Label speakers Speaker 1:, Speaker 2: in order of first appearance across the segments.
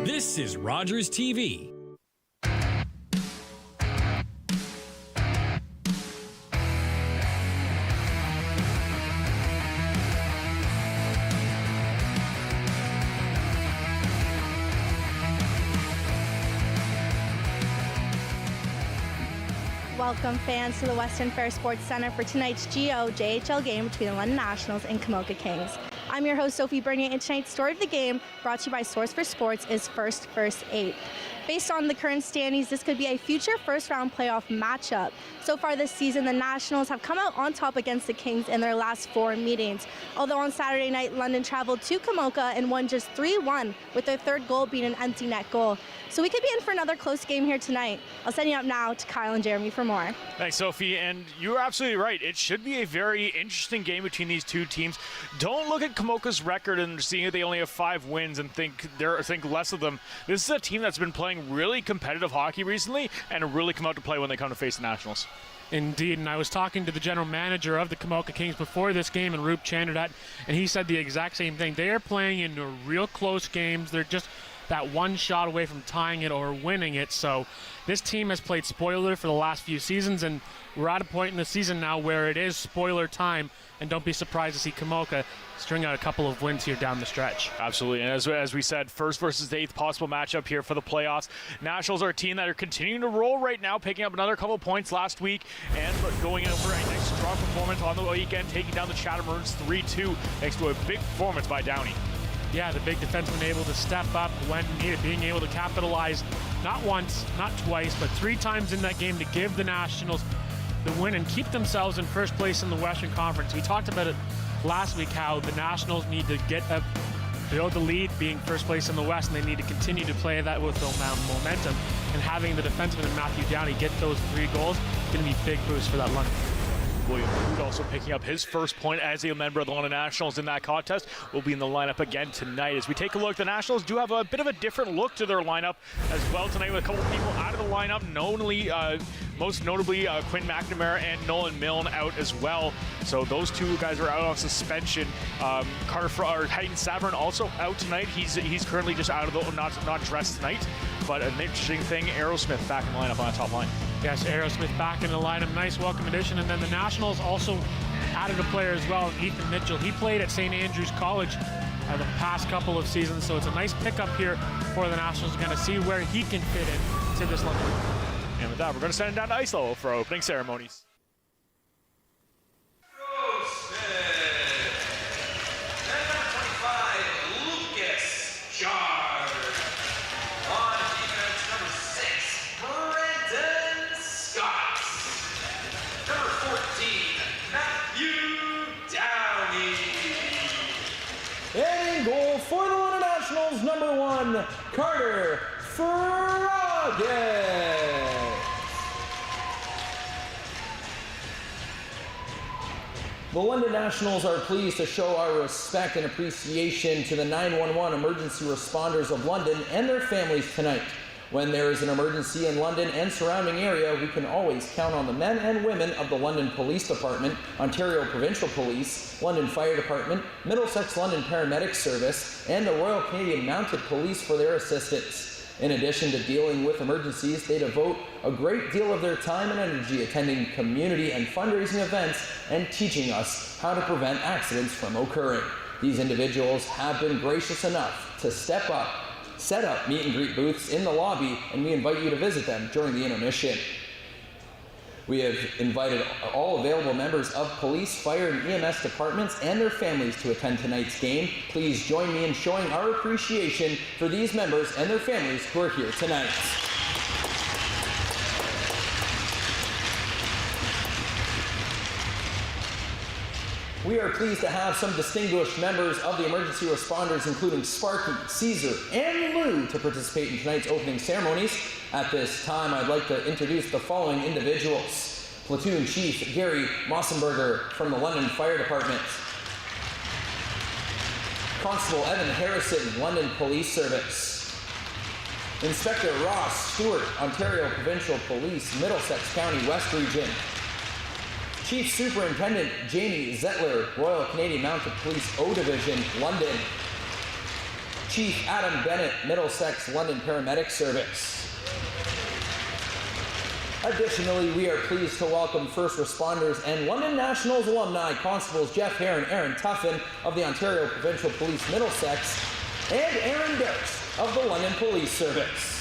Speaker 1: This is Rogers TV.
Speaker 2: Welcome fans to the Western Fair Sports Centre for tonight's GO-JHL game between the London Nationals and Komoka Kings. I'm your host, Sophie Bernier, and tonight's story of the game, brought to you by Source for Sports, is first 8th. Based on the current standings, this could be a future first-round playoff matchup. So far this season, the Nationals have come out on top against the Kings in their last 4 meetings. Although on Saturday night, London traveled to Komoka and won just 3-1, with their third goal being an empty net goal. So we could be in for another close game here tonight. I'll send you up now to Kyle and Jeremy for more.
Speaker 3: Thanks, Sophie, and you're absolutely right. It should be a very interesting game between these two teams. Don't look at Komoka's record and seeing that they only have 5 wins and think less of them. This is a team that's been playing really competitive hockey recently and really come out to play when they come to face the Nationals.
Speaker 4: Indeed, and I was talking to the general manager of the Komoka Kings before this game, and Roop Chandradat, and he said the exact same thing. They are playing into real close games. They're just that one shot away from tying it or winning it. So this team has played spoiler for the last few seasons, and we're at a point in the season now where it is spoiler time, and don't be surprised to see Komoka string out a couple of wins here down the stretch.
Speaker 3: Absolutely, and as we said, first versus 8th possible matchup here for the playoffs. Nationals are a team that are continuing to roll right now, picking up another couple points last week and going in for a nice strong performance on the weekend, taking down the Chatham Maroons 3-2 thanks to a big performance by Downey.
Speaker 4: Yeah, the big defenseman able to step up when needed, being able to capitalize not once, not twice, but 3 times in that game to give the Nationals the win and keep themselves in first place in the Western Conference. We talked about it last week, how the Nationals need to build the lead, being first place in the West, and they need to continue to play that with momentum. And having the defenseman in Matthew Downey get those 3 goals is going to be a big boost for that London.
Speaker 3: William Root also picking up his first point as a member of the London Nationals in that contest. Will be in the lineup again tonight. As we take a look, the Nationals do have a bit of a different look to their lineup as well tonight, with a couple people out of the lineup, most notably Quinn McNamara and Nolan Milne out as well. So those 2 guys are out on suspension. Hayden Savern also out tonight. He's currently just out of the not dressed tonight. But an interesting thing, Aerosmith back in the lineup on the top line.
Speaker 4: Yes, Aerosmith back in the lineup. Nice welcome addition. And then the Nationals also added a player as well, Ethan Mitchell. He played at St. Andrews College the past couple of seasons, so it's a nice pickup here for the Nationals. We're going to see where he can fit in to this London.
Speaker 3: And with that, we're going to send him down to ice level for opening ceremonies.
Speaker 5: And in goal for the London Nationals, number 1, Carter Froggatt. The London Nationals are pleased to show our respect and appreciation to the 911 emergency responders of London and their families tonight. When there is an emergency in London and surrounding area, we can always count on the men and women of the London Police Department, Ontario Provincial Police, London Fire Department, Middlesex London Paramedic Service, and the Royal Canadian Mounted Police for their assistance. In addition to dealing with emergencies, they devote a great deal of their time and energy attending community and fundraising events and teaching us how to prevent accidents from occurring. These individuals have been gracious enough to step up, set up meet and greet booths in the lobby, and we invite you to visit them during the intermission. We have invited all available members of police, fire, and EMS departments and their families to attend tonight's game. Please join me in showing our appreciation for these members and their families who are here tonight. We are pleased to have some distinguished members of the emergency responders, including Sparky, Caesar, and Lou, to participate in tonight's opening ceremonies. At this time, I'd like to introduce the following individuals. Platoon Chief Gary Mossenberger from the London Fire Department. Constable Evan Harrison, London Police Service. Inspector Ross Stewart, Ontario Provincial Police, Middlesex County West Region. Chief Superintendent Jamie Zettler, Royal Canadian Mounted Police O Division, London. Chief Adam Bennett, Middlesex London Paramedic Service. Additionally, we are pleased to welcome first responders and London Nationals alumni, Constables Jeff Hare and Aaron Tuffin of the Ontario Provincial Police Middlesex, and Aaron Dirks of the London Police Service.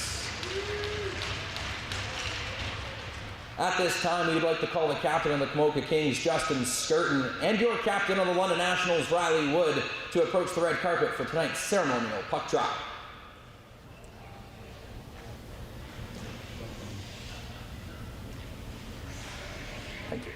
Speaker 5: At this time, we would like to call the captain of the Komoka Kings, Justin Skirton, and your captain of the London Nationals, Riley Wood, to approach the red carpet for tonight's ceremonial puck drop. Thank you.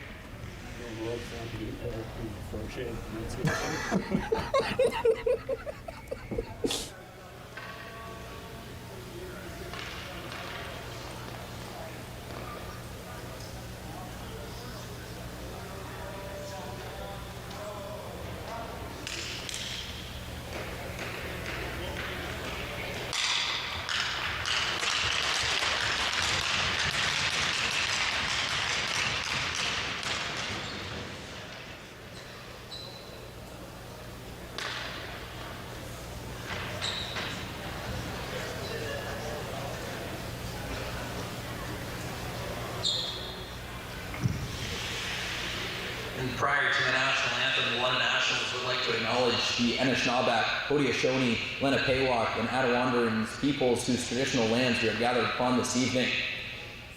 Speaker 5: Prior to the national anthem, the London Nationals would like to acknowledge the Anishinaabe, Haudenosaunee, Lenapehoik, and Attawandarans peoples whose traditional lands we are gathered upon this evening.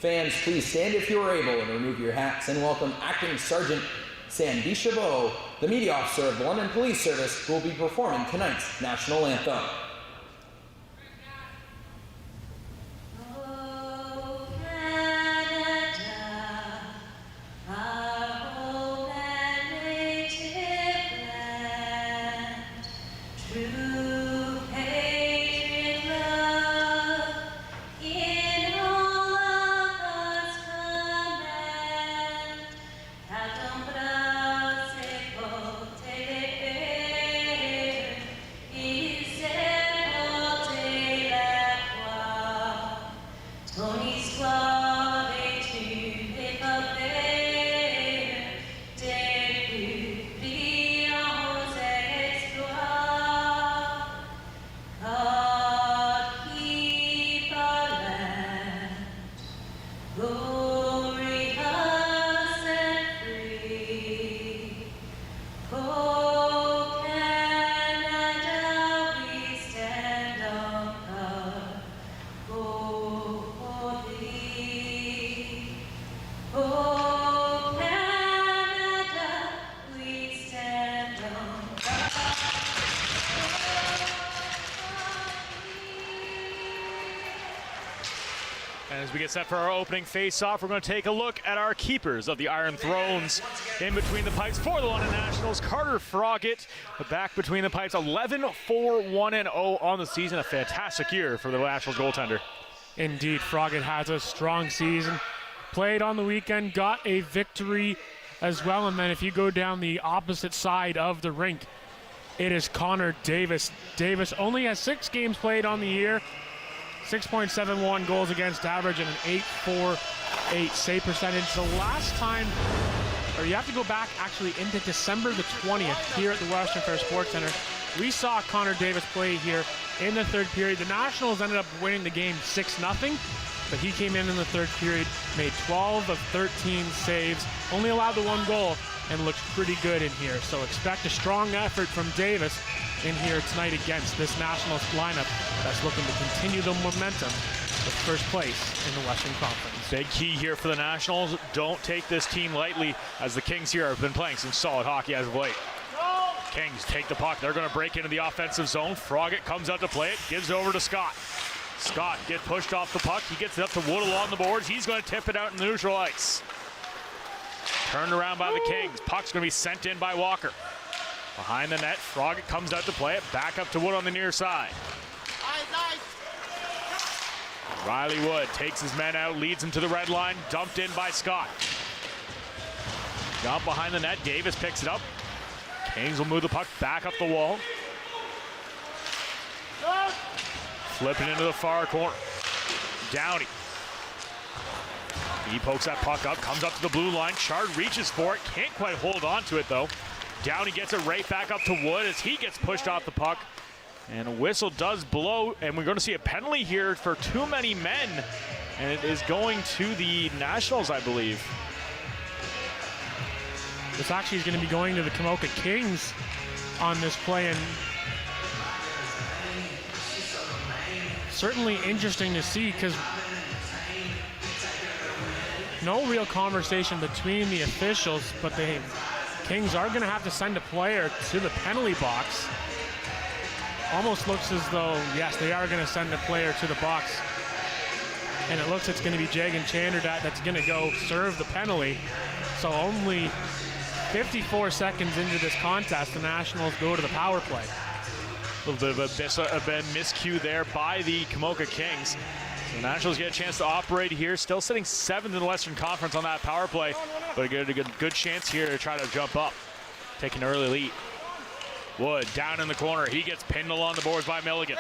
Speaker 5: Fans, please stand if you are able and remove your hats, and welcome Acting Sergeant Sandy Chabot, the media officer of the London Police Service, who will be performing tonight's national anthem.
Speaker 3: As we get set for our opening face-off, we're going to take a look at our keepers of the Iron Thrones. In between the pipes for the London Nationals, Carter Froggatt. Back between the pipes, 11-4-1-0 on the season. A fantastic year for the Nationals goaltender.
Speaker 4: Indeed, Froggatt has a strong season. Played on the weekend, got a victory as well. And then if you go down the opposite side of the rink, it is Connor Davis. Davis only has 6 games played on the year. 6.71 goals against average and an 8.48 save percentage. The last time, or you have to go back actually into December the 20th here at the Western Fair Sports Center. We saw Connor Davis play here in the third period. The Nationals ended up winning the game 6-0, but he came in the third period, made 12 of 13 saves, only allowed the 1 goal, and looked pretty good in here. So expect a strong effort from Davis in here tonight against this Nationals lineup that's looking to continue the momentum with first place in the Western Conference.
Speaker 3: Big key here for the Nationals. Don't take this team lightly, as the Kings here have been playing some solid hockey as of late. Kings take the puck. They're going to break into the offensive zone. Froggatt comes out to play it, gives it over to Scott. Scott gets pushed off the puck. He gets it up to Wood along the boards. He's going to tip it out in the neutral ice. Turned around by the Kings. Puck's going to be sent in by Walker. Behind the net, Froggatt comes out to play it. Back up to Wood on the near side. Riley Wood takes his men out, leads him to the red line. Dumped in by Scott. Down behind the net, Davis picks it up. Kings will move the puck back up the wall. Flipping into the far corner. Downey. He pokes that puck up, comes up to the blue line. Chard reaches for it, can't quite hold on to it though. Downey gets it right back up to Wood as he gets pushed off the puck. And a whistle does blow, and we're going to see a penalty here for too many men. And it is going to the Nationals, I believe.
Speaker 4: This actually is going to be going to the Komoka Kings on this play, and certainly interesting to see because no real conversation between the officials, but the Kings are going to have to send a player to the penalty box. Almost looks as though, yes, they are going to send a player to the box. And it looks it's going to be Jagan Chanderdat that's going to go serve the penalty. So only 54 seconds into this contest, the Nationals go to the power play.
Speaker 3: A little bit of a miscue there by the Komoka Kings. So the Nationals get a chance to operate here, still sitting 7th in the Western Conference on that power play, but a good chance here to try to jump up, take an early lead. Wood down in the corner. He gets pinned along the boards by Milligan.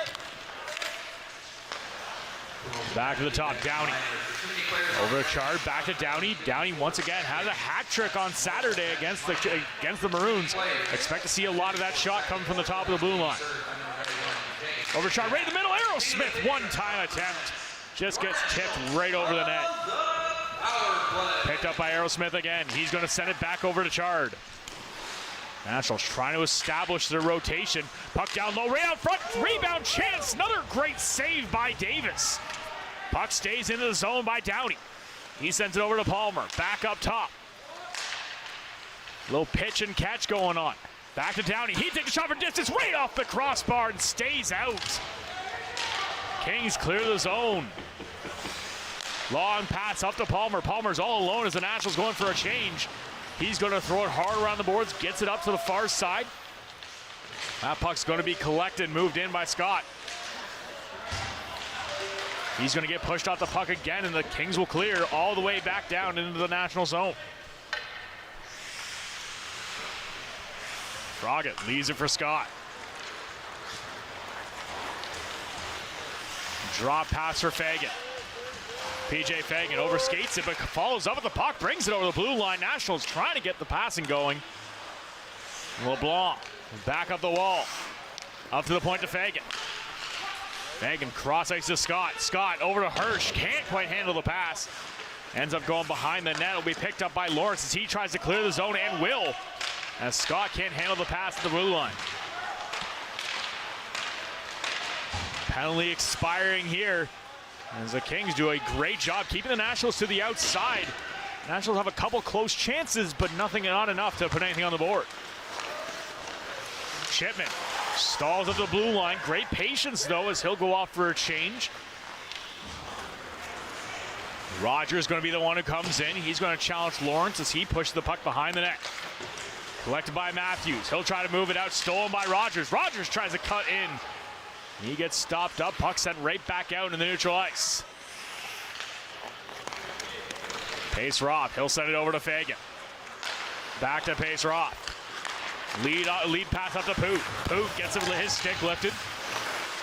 Speaker 3: Back to the top, Downey. Over to Chard, back to Downey. Downey once again has a hat trick on Saturday against the Maroons. Expect to see a lot of that shot coming from the top of the blue line. Over to Chard, right in the middle. Aerosmith, one-time attempt. Just gets tipped right over the net. Picked up by Aerosmith again. He's going to send it back over to Chard. Nationals trying to establish their rotation. Puck down low, right out front. Rebound chance. Another great save by Davis. Puck stays into the zone by Downey. He sends it over to Palmer. Back up top. Little pitch and catch going on. Back to Downey. He takes a shot for distance right off the crossbar and stays out. Kings clear the zone. Long pass up to Palmer. Palmer's all alone as the Nationals going for a change. He's going to throw it hard around the boards, gets it up to the far side. That puck's going to be collected, moved in by Scott. He's going to get pushed off the puck again, and the Kings will clear all the way back down into the National zone. Froggett leaves it for Scott. Drop pass for Fagan. PJ Fagan overskates it, but follows up with the puck, brings it over the blue line. Nationals trying to get the passing going. LeBlanc back up the wall. Up to the point to Fagan. Fagan cross ice to Scott. Scott over to Hirsch. Can't quite handle the pass. Ends up going behind the net. It'll be picked up by Lawrence as he tries to clear the zone and will. As Scott can't handle the pass at the blue line. Penalty expiring here. As the Kings do a great job keeping the Nationals to the outside. Nationals have a couple close chances, but not enough to put anything on the board. Chipman stalls at the blue line. Great patience, though, as he'll go off for a change. Rogers going to be the one who comes in. He's going to challenge Lawrence as he pushes the puck behind the net. Collected by Matthews. He'll try to move it out. Stolen by Rogers. Rogers tries to cut in. He gets stopped up. Puck sent right back out in the neutral ice. Pace Roth. He'll send it over to Fagan. Back to Pace Roth. Lead pass up to Poot. Poot gets his stick lifted.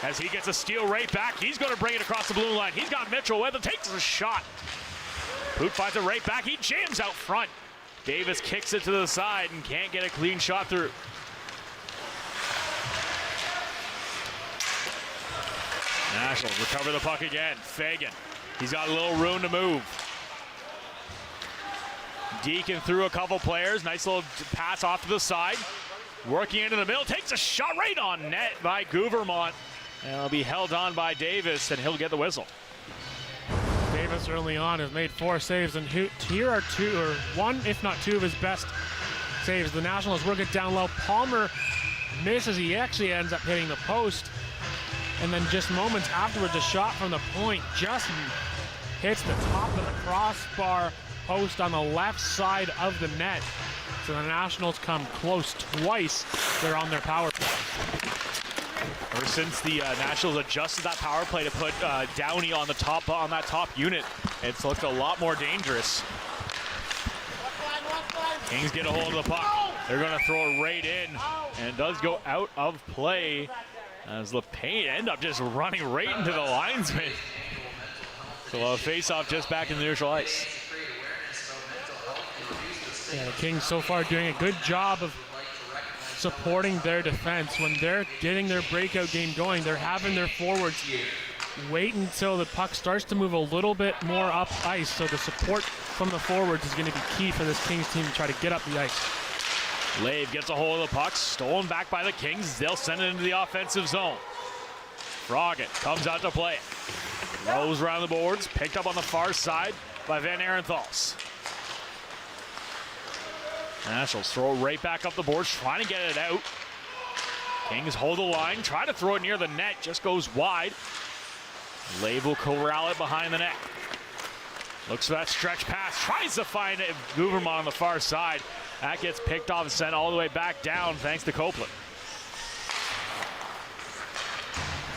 Speaker 3: As he gets a steal right back. He's going to bring it across the blue line. He's got Mitchell with him. Takes a shot. Poot finds it right back. He jams out front. Davis kicks it to the side and can't get a clean shot through. Nationals recover the puck again. Fagan. He's got a little room to move. Deacon through a couple players. Nice little pass off to the side. Working into the middle. Takes a shot right on net by Gouvermont. And it'll be held on by Davis, and he'll get the whistle.
Speaker 4: Davis early on has made 4 saves, and here are one, if not 2 of his best saves. The Nationals work it down low. Palmer misses. He actually ends up hitting the post. And then just moments afterwards, a shot from the point just hits the top of the crossbar post on the left side of the net. So the Nationals come close twice. They're on their power play.
Speaker 3: Ever since the Nationals adjusted that power play to put Downey on that top unit, it's looked a lot more dangerous. Kings get a hold of the puck. They're going to throw it right in, and it does go out of play. As LePain end up just running right into the linesman. So a face-off just back in the neutral ice.
Speaker 4: Yeah, the Kings so far doing a good job of supporting their defense. When they're getting their breakout game going, they're having their forwards wait until the puck starts to move a little bit more up ice. So the support from the forwards is going to be key for this Kings team to try to get up the ice.
Speaker 3: Lave gets a hold of the puck, stolen back by the Kings. They'll send it into the offensive zone. Froggatt comes out to play it. Rolls around the boards, picked up on the far side by Van Arenthals. Nationals throw it right back up the boards, trying to get it out. Kings hold the line, try to throw it near the net, just goes wide. Lave will corral it behind the net. Looks for that stretch pass, tries to find it. Guverman on the far side. That gets picked off and sent all the way back down thanks to Copeland.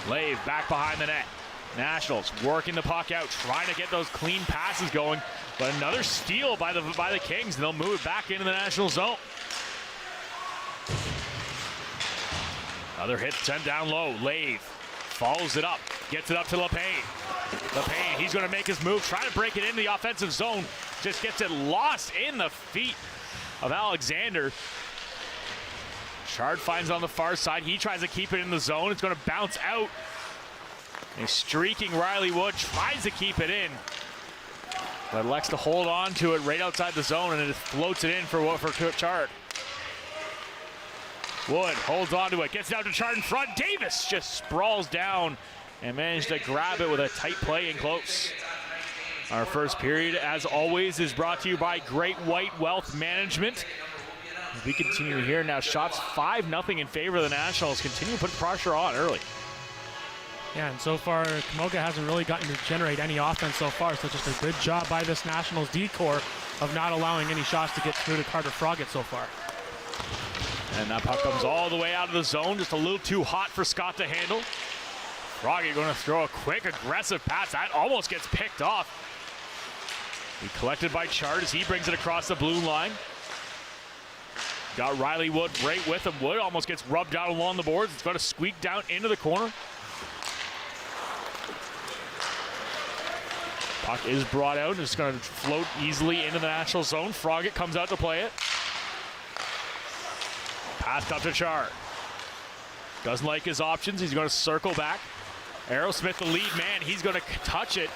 Speaker 3: Lave back behind the net. Nationals working the puck out, trying to get those clean passes going. But another steal by the Kings, and they'll move it back into the National zone. Another hit sent down low. Lave follows it up, gets it up to LePayne. LePayne, he's going to make his move, try to break it into the offensive zone. Just gets it lost in the feet of Alexander. Chard finds it on the far side. He tries to keep it in the zone. It's going to bounce out. A streaking Riley Wood tries to keep it in, but elects to hold on to it right outside the zone, and it floats it in for Chard. Wood holds on to it, gets down to Chard in front. Davis just sprawls down and managed to grab it with a tight play in close. Our first period, as always, is brought to you by Great White Wealth Management. As we continue here now, shots 5-0 in favor of the Nationals. Continue to put pressure on early.
Speaker 4: Yeah, and so far, Komoka hasn't really gotten to generate any offense so far, so just a good job by this Nationals D-core of not allowing any shots to get through to Carter Froggatt so far.
Speaker 3: And that puck comes all the way out of the zone, just a little too hot for Scott to handle. Froggatt going to throw a quick, aggressive pass. That almost gets picked off. Be collected by Chard as he brings it across the blue line. Got Riley Wood right with him. Wood almost gets rubbed out along the boards. It's going to squeak down into the corner. Puck is brought out. It's going to float easily into the National zone. Froggatt comes out to play it. Passed up to Chard. Doesn't like his options. He's going to circle back. Aerosmith, the lead man, he's going to touch it,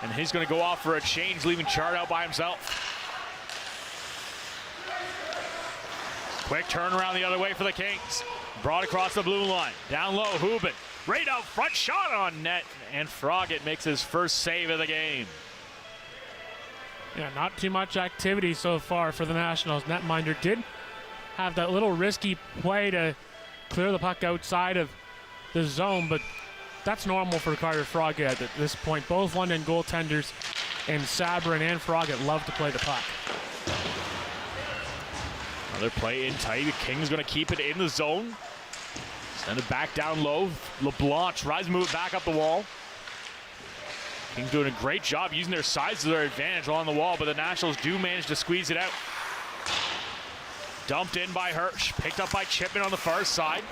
Speaker 3: and he's going to go off for a change, leaving Chard out by himself. Quick turnaround the other way for the Kings. Brought across the blue line. Down low, Hubin. Right out front, shot on net, and Froggatt makes his first save of the game.
Speaker 4: Yeah, not too much activity so far for the Nationals. Netminder did have that little risky play to clear the puck outside of the zone, but that's normal for Carter Froggatt at this point. Both London goaltenders and Sabrin and Froggatt love to play the puck.
Speaker 3: Another play in tight. The Kings going to keep it in the zone. Send it back down low. LeBlanc tries to move it back up the wall. Kings doing a great job using their size to their advantage along the wall, but the Nationals do manage to squeeze it out. Dumped in by Hirsch, picked up by Chipman on the far side.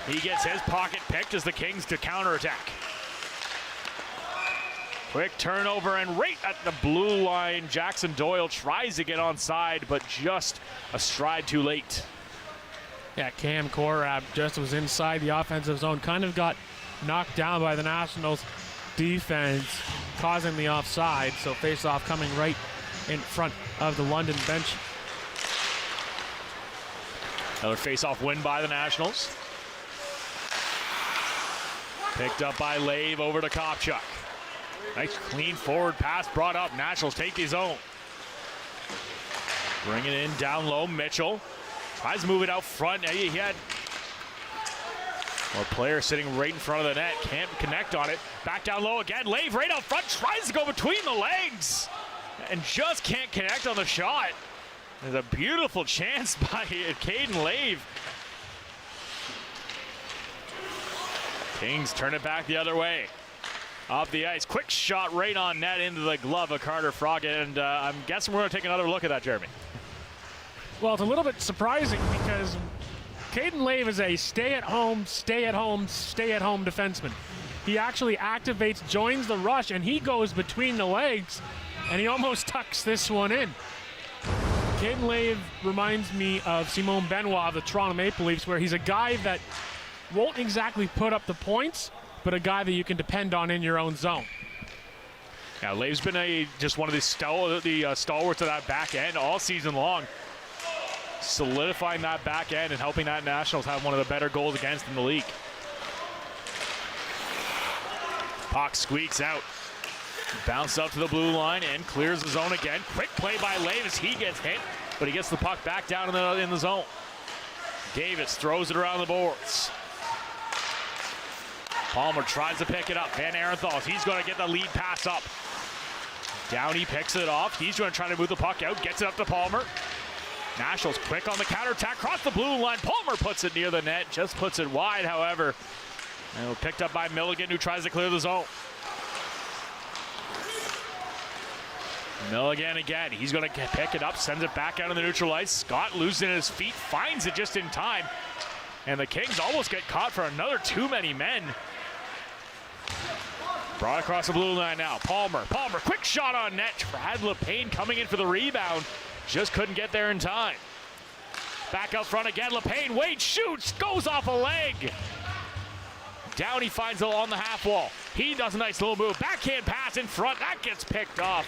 Speaker 3: He gets his pocket picked as the Kings to counterattack. Quick turnover, and right at the blue line, Jackson Doyle tries to get onside, but just a stride too late.
Speaker 4: Yeah, Cam Korab just was inside the offensive zone, kind of got knocked down by the Nationals defense, causing the offside. So face-off coming right in front of the London bench.
Speaker 3: Another face-off win by the Nationals. Picked up by Lave over to Kopchuk. Nice clean forward pass brought up. Nationals take the zone. Bring it in down low. Mitchell tries to move it out front. He had a player sitting right in front of the net. Can't connect on it. Back down low again. Lave right out front. Tries to go between the legs and just can't connect on the shot. There's a beautiful chance by Caden Lave. Kings turn it back the other way. Off the ice. Quick shot right on net into the glove of Carter Froggatt. And I'm guessing we're going to take another look at that, Jeremy.
Speaker 4: Well, it's a little bit surprising because Caden Lave is a stay-at-home defenseman. He actually activates, joins the rush, and he goes between the legs, and he almost tucks this one in. Caden Lave reminds me of Simone Benoit of the Toronto Maple Leafs, where he's a guy that won't exactly put up the points, but a guy that you can depend on in your own zone.
Speaker 3: Yeah, Lave's been just one of the stalwarts of that back end all season long, solidifying that back end and helping that Nationals have one of the better goals against in the league. Puck squeaks out. Bounce up to the blue line and clears the zone again. Quick play by Lave as he gets hit, but he gets the puck back down in the zone. Davis throws it around the boards. Palmer tries to pick it up. Van Arenthal, he's going to get the lead pass up. Downey picks it off. He's going to try to move the puck out. Gets it up to Palmer. Nationals quick on the counterattack. Cross the blue line. Palmer puts it near the net. Just puts it wide, however. And picked up by Milligan, who tries to clear the zone. Milligan again. He's going to pick it up. Sends it back out on the neutral ice. Scott losing his feet. Finds it just in time. And the Kings almost get caught for another too many men. Brought across the blue line now. Palmer, quick shot on net. Brad LePayne coming in for the rebound. Just couldn't get there in time. Back up front again. LePayne, Wade shoots, goes off a leg. Downey finds it on the half wall. He does a nice little move. Backhand pass in front. That gets picked off.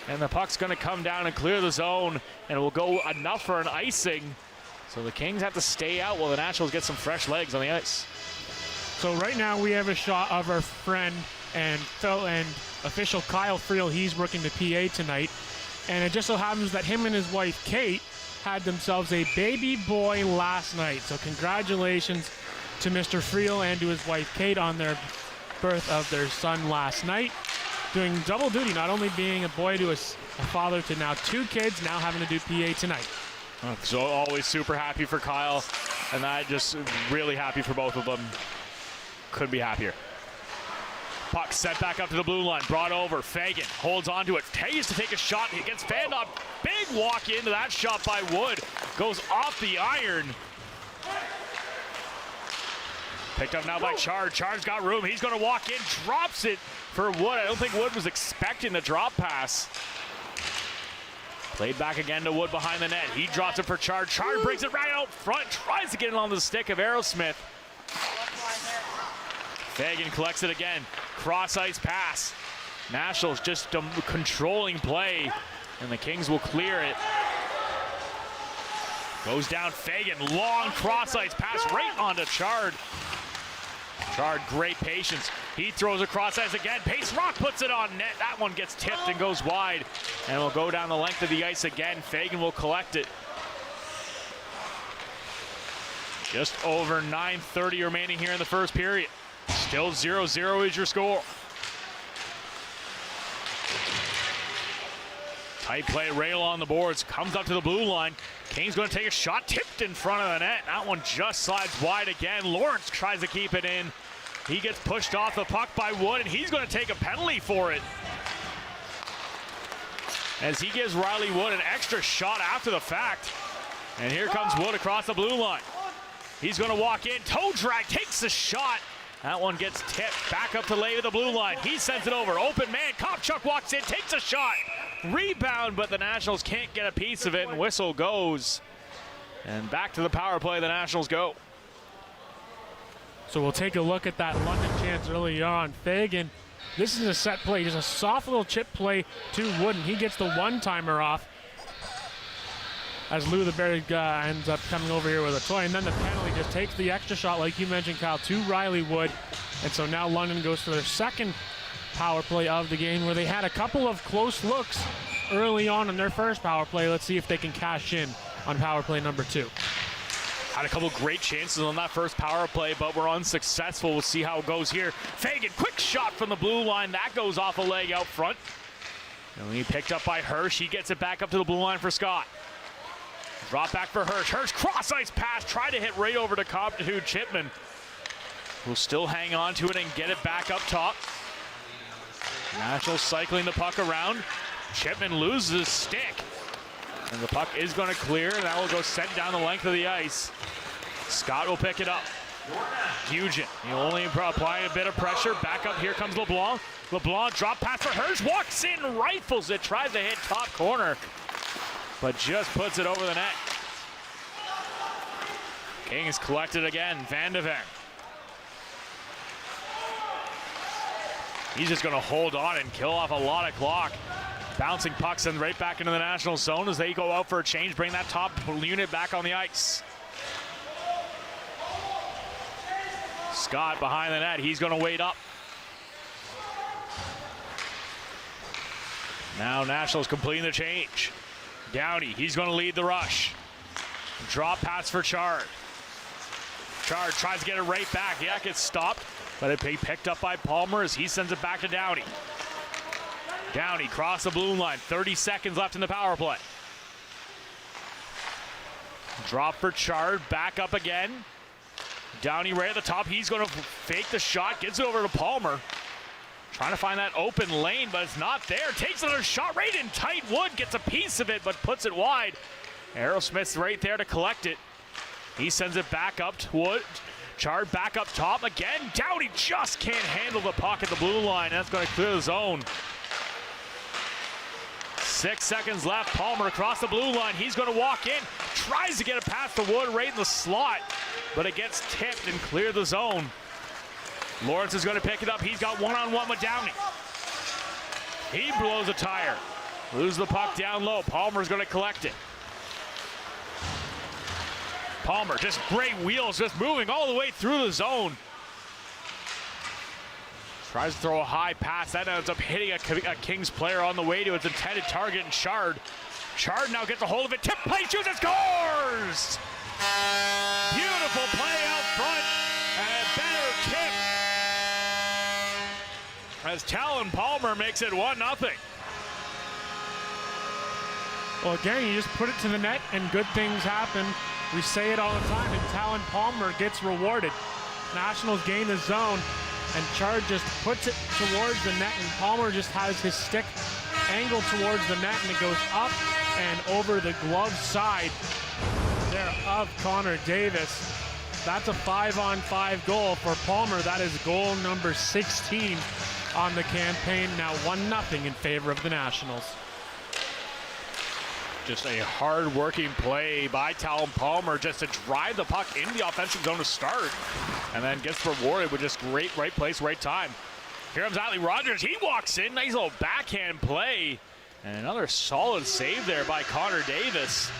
Speaker 3: And the puck's going to come down and clear the zone. And it will go enough for an icing. So the Kings have to stay out while the Nationals get some fresh legs on the ice.
Speaker 4: So right now we have a shot of our friend and official Kyle Friel. He's working the PA tonight. And it just so happens that him and his wife Kate had themselves a baby boy last night. So congratulations to Mr. Friel and to his wife Kate on their birth of their son last night. Doing double duty, not only being a boy to a father to now 2 kids, now having to do PA tonight.
Speaker 3: So always super happy for Kyle, and I just really happy for both of them. Couldn't be happier. Puck sent back up to the blue line, brought over. Fagan holds onto it. Tays to take a shot. He gets fanned off. Big walk into that shot by Wood. Goes off the iron. Picked up now by Chard. Chard's got room. He's going to walk in, drops it for Wood. I don't think Wood was expecting the drop pass. Played back again to Wood behind the net. He drops it for Chard. Chard brings it right out front. Tries to get it on the stick of Aerosmith. Fagan collects it again. Cross ice pass. Nationals just controlling play. And the Kings will clear it. Goes down Fagan. Long cross ice pass right onto Chard. Chard, great patience. He throws across ice again. Pace Rock puts it on net. That one gets tipped and goes wide. And will go down the length of the ice again. Fagan will collect it. Just over 9:30 remaining here in the first period. Still 0-0 is your score. Tight play, Rail on the boards. Comes up to the blue line. Kane's going to take a shot. Tipped in front of the net. That one just slides wide again. Lawrence tries to keep it in. He gets pushed off the puck by Wood, and he's going to take a penalty for it. As he gives Riley Wood an extra shot after the fact. And here comes Wood across the blue line. He's going to walk in. Toe drag, takes the shot. That one gets tipped back up to Lave at the blue line. He sends it over. Open man. Kopchuk walks in, takes a shot. Rebound, but the Nationals can't get a piece of it, and whistle goes. And back to the power play the Nationals go.
Speaker 4: So we'll take a look at that London chance early on. Fagan, this is a set play, just a soft little chip play to Wooden. He gets the one-timer off as Lou the Berg ends up coming over here with a toy. And then the penalty just takes the extra shot, like you mentioned, Kyle, to Riley Wood. And so now London goes for their second power play of the game, where they had a couple of close looks early on in their first power play. Let's see if they can cash in on power play number 2.
Speaker 3: Had a couple great chances on that first power play, but were unsuccessful. We'll see how it goes here. Fagan, quick shot from the blue line. That goes off a leg out front. And he picked up by Hirsch. He gets it back up to the blue line for Scott. Drop back for Hirsch. Hirsch cross ice pass. Try to hit right over to Chipman. Will still hang on to it and get it back up top. Nationals cycling the puck around. Chipman loses his stick. And the puck is going to clear, and that will go sent down the length of the ice. Scott will pick it up. Hugen, he only applying a bit of pressure. Back up, here comes LeBlanc. LeBlanc, drop pass for Hirsch, walks in, rifles it, tries to hit top corner. but just puts it over the net. Kings collected again. Van de Ven. He's just going to hold on and kill off a lot of clock. Bouncing pucks and right back into the National zone as they go out for a change. Bring that top unit back on the ice. Scott behind the net. He's going to wait up. Now Nationals completing the change. Downey, he's going to lead the rush. Drop pass for Chard. Chard tries to get it right back. Yeah, it gets stopped, but it picked up by Palmer as he sends it back to Downey. Downey cross the blue line. 30 seconds left in the power play. Drop for Chard. Back up again. Downey right at the top. He's going to fake the shot. Gets it over to Palmer. Trying to find that open lane, but it's not there. Takes another shot right in tight. Wood gets a piece of it, but puts it wide. Aerosmith's right there to collect it. He sends it back up to Wood. Chard back up top again. Downey just can't handle the puck at the blue line. That's going to clear the zone. 6 seconds left. Palmer across the blue line. He's going to walk in. Tries to get it past the Wood right in the slot, but it gets tipped and clear the zone. Lawrence is going to pick it up. He's got one-on-one with Downey. He blows a tire. Loses the puck down low. Palmer's going to collect it. Palmer, just great wheels, just moving all the way through the zone. Tries to throw a high pass. That ends up hitting a Kings player on the way to its intended target, and Chard. Chard now gets a hold of it. Tip play, shoots and scores! Beautiful play out front, and a better tip. As Talon Palmer makes it 1-0.
Speaker 4: Well, again, you just put it to the net and good things happen. We say it all the time, and Talon Palmer gets rewarded. Nationals gain the zone, and Chard just puts it towards the net, and Palmer just has his stick angled towards the net, and it goes up and over the glove side there of Connor Davis. That's a 5-on-5 goal for Palmer. That is goal number 16 on the campaign. Now 1-0 in favor of the Nationals.
Speaker 3: Just a hard-working play by Talon Palmer just to drive the puck in the offensive zone to start, and then gets rewarded with just great right place, right time. Here comes Atlee Rogers. He walks in. Nice little backhand play. And another solid save there by Connor Davis.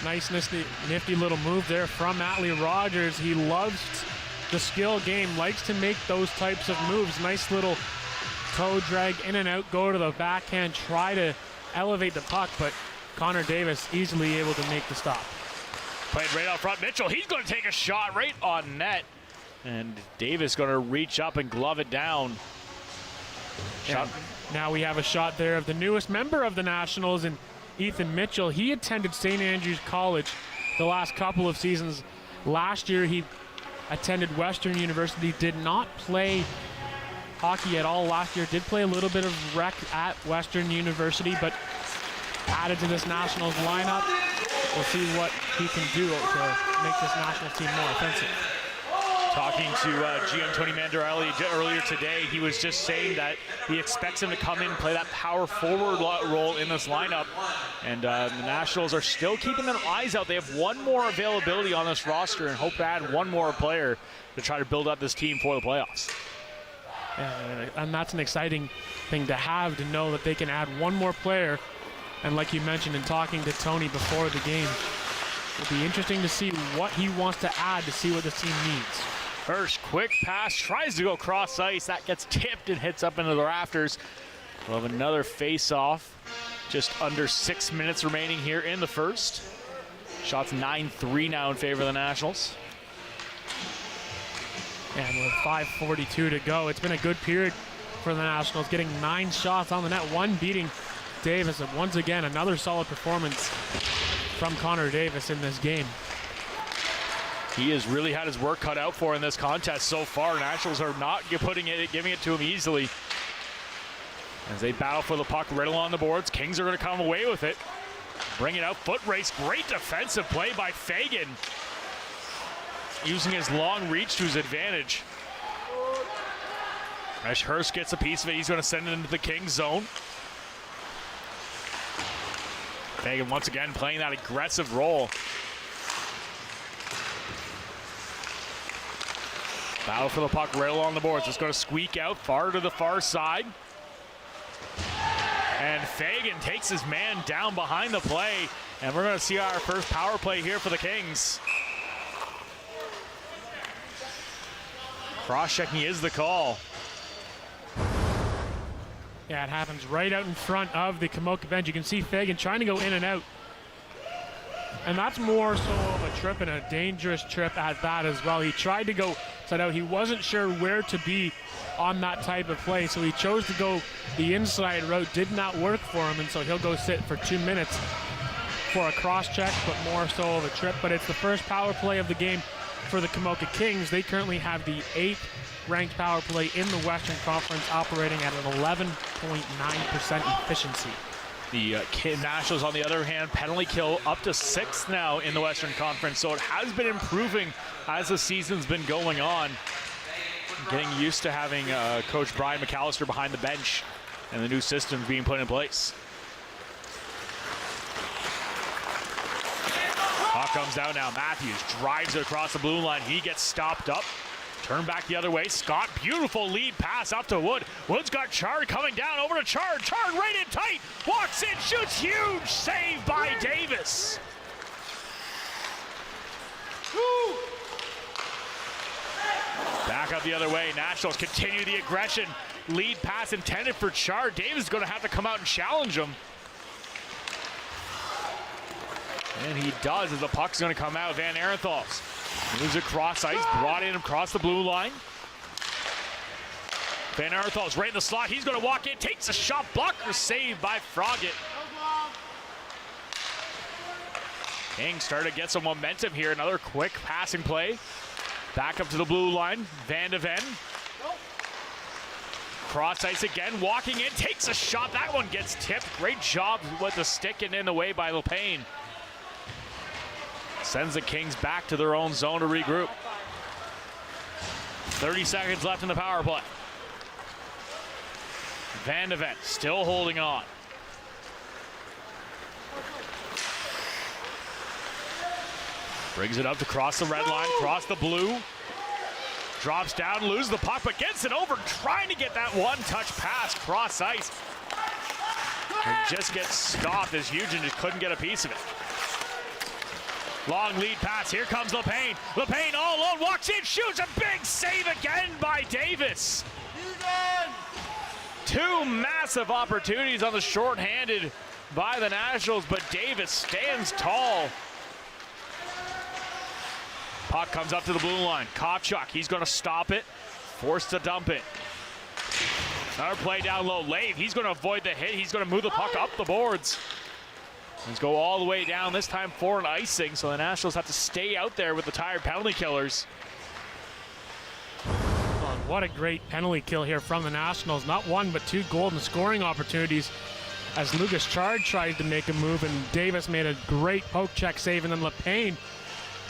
Speaker 4: Nice, nifty little move there from Atlee Rogers. He loves the skill game, likes to make those types of moves. Nice little toe drag in and out, go to the backhand, try to elevate the puck, but Connor Davis easily able to make the stop.
Speaker 3: Played right out front. Mitchell, he's going to take a shot right on net. And Davis going to reach up and glove it down.
Speaker 4: Shot. Now we have a shot there of the newest member of the Nationals, and Ethan Mitchell. He attended St. Andrews College the last couple of seasons. Last year he attended Western University, did not play hockey at all last year, did play a little bit of rec at Western University, but added to this Nationals lineup. We'll see what he can do to make this Nationals team more offensive.
Speaker 3: Talking to GM Tony Mandarelli earlier today, he was just saying that he expects him to come in and play that power forward role in this lineup. And the Nationals are still keeping their eyes out. They have one more availability on this roster and hope to add one more player to try to build up this team for the playoffs.
Speaker 4: And that's an exciting thing to have, to know that they can add one more player. And like you mentioned in talking to Tony before the game, it'll be interesting to see what he wants to add to see what this team needs.
Speaker 3: Hirsch, quick pass, tries to go cross ice. That gets tipped and hits up into the rafters. We'll have another face-off. Just under 6 minutes remaining here in the first. Shots 9-3 now in favor of the Nationals.
Speaker 4: And with 5:42 to go, it's been a good period for the Nationals, getting 9 shots on the net, 1 beating Davis. And once again, another solid performance from Connor Davis in this game.
Speaker 3: He has really had his work cut out for in this contest so far. Nationals are not giving it to him easily. As they battle for the puck right along the boards, Kings are going to come away with it. Bring it out, foot race, great defensive play by Fagan. Using his long reach to his advantage. As Hurst gets a piece of it, he's going to send it into the Kings zone. Fagan once again playing that aggressive role. Battle for the puck right along the boards. It's going to squeak out far to the far side. And Fagan takes his man down behind the play. And we're going to see our first power play here for the Kings. Cross-checking is the call.
Speaker 4: Yeah, it happens right out in front of the Komoka bench. You can see Fagan trying to go in and out. And that's more so of a trip, and a dangerous trip at that as well. He tried to go side out. He wasn't sure where to be on that type of play, so he chose to go the inside route. Did not work for him, and so he'll go sit for 2 minutes for a cross-check, but more so of a trip. But it's the first power play of the game for the Komoka Kings. They currently have the 8th ranked power play in the Western Conference, operating at an 11.9% efficiency.
Speaker 3: The Nationals, on the other hand, penalty kill up to 6th now in the Western Conference, so it has been improving as the season's been going on. Getting used to having Coach Brian McAllister behind the bench and the new systems being put in place. Puck comes down now. Matthews drives it across the blue line. He gets stopped up. Turn back the other way. Scott, beautiful lead pass up to Wood. Wood's got Chard coming down over to Chard. Chard right in tight. Walks in, shoots, huge save by Davis. Back up the other way. Nationals continue the aggression. Lead pass intended for Chard. Davis is going to have to come out and challenge him. And he does, as the puck's going to come out. Van Arenthals moves across ice, brought in across the blue line. Van Arenthals right in the slot. He's going to walk in, takes a shot, blocker saved by Froggatt. Kings started to get some momentum here. Another quick passing play. Back up to the blue line. Van de Ven. Cross ice again, walking in, takes a shot. That one gets tipped. Great job with the stick and in the way by LePayne. Sends the Kings back to their own zone to regroup. 30 seconds left in the power play. Van de Ven still holding on. Brings it up to cross the red line, cross the blue. Drops down, loses the puck, but gets it over, trying to get that one-touch pass cross ice. And just gets stopped as Eugene just couldn't get a piece of it. Long lead pass, here comes LePayne. LePayne all alone, walks in, shoots, a big save again by Davis. Two massive opportunities on the shorthanded by the Nationals, but Davis stands tall. Puck comes up to the blue line. Kovchuk, he's going to stop it. Forced to dump it. Another play down low. Lave, he's going to avoid the hit. He's going to move the puck up the boards. Let's go all the way down, this time for an icing, so the Nationals have to stay out there with the tired penalty killers.
Speaker 4: Well, what a great penalty kill here from the Nationals. Not one, but 2 golden scoring opportunities as Lucas Chard tried to make a move, and Davis made a great poke check save, and then LePayne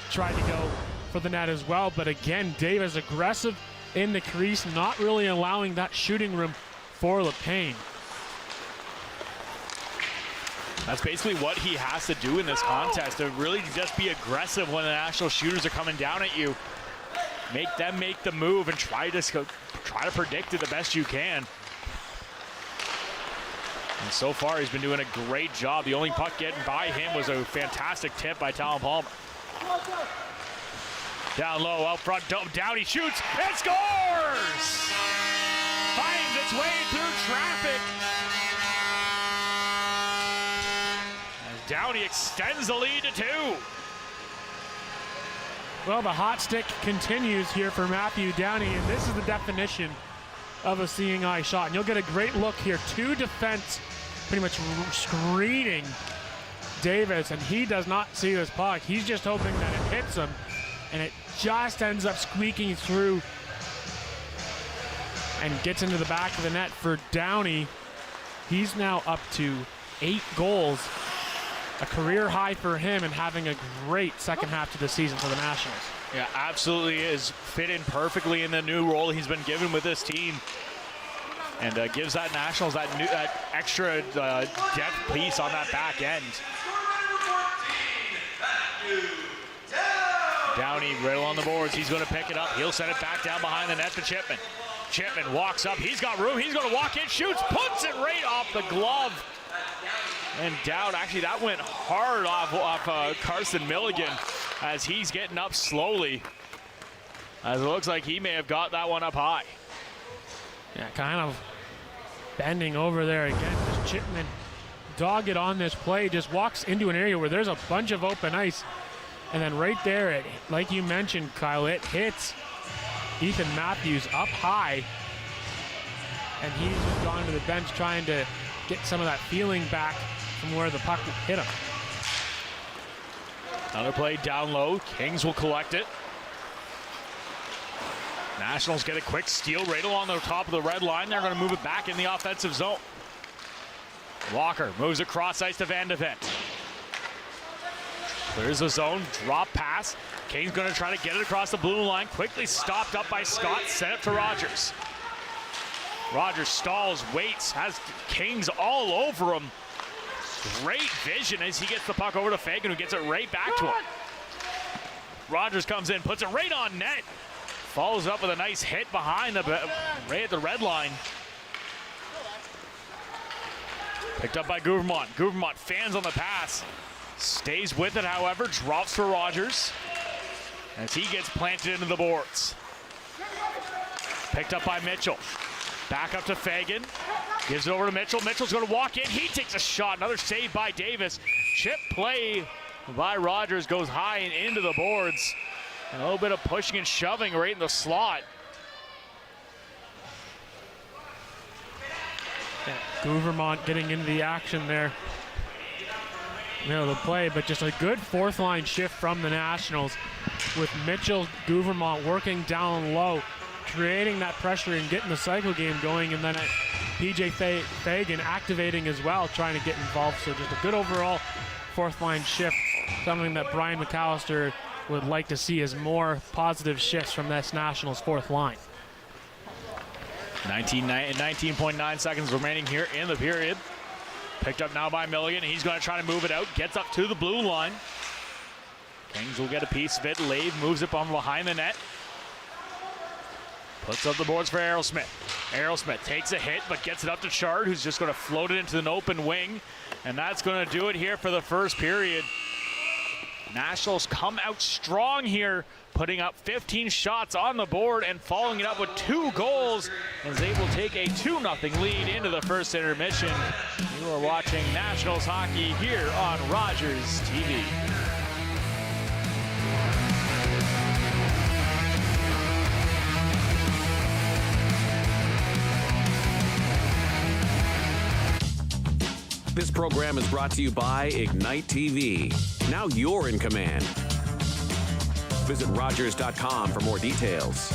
Speaker 4: tried to go for the net as well. But again, Davis aggressive in the crease, not really allowing that shooting room for LePayne.
Speaker 3: That's basically what he has to do in this contest, to really just be aggressive when the National shooters are coming down at you. Make them make the move and try to predict it the best you can. And so far, he's been doing a great job. The only puck getting by him was a fantastic tip by Talon Palmer. Down low, out front, Downey shoots and scores! Finds its way through traffic. Downey extends the lead to 2.
Speaker 4: Well, the hot stick continues here for Matthew Downey, and this is the definition of a seeing eye shot. And you'll get a great look here. 2 defense pretty much screening Davis, and he does not see this puck. He's just hoping that it hits him, and it just ends up squeaking through and gets into the back of the net for Downey. He's now up to 8 goals. A career high for him, and having a great second half to the season for the Nationals.
Speaker 3: Yeah, absolutely is. Fit in perfectly in the new role he's been given with this team. and gives that Nationals that extra depth piece on that back end. Downey right on the boards. He's going to pick it up. He'll send it back down behind the net to Chipman. Chipman walks up. He's got room. He's going to walk in, shoots, puts it right off the glove. And down. Actually, that went hard off Carson Milligan as he's getting up slowly. As it looks like he may have got that one up high.
Speaker 4: Yeah, kind of bending over there again. Just Chipman dogged on this play. Just walks into an area where there's a bunch of open ice. And then right there, it, like you mentioned, Kyle, it hits Ethan Matthews up high. And he's just gone to the bench trying to get some of that feeling back from where the puck hit him.
Speaker 3: Another play down low. Kings will collect it. Nationals get a quick steal right along the top of the red line. They're going to move it back in the offensive zone. Walker moves across ice to Van de Ven. Clears the zone, drop pass. King's going to try to get it across the blue line. Quickly stopped up by Scott, sent it to Rogers. Rogers stalls, waits, has Kings all over him. Great vision as he gets the puck over to Fagan, who gets it right back to him. Rogers comes in, puts it right on net. Follows up with a nice hit behind right at the red line. Picked up by Gouvermont. Gouvermont fans on the pass. Stays with it, however, drops for Rogers as he gets planted into the boards. Picked up by Mitchell. Back up to Fagan. Gives it over to Mitchell. Mitchell's going to walk in. He takes a shot. Another save by Davis. Chip play by Rogers goes high and into the boards. And a little bit of pushing and shoving right in the slot.
Speaker 4: Yeah, Gouvermont getting into the action there. Middle of the play, but just a good fourth line shift from the Nationals with Mitchell, Gouvermont working down low, creating that pressure and getting the cycle game going, and then PJ Fagan activating as well, trying to get involved. So just a good overall fourth line shift, something that Brian McAllister would like to see as more positive shifts from this Nationals fourth line.
Speaker 3: 19.9 seconds remaining here in the period. Picked up now by Milligan. He's going to try to move it out. Gets up to the blue line. Kings will get a piece of it. Lave moves it from behind the net. Puts up the boards for Aerosmith. Aerosmith takes a hit, but gets it up to Chard, who's just going to float it into an open wing. And that's going to do it here for the first period. Nationals come out strong here, putting up 15 shots on the board and following it up with 2 goals as they will take a 2-0 lead into the first intermission. You are watching Nationals hockey here on Rogers TV.
Speaker 6: This program is brought to you by Ignite TV. Now you're in command. Visit Rogers.com for more details.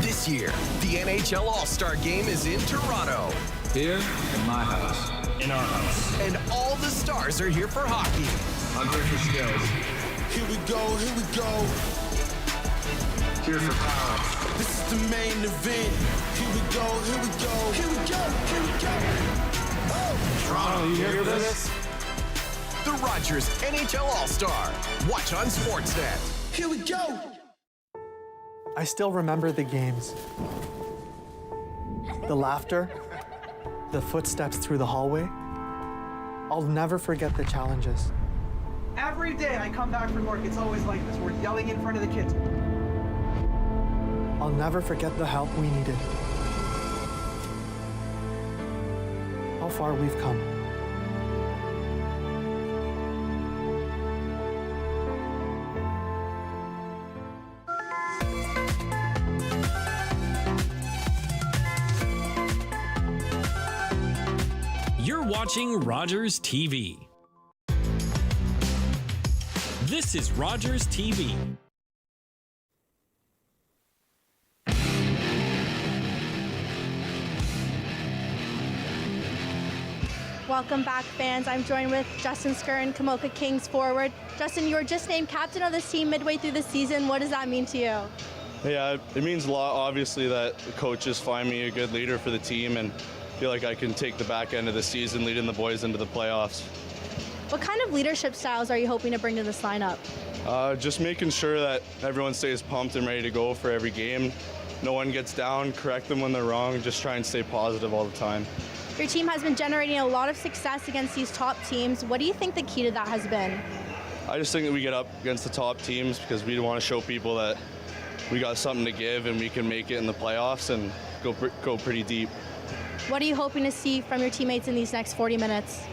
Speaker 7: This year, the NHL All-Star Game is in Toronto.
Speaker 8: Here in my house. In our house.
Speaker 7: And all the stars are here for hockey.
Speaker 8: I'm here for skills.
Speaker 9: Here we go, here we go.
Speaker 8: Here for power.
Speaker 9: This is the main event. Here we go, here we go, here we go, here we go. Oh.
Speaker 8: Toronto, you here for this?
Speaker 7: The Rogers NHL All-Star. Watch on Sportsnet.
Speaker 9: Here we go.
Speaker 10: I still remember the games. The laughter, the footsteps through the hallway. I'll never forget the challenges.
Speaker 11: Every day I come back from work, it's always like this. We're yelling in front of the kids.
Speaker 10: I'll never forget the help we needed. How far we've come.
Speaker 1: You're watching Rogers TV. This is Rogers TV.
Speaker 2: Welcome back, fans. I'm joined with Justin Skirn, Komoka Kings forward. Justin, you were just named captain of this team midway through the season. What does that mean to you?
Speaker 12: Yeah, it means a lot, obviously, that the coaches find me a good leader for the team and feel like I can take the back end of the season, leading the boys into the playoffs.
Speaker 2: What kind of leadership styles are you hoping to bring to this lineup?
Speaker 12: Just making sure that everyone stays pumped and ready to go for every game. No one gets down, correct them when they're wrong, just try and stay positive all the time.
Speaker 2: Your team has been generating a lot of success against these top teams. What do you think the key to that has been?
Speaker 12: I just think that we get up against the top teams because we want to show people that we got something to give and we can make it in the playoffs and go pretty deep.
Speaker 2: What are you hoping to see from your teammates in these next 40 minutes?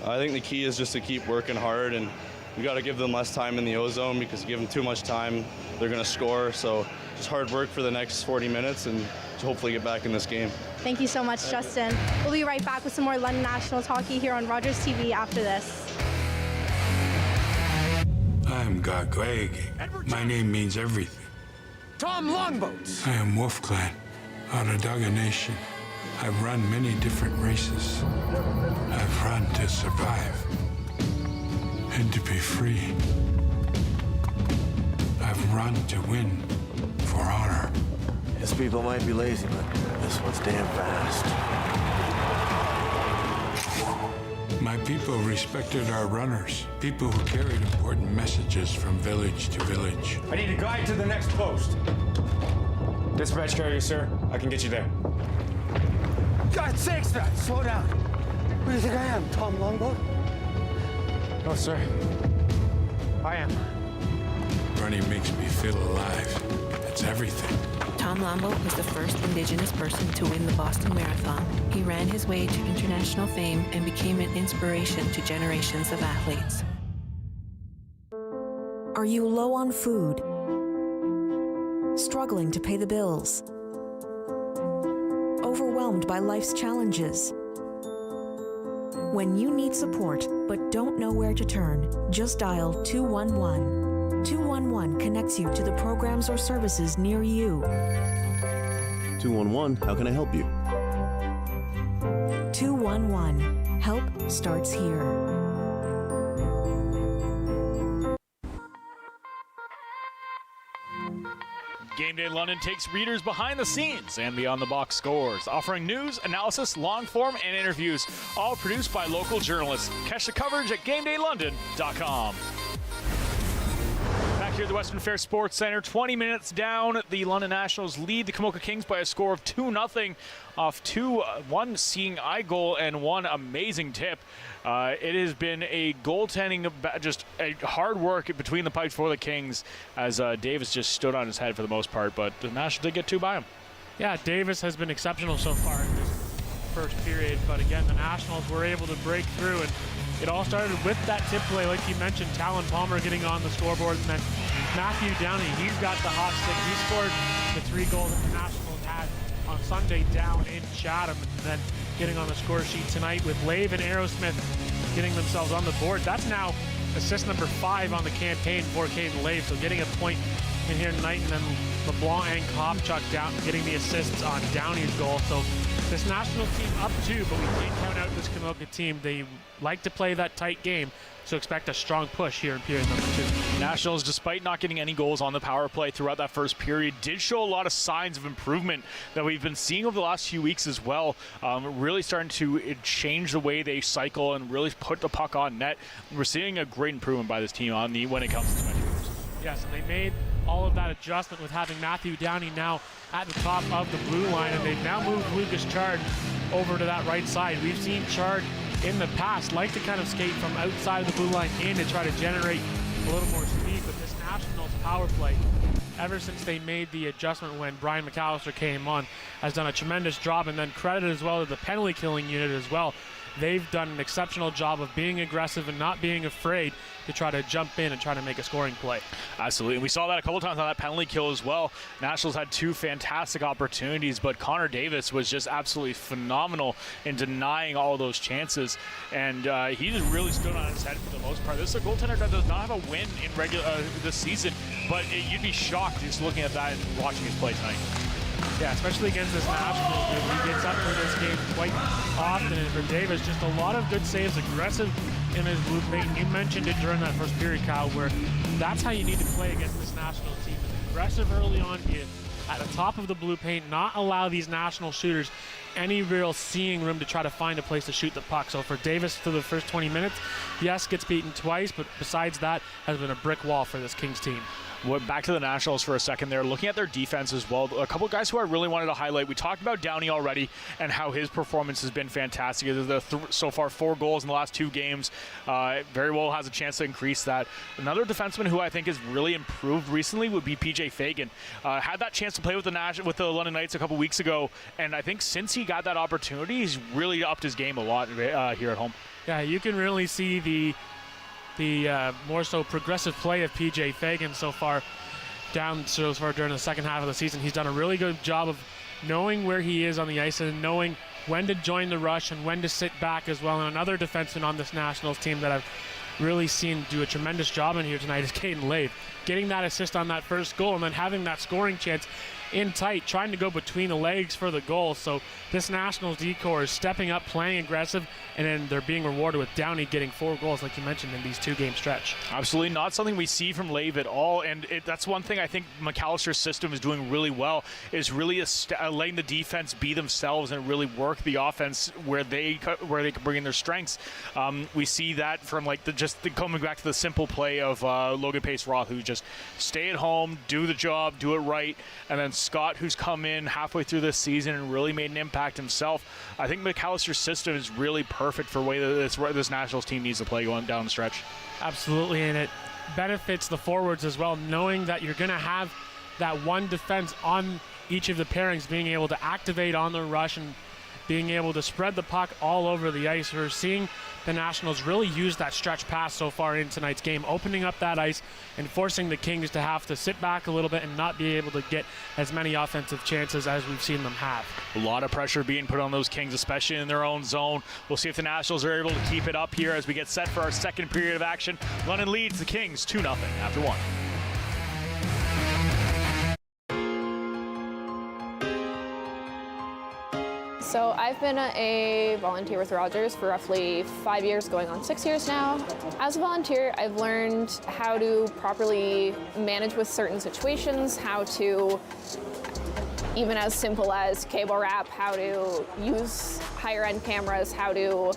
Speaker 12: I think the key is just to keep working hard, and we got to give them less time in the O-zone because you give them too much time, they're going to score. So just hard work for the next 40 minutes and hopefully get back in this game.
Speaker 2: Thank you so much, Justin. We'll be right back with some more London Nationals hockey here on Rogers TV after this.
Speaker 13: I'm Gosleigh. My name means everything.
Speaker 9: Tom Longboats.
Speaker 13: I am Wolf Clan, Onondaga Nation. I've run many different races. I've run to survive and to be free. I've run to win for honor.
Speaker 14: His people might be lazy, but this one's damn fast.
Speaker 13: My people respected our runners, people who carried important messages from village to village.
Speaker 8: I need a guide to the next post. Dispatch carrier, sir. I can get you there.
Speaker 9: God's sakes, man, slow down. Who do you think I am, Tom Longboat?
Speaker 8: No, sir. I am.
Speaker 13: Running makes me feel alive. It's everything.
Speaker 15: Tom Longboat was the first Indigenous person to win the Boston Marathon. He ran his way to international fame and became an inspiration to generations of athletes.
Speaker 16: Are you low on food? Struggling to pay the bills? Overwhelmed by life's challenges? When you need support but don't know where to turn, just dial 211. 211 connects you to the programs or services near you.
Speaker 17: 211, how can I help you?
Speaker 16: 211, help starts here.
Speaker 3: Game Day London takes readers behind the scenes and beyond the box scores, offering news, analysis, long form, and interviews, all produced by local journalists. Catch the coverage at GameDayLondon.com. Back here at the Western Fair Sports Center, 20 minutes down, the London Nationals lead the Komoka Kings by a score of 2-0 off one seeing eye goal and one amazing tip. It has been a goaltending, just a hard work between the pipes for the Kings as Davis just stood on his head for the most part, but the Nationals did get two by him.
Speaker 4: Yeah, Davis has been exceptional so far in this first period, but again, the Nationals were able to break through, and it all started with that tip play, like you mentioned, Talon Palmer getting on the scoreboard, and then Matthew Downey, he's got the hot stick. He scored the 3 goals that the Nationals had on Sunday down in Chatham, and then getting on the score sheet tonight with Lave and Aerosmith getting themselves on the board. That's now assist number 5 on the campaign for Caden Lave, so getting a point in here tonight, and then LeBlanc and Kopchuk down getting the assists on Downey's goal. So this National team up 2, but we can't count out this Komoka team. They like to play that tight game, so expect a strong push here in period number 2.
Speaker 3: Nationals, despite not getting any goals on the power play throughout that first period, did show a lot of signs of improvement that we've been seeing over the last few weeks as well. Really starting to change the way they cycle and really put the puck on net. We're seeing a great improvement by this team when it comes to special teams.
Speaker 4: Yes, and they made all of that adjustment with having Matthew Downey now at the top of the blue line, and they've now moved Lucas Chard over to that right side. We've seen Chard in the past like to kind of skate from outside of the blue line in to try to generate a little more speed, but this Nationals power play, ever since they made the adjustment when Brian McAllister came on, has done a tremendous job, and then credit as well to the penalty killing unit as well. They've done an exceptional job of being aggressive and not being afraid to try to jump in and try to make a scoring play.
Speaker 3: Absolutely. We saw that a couple times on that penalty kill as well. Nationals had 2 fantastic opportunities, but Connor Davis was just absolutely phenomenal in denying all those chances, and he just really stood on his head for the most part. This is a goaltender that does not have a win in regular this season, but you'd be shocked just looking at that and watching his play tonight.
Speaker 4: Yeah, especially against this Nationals group. He gets up for this game quite often, and for Davis, just a lot of good saves, aggressive in his blue paint. You mentioned it during that first period, Kyle, where that's how you need to play against this National team. Aggressive early on, get at the top of the blue paint, not allow these National shooters any real seeing room to try to find a place to shoot the puck. So for Davis through the first 20 minutes, yes, gets beaten twice, but besides that, has been a brick wall for this Kings team.
Speaker 3: Back to the Nationals for a second there, looking at their defense as well. A couple of guys who I really wanted to highlight. We talked about Downey already and how his performance has been fantastic. So far 4 goals in the last 2 games. Very well has a chance to increase that. Another defenseman who I think has really improved recently would be PJ Fagan. Had that chance to play with the London Knights a couple weeks ago, and I think since he got that opportunity, he's really upped his game a lot here at home.
Speaker 4: Yeah, you can really see the more so progressive play of PJ Fagan so far during the second half of the season. He's done a really good job of knowing where he is on the ice and knowing when to join the rush and when to sit back as well. And another defenseman on this Nationals team that I've really seen do a tremendous job in here tonight is Caden Lave. Getting that assist on that first goal and then having that scoring chance in tight, trying to go between the legs for the goal. So this Nationals D-core is stepping up, playing aggressive, and then they're being rewarded with Downey getting 4 goals, like you mentioned, in these 2-game stretch.
Speaker 3: Absolutely not something we see from Lave at all, and that's one thing I think McAllister's system is doing really well, is really letting the defense be themselves and really work the offense where they can bring in their strengths. We see that from coming back to the simple play of Logan Pace-Roth, who just stay at home, do the job, do it right, and then Scott, who's come in halfway through this season and really made an impact himself. I think McAllister's system is really perfect for the way that this Nationals team needs to play going down the stretch.
Speaker 4: Absolutely, and it benefits the forwards as well, knowing that you're going to have that one defense on each of the pairings being able to activate on the rush and being able to spread the puck all over the ice. We're seeing the Nationals really use that stretch pass so far in tonight's game, opening up that ice and forcing the Kings to have to sit back a little bit and not be able to get as many offensive chances as we've seen them have.
Speaker 3: A lot of pressure being put on those Kings, especially in their own zone. We'll see if the Nationals are able to keep it up here as we get set for our second period of action. London leads the Kings 2-0 after 1.
Speaker 17: So I've been a volunteer with Rogers for roughly 5 years, going on 6 years now. As a volunteer, I've learned how to properly manage with certain situations, how to, even as simple as cable wrap, how to use higher end cameras, how to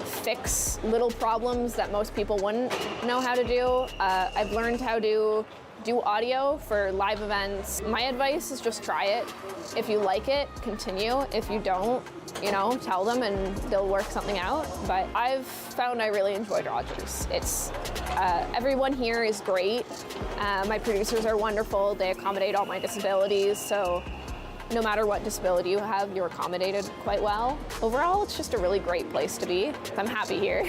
Speaker 17: fix little problems that most people wouldn't know how to do. I've learned how to do audio for live events. My advice is just try it. If you like it, continue. If you don't, tell them and they'll work something out. But I've found I really enjoyed Rogers. It's everyone here is great. My producers are wonderful. They accommodate all my disabilities, so no matter what disability you have, you're accommodated quite well. Overall, it's just a really great place to be. I'm happy here.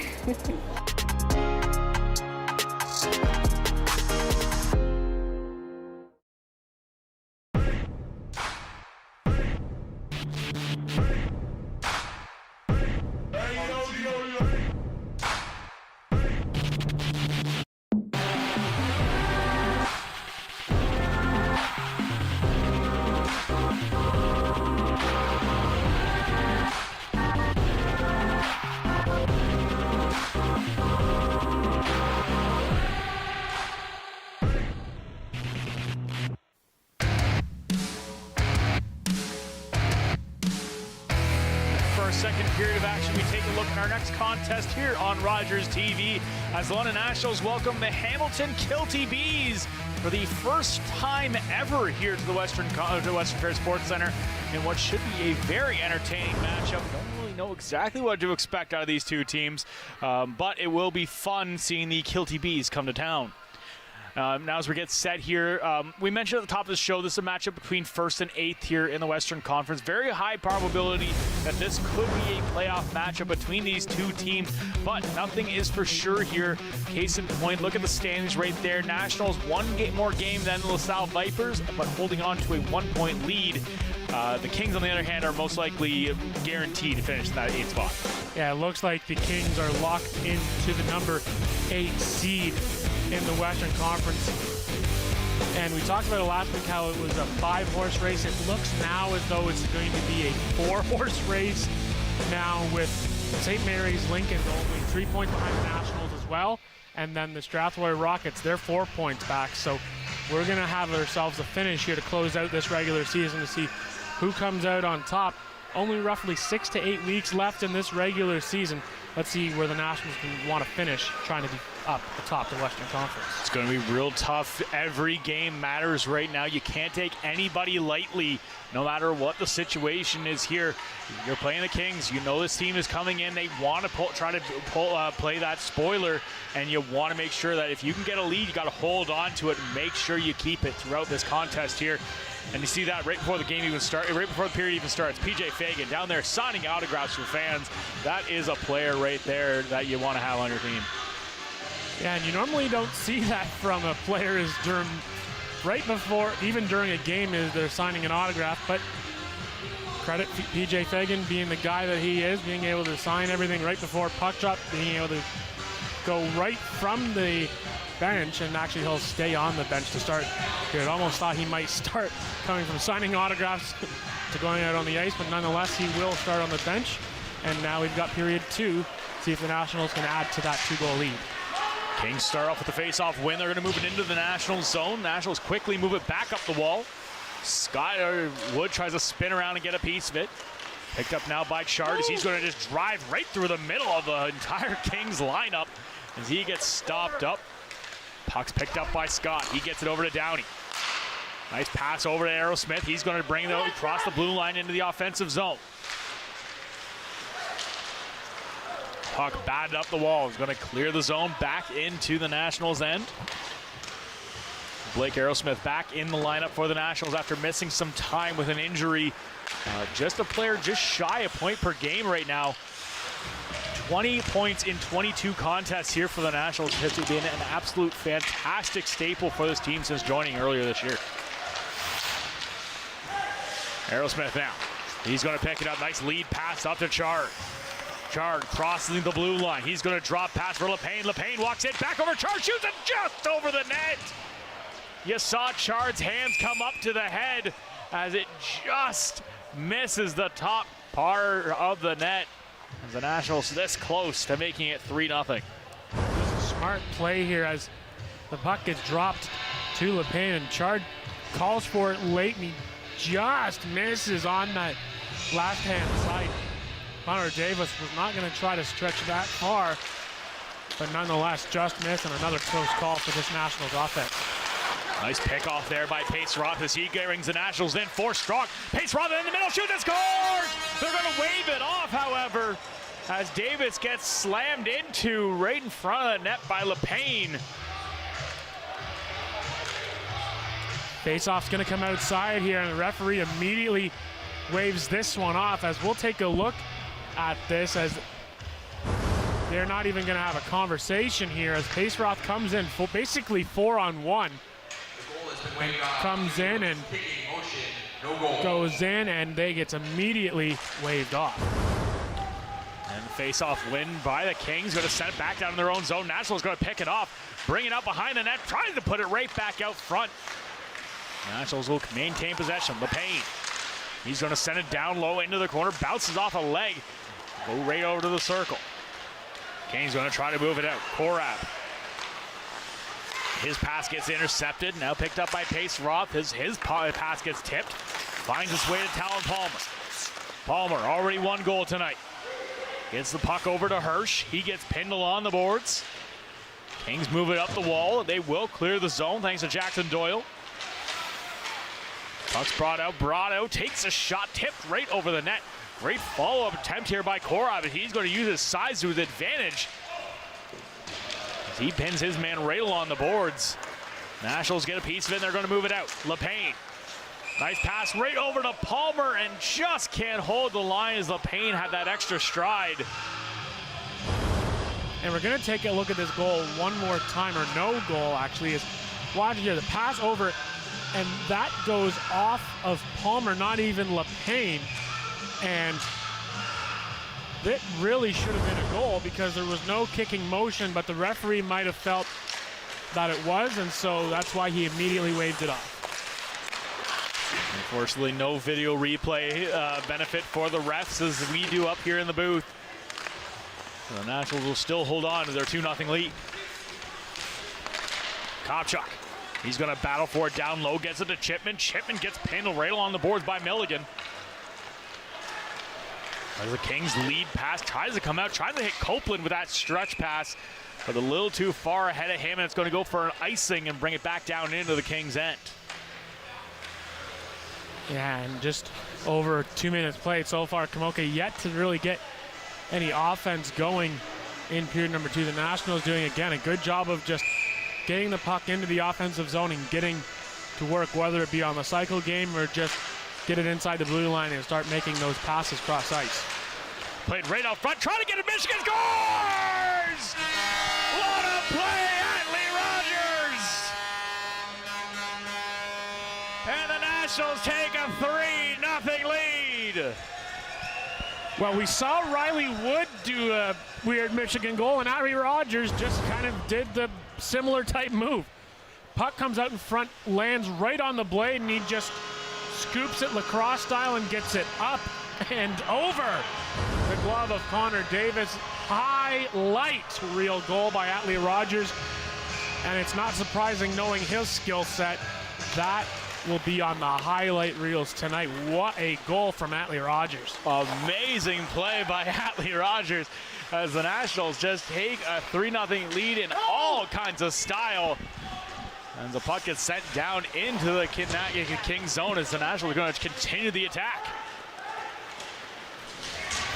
Speaker 3: Second period of action, we take a look at our next contest here on Rogers TV as the London Nationals welcome the Hamilton Kilty Bees for the first time ever here to the Western Fair Sports Center in what should be a very entertaining matchup. Don't really know exactly what to expect out of these two teams, but it will be fun seeing the Kilty Bees come to town. Now as we get set here, we mentioned at the top of the show, this is a matchup between 1st and 8th here in the Western Conference. Very high probability that this could be a playoff matchup between these two teams, but nothing is for sure here. Case in point, look at the standings right there. Nationals one more game than the LaSalle Vipers, but holding on to a 1-point lead. The Kings, on the other hand, are most likely guaranteed to finish in that 8th spot.
Speaker 4: Yeah, it looks like the Kings are locked into the number 8 seed in the Western Conference. And we talked about it last week how it was a 5-horse race. It looks now as though it's going to be a 4-horse race now, with St. Mary's Lincoln only 3 points behind the Nationals as well. And then the Strathroy Rockets, they're 4 points back. So we're going to have ourselves a finish here to close out this regular season to see who comes out on top. Only roughly 6 to 8 weeks left in this regular season. Let's see where the Nationals can want to finish, trying to be up atop the Western Conference.
Speaker 3: It's going to be real tough. Every game matters right now. You can't take anybody lightly, no matter what the situation is here. You're playing the Kings. You know this team is coming in. They want to try to play that spoiler, and you want to make sure that if you can get a lead, you got to hold on to it and make sure you keep it throughout this contest here. And you see that right before the game even starts, right before the period even starts. PJ Fagan down there signing autographs for fans. That is a player right there that you want to have on your team.
Speaker 4: Yeah, and you normally don't see that from a player is right before, even during a game, is they're signing an autograph. But credit PJ Fagan being the guy that he is, being able to sign everything right before puck drop, being able to go right from the bench, and actually he'll stay on the bench to start. You almost thought he might start coming from signing autographs to going out on the ice, but nonetheless he will start on the bench. And now we've got period 2. See if the Nationals can add to that 2-goal lead.
Speaker 3: Kings start off with the face-off win. They're going to move it into the Nationals zone. Nationals quickly move it back up the wall. Skylar Wood tries to spin around and get a piece of it. Picked up now by Chard as he's going to just drive right through the middle of the entire Kings lineup as he gets stopped up. Puck's picked up by Scott. He gets it over to Downey. Nice pass over to Aerosmith. He's going to bring it across the blue line into the offensive zone. Puck batted up the wall. He's going to clear the zone back into the Nationals' end. Blake Aerosmith back in the lineup for the Nationals after missing some time with an injury. Just a player just shy a point per game right now. 20 points in 22 contests here for the Nationals. Has been an absolute fantastic staple for this team since joining earlier this year. Aerosmith now. He's going to pick it up. Nice lead pass up to Chard. Chard crossing the blue line. He's going to drop pass for LePayne. LePayne walks in, back over Chard, shoots it just over the net. You saw Chard's hands come up to the head as it just misses the top part of the net. As the Nationals this close to making it 3-0.
Speaker 4: Smart play here as the puck gets dropped to LePayne, and Chard calls for it late, and he just misses on that left-hand side. Connor Davis was not going to try to stretch that far, but nonetheless just missed, and another close call for this Nationals offense.
Speaker 3: Nice pick off there by Pace Roth as he brings the Nationals in 4 strong. Pace Roth in the middle, shoots and scores! They're going to wave it off, however, as Davis gets slammed into right in front of the net by LePayne.
Speaker 4: Faceoff's going to come outside here, and the referee immediately waves this one off, as we'll take a look at this, as they're not even going to have a conversation here, as Pace Roth comes in basically 4-on-1. Comes in and goes in, and they gets immediately waved off.
Speaker 3: And face-off win by the Kings. Going to send it back down in their own zone. Nationals going to pick it off, bring it up behind the net, trying to put it right back out front. Nationals will maintain possession. LePayne, he's going to send it down low into the corner, bounces off a leg, go right over to the circle. Kings going to try to move it out. Korab. His pass gets intercepted, now picked up by Pace Roth. His pass gets tipped, finds its way to Talon Palmer. Palmer, already 1 goal tonight. Gets the puck over to Hirsch. He gets pinned along the boards. Kings move it up the wall. They will clear the zone thanks to Jackson Doyle. Puck's brought out, takes a shot, tipped right over the net. Great follow-up attempt here by Korab, and he's going to use his size to his advantage. He pins his man right along the boards. Nationals get a piece of it, and they're going to move it out. LePayne, nice pass right over to Palmer, and just can't hold the line as LePayne had that extra stride.
Speaker 4: And we're going to take a look at this goal one more time, or no goal actually, is watch here, the pass over, and that goes off of Palmer, not even LePayne. And it really should have been a goal because there was no kicking motion, but the referee might have felt that it was, and so that's why he immediately waved it off.
Speaker 3: Unfortunately, no video replay benefit for the refs as we do up here in the booth. The Nationals will still hold on to their 2-0 lead. Kopchuk, he's going to battle for it down low, gets it to Chipman. Chipman gets pinned right along the boards by Milligan. As the Kings lead pass, tries to come out, tries to hit Copeland with that stretch pass, but a little too far ahead of him, and it's going to go for an icing and bring it back down into the Kings' end.
Speaker 4: Yeah, and just over 2 minutes played so far, Komoka yet to really get any offense going in period number 2. The Nationals doing, again, a good job of just getting the puck into the offensive zone and getting to work, whether it be on the cycle game or just get it inside the blue line and start making those passes cross ice.
Speaker 3: Played right out front, trying to get it, Michigan scores! What a play, Atlee Rogers! And the Nationals take a 3-0 lead.
Speaker 4: Well, we saw Riley Wood do a weird Michigan goal, and Atlee Rogers just kind of did the similar type move. Puck comes out in front, lands right on the blade, and he just scoops it lacrosse style and gets it up and over the glove of Connor Davis. Highlight reel goal by Atlee Rogers, and it's not surprising knowing his skill set. That will be on the highlight reels tonight. What a goal from Atlee Rogers.
Speaker 3: Amazing play by Atlee Rogers as the Nationals just take a 3-0 lead in all kinds of style. And the puck gets sent down into the Kings zone as the Nationals are going to continue the attack.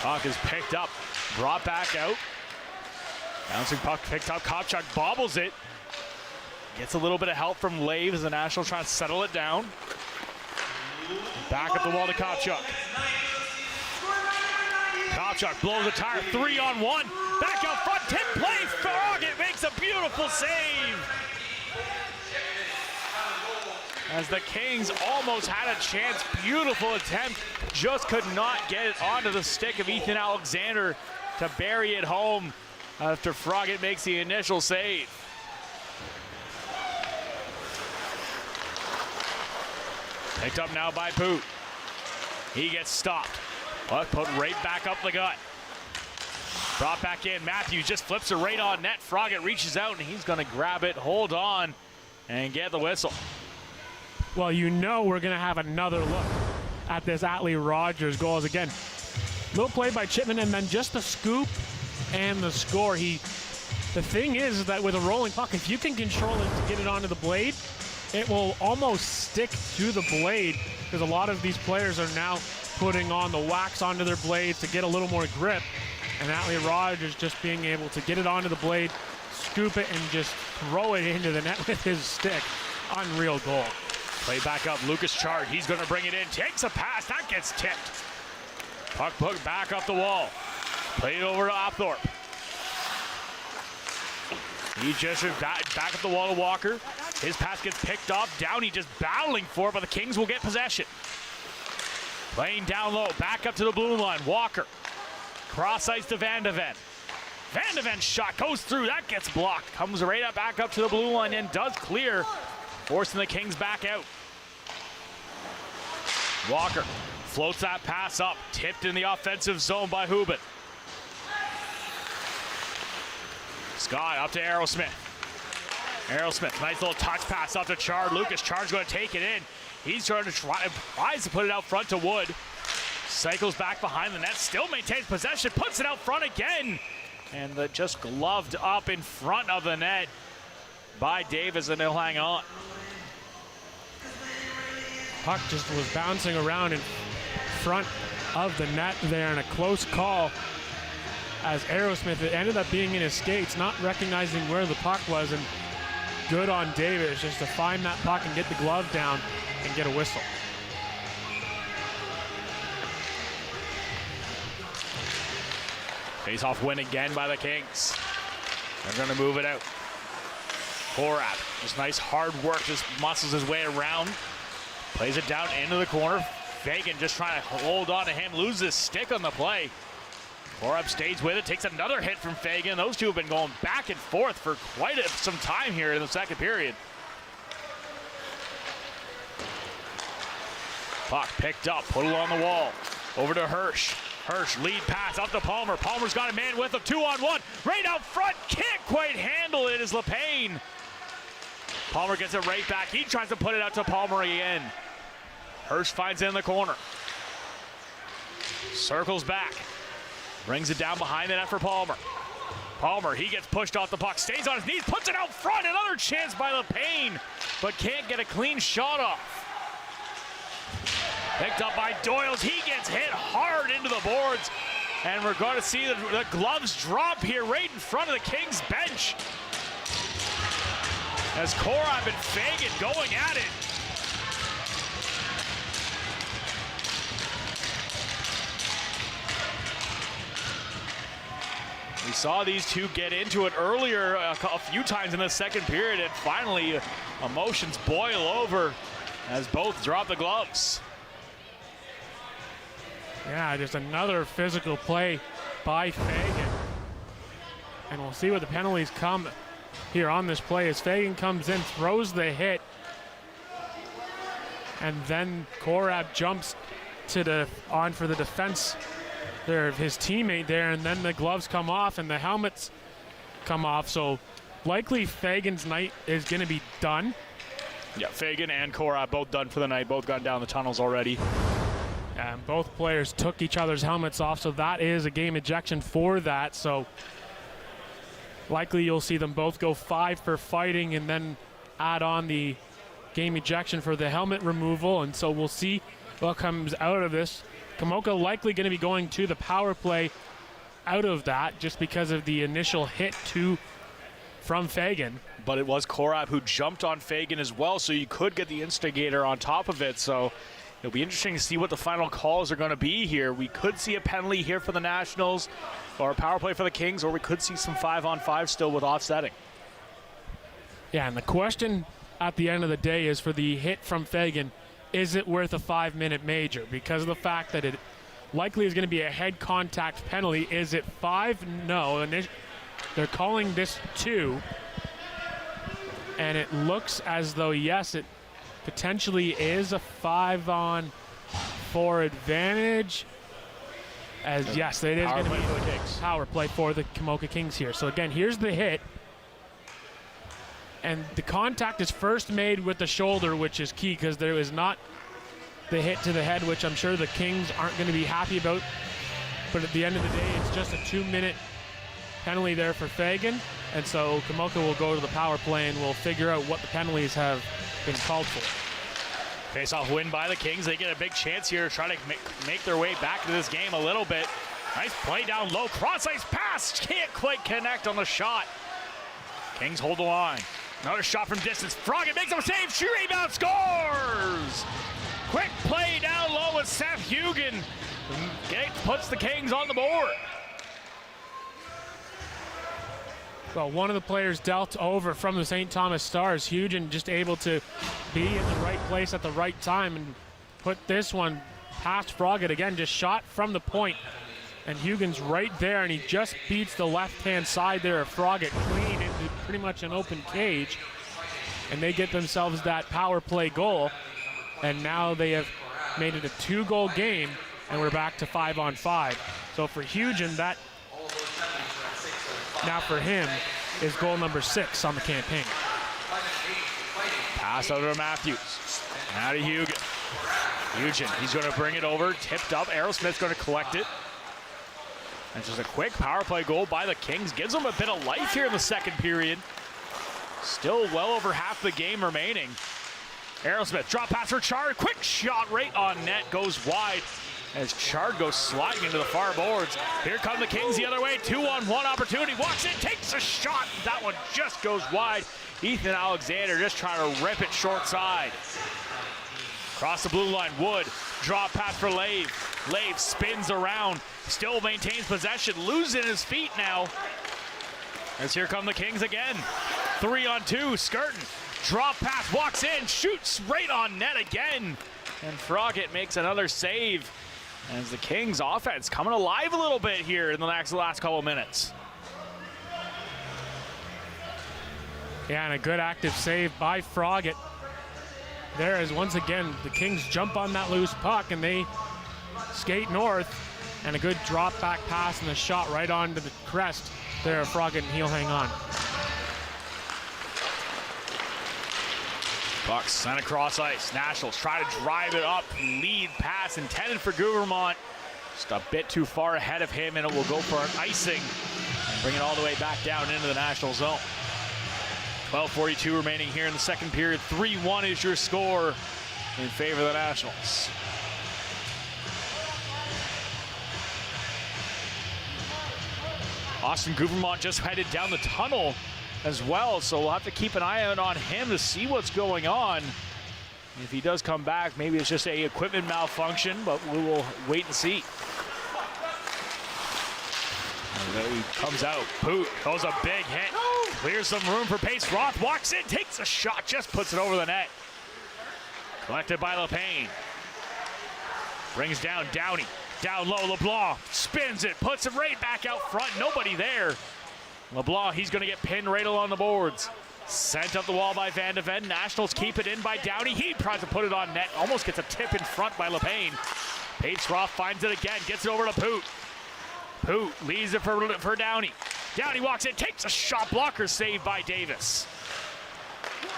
Speaker 3: Puck is picked up, brought back out. Bouncing puck picked up, Kopchuk bobbles it. Gets a little bit of help from Lave as the Nationals trying to settle it down. Back up the wall to Kopchuk. Kopchuk blows a tire, 3-on-1. Back out front, tip play, Farragut makes a beautiful save. As the Kings almost had a chance, beautiful attempt, just could not get it onto the stick of Ethan Alexander to bury it home after Farragut makes the initial save. Picked up now by Poot. He gets stopped. Puck put right back up the gut. Brought back in. Matthews just flips it right on net. Farragut reaches out and he's going to grab it, hold on, and get the whistle.
Speaker 4: Well, you know we're going to have another look at this Atlee Rogers goals. Again, little play by Chipman and then just the scoop and the score. The thing is that with a rolling puck, if you can control it to get it onto the blade, it will almost stick to the blade because a lot of these players are now putting on the wax onto their blades to get a little more grip. And Atlee Rogers just being able to get it onto the blade, scoop it, and just throw it into the net with his stick. Unreal goal.
Speaker 3: Play back up, Lucas Chard, he's gonna bring it in, takes a pass, that gets tipped. Puck back up the wall. Played over to Opthorpe. He just back up the wall to Walker. His pass gets picked up. Downey just battling for it, but the Kings will get possession. Playing down low, back up to the blue line. Walker. Cross ice to Van de Ven. Van de Ven's shot goes through. That gets blocked. Comes right up, back up to the blue line and does clear, forcing the Kings back out. Walker floats that pass up. Tipped in the offensive zone by Hubin. Scott up to Aerosmith. Aerosmith, nice little touch pass up to Chard. Lucas Chard's going to take it in. He's trying to tries to put it out front to Wood. Cycles back behind the net, still maintains possession, puts it out front again. And just gloved up in front of the net by Davis, and he'll hang on.
Speaker 4: Puck just was bouncing around in front of the net there, and a close call as Aerosmith, it ended up being in his skates, not recognizing where the puck was, and good on Davis just to find that puck and get the glove down and get a whistle.
Speaker 3: Face-off win again by the Kings. They're going to move it out. Horab, just nice hard work, just muscles his way around. Plays it down into the corner. Fagan just trying to hold on to him, loses his stick on the play. Korab stays with it, takes another hit from Fagan. Those two have been going back and forth for quite some time here in the second period. Puck picked up, put it on the wall. Over to Hirsch. Hirsch lead pass up to Palmer. Palmer's got a man with him, 2-on-1. Right out front, can't quite handle it is LePayne. Palmer gets it right back. He tries to put it out to Palmer again. Hirsch finds it in the corner. Circles back. Brings it down behind the net for Palmer. Palmer, he gets pushed off the puck, stays on his knees, puts it out front. Another chance by LePayne, but can't get a clean shot off. Picked up by Doyles. He gets hit hard into the boards. And we're going to see the gloves drop here right in front of the Kings bench. As Korab and Fagan going at it. We saw these two get into it earlier a few times in the second period, and finally emotions boil over as both drop the gloves.
Speaker 4: Yeah, just another physical play by Fagan. And we'll see what the penalties come here on this play as Fagan comes in, throws the hit, and then Korab jumps to on for the defense there of his teammate there, and then the gloves come off and the helmets come off. So likely Fagan's night is going to be done.
Speaker 3: Yeah, Fagan and Korab both done for the night, both gone down the tunnels already.
Speaker 4: And both players took each other's helmets off, so that is a game ejection for that. So likely you'll see them both go 5 for fighting and then add on the game ejection for the helmet removal. And so we'll see what comes out of this. Komoka likely going to be going to the power play out of that just because of the initial hit from Fagan.
Speaker 3: But it was Korab who jumped on Fagan as well, so you could get the instigator on top of it. So it'll be interesting to see what the final calls are going to be here. We could see a penalty here for the Nationals or a power play for the Kings, or we could see some 5-on-5 still with offsetting.
Speaker 4: Yeah, and the question at the end of the day is for the hit from Fagan, is it worth a 5-minute major? Because of the fact that it likely is going to be a head contact penalty. Is it 5? No. And they're calling this 2. And it looks as though, yes, it potentially is a 5-on-4 advantage. As yes, it is going to be a power play for the Komoka Kings here. So again, here's the hit. And the contact is first made with the shoulder, which is key because there is not the hit to the head, which I'm sure the Kings aren't going to be happy about. But at the end of the day, it's just a 2-minute penalty there for Fagan. And so Komoka will go to the power play and we'll figure out what the penalties have been called for.
Speaker 3: Face-off win by the Kings. They get a big chance here to try to make their way back to this game a little bit. Nice play down low. Cross-ice pass. Can't quite connect on the shot. Kings hold the line. Another shot from distance. Froggen makes a save. She rebound, scores! Quick play down low with Seth Hugen. Puts the Kings on the board.
Speaker 4: Well, one of the players dealt over from the St. Thomas Stars. Hugen just able to be in the right place at the right time and put this one past Froggen. Again, just shot from the point. And Hugen's right there, and he just beats the left-hand side there of Froggen clean into pretty much an open cage. And they get themselves that power play goal. And now they have made it a 2-goal game, and we're back to 5-on-5. So for Hugen, that now for him is goal number 6 on the campaign.
Speaker 3: Pass over to Matthews. Now to Hugen. Hugen, he's going to bring it over, tipped up. Aerosmith's going to collect it. And just a quick power play goal by the Kings. Gives them a bit of life here in the second period. Still well over half the game remaining. Aerosmith, drop pass for Chard. Quick shot right on net, goes wide as Chard goes sliding into the far boards. Here come the Kings the other way. 2-on-1 opportunity. Walks in, takes a shot. That one just goes wide. Ethan Alexander just trying to rip it short side. Across the blue line, Wood. Drop pass for Lave. Lave spins around. Still maintains possession. Losing his feet now. As here come the Kings again. 3-on-2. Skirtin. Drop pass. Walks in. Shoots right on net again. And Froggen makes another save. As the Kings offense coming alive a little bit here in the last couple of minutes.
Speaker 4: Yeah, and a good active save by Froggatt. There is once again the Kings jump on that loose puck and they skate north, and a good drop back pass and the shot right onto the crest there of Froggatt, and he'll hang on.
Speaker 3: Puck sent across ice. Nationals try to drive it up. Lead pass intended for Guvermont. Just a bit too far ahead of him, and it will go for an icing and bring it all the way back down into the National zone. 12:42 remaining here in the second period. 3-1 is your score in favor of the Nationals. Austin Guvermont just headed down the tunnel as well, so we'll have to keep an eye out on him to see what's going on. If he does come back, maybe it's just a equipment malfunction, but we will wait and see. And he comes out. Poot goes a big hit. Clears some room for pace. Roth walks in, takes a shot, just puts it over the net. Collected by LePayne. Brings down Downey. Down low, LeBlanc spins it, puts it right back out front. Nobody there. LeBlanc, he's going to get pinned right along the boards. Sent up the wall by Van de Ven. Nationals keep it in by Downey. He tries to put it on net. Almost gets a tip in front by LePayne. Pace Roth finds it again. Gets it over to Poot. Poot leaves it for Downey. Downey walks in, takes a shot. Blocker saved by Davis.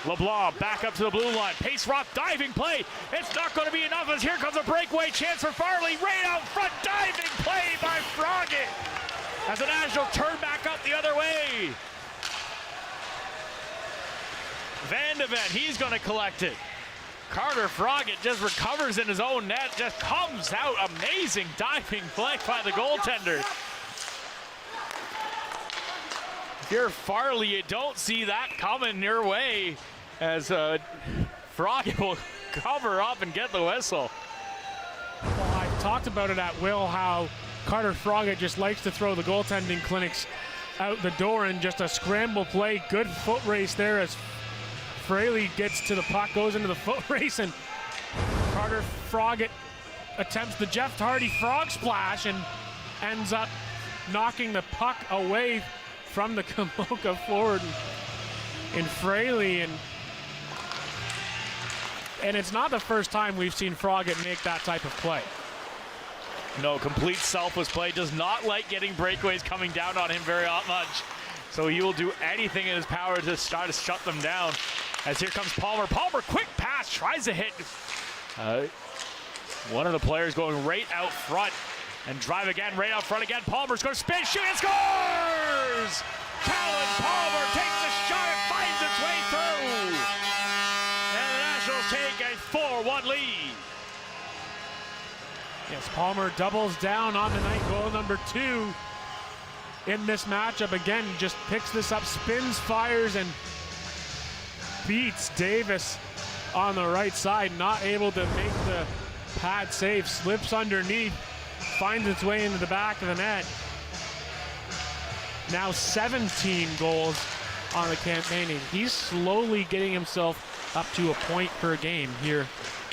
Speaker 3: LeBlanc back up to the blue line. Pace Roth diving play. It's not going to be enough as here comes a breakaway chance for Farley. Right out front, diving play by Froggatt. As the Nationals turn back up the other way. Van de Ven, he's going to collect it. Carter Froggatt just recovers in his own net, just comes out. Amazing diving play by the goaltender. If you're Farley, you don't see that coming your way, as Froggatt will cover up and get the whistle.
Speaker 4: Well, I've talked about it at will, how Carter Froggatt just likes to throw the goaltending clinics out the door, and just a scramble play. Good foot race there as Fraley gets to the puck, goes into the foot race, and Carter Froggatt attempts the Jeff Hardy frog splash and ends up knocking the puck away from the Komoka forward in Fraley, and it's not the first time we've seen Froggatt make that type of play.
Speaker 3: No, complete selfless play. Does not like getting breakaways coming down on him very much. So he will do anything in his power to try to shut them down. As here comes Palmer. Palmer, quick pass, tries to hit one of the players going right out front and drive again, right out front again. Palmer's going to spin, shoot, and scores! Callan Palmer takes a shot and finds its way through. And the Nationals take a 4-1 lead.
Speaker 4: Yes, Palmer doubles down on the night goal number 2 in this matchup. Again, just picks this up, spins, fires, and beats Davis on the right side. Not able to make the pad save, slips underneath, finds its way into the back of the net. Now 17 goals on the campaign. He's slowly getting himself up to a point per game here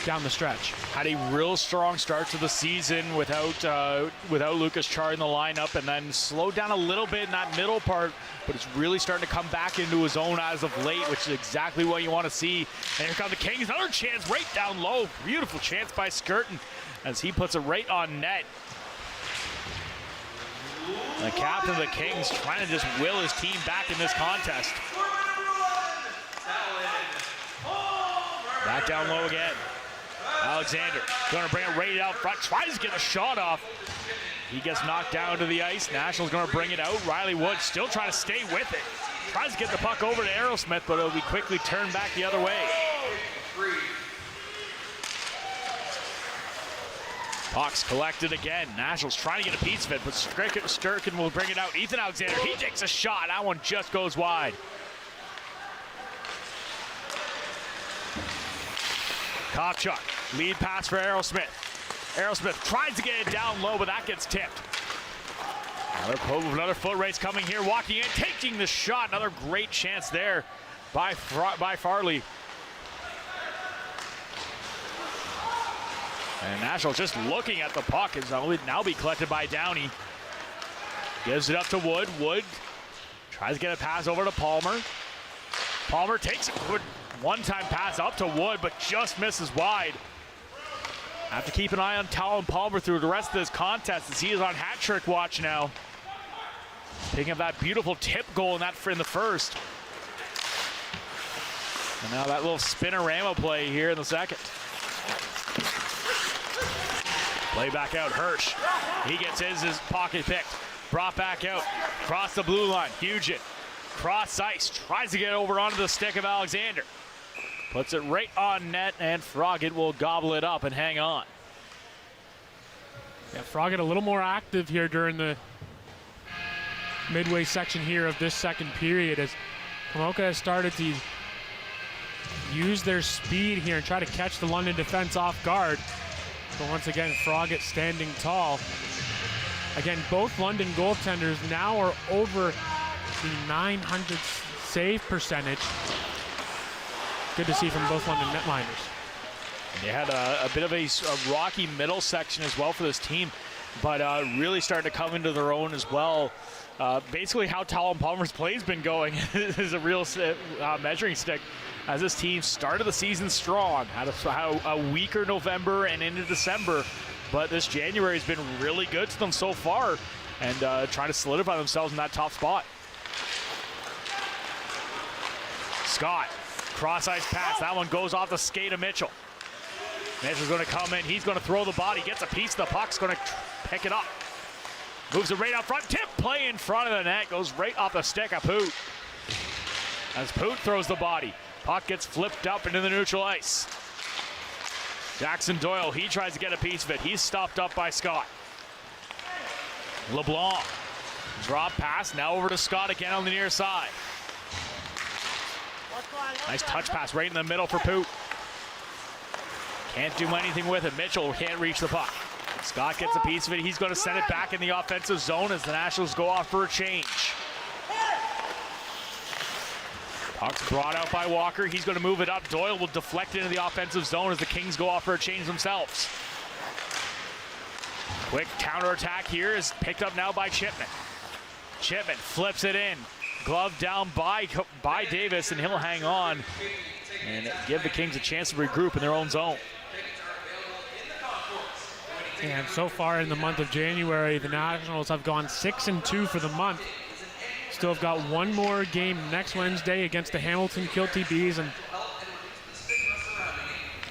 Speaker 4: down the stretch.
Speaker 3: Had a real strong start to the season without Lucas Char in the lineup, and then slowed down a little bit in that middle part, but it's really starting to come back into his own as of late, which is exactly what you want to see. And here come the Kings, another chance right down low. Beautiful chance by Skirton as he puts it right on net. The captain of the Kings trying to just will his team back in this contest. Back down low again. Alexander going to bring it right out front, tries to get a shot off. He gets knocked down to the ice. Nationals going to bring it out. Riley Wood still trying to stay with it. Tries to get the puck over to Aerosmith, but it'll be quickly turned back the other way. Puck's collected again. Nationals trying to get a piece of it, but Sturkin will bring it out. Ethan Alexander, he takes a shot. That one just goes wide. Kovchuk, lead pass for Aerosmith. Aerosmith tries to get it down low, but that gets tipped. Another foot race coming here, walking in, taking the shot. Another great chance there by Farley. And National just looking at the puck. Is now be collected by Downey. Gives it up to Wood. Wood tries to get a pass over to Palmer. Palmer takes a good one-time pass up to Wood, but just misses wide. Have to keep an eye on Talon Palmer through the rest of this contest as he is on hat trick watch now. Picking up that beautiful tip goal in the first. And now that little spinorama play here in the second. Play back out, Hirsch. He gets his pocket picked. Brought back out, across the blue line. Hugin, cross ice, tries to get over onto the stick of Alexander. Puts it right on net, and Froggatt will gobble it up and hang on.
Speaker 4: Yeah, Froggatt a little more active here during the midway section here of this second period as Komoka has started to use their speed here and try to catch the London defense off guard. But once again, Froggatt standing tall. Again, both London goaltenders now are over the 900 save percentage. Good to see from both London netminders.
Speaker 3: They had a bit of a rocky middle section as well for this team, but really starting to come into their own as well. Basically how Talon Palmer's play has been going is a real measuring stick as this team started the season strong. Had a weaker November and into December, but this January has been really good to them so far and trying to solidify themselves in that top spot. Scott, cross ice pass. That one goes off the skate of Mitchell. Mitchell's going to come in. He's going to throw the body. Gets a piece of the puck's going to pick it up. Moves it right out front. Tip play in front of the net. Goes right off the stick of Poot. As Poot throws the body. Puck gets flipped up into the neutral ice. Jackson Doyle, he tries to get a piece of it. He's stopped up by Scott. LeBlanc. Drop pass. Now over to Scott again on the near side. Nice touch pass right in the middle for Poot. Can't do anything with it. Mitchell can't reach the puck. Scott gets a piece of it. He's going to send it back in the offensive zone as the Nationals go off for a change. Puck's brought out by Walker. He's going to move it up. Doyle will deflect into the offensive zone as the Kings go off for a change themselves. Quick counterattack here is picked up now by Chipman. Chipman flips it in. Glove down by Davis, and he'll hang on and give the Kings a chance to regroup in their own zone.
Speaker 4: And so far in the month of January, the Nationals have gone 6-2 for the month. Still have got one more game next Wednesday against the Hamilton Kilty Bees, and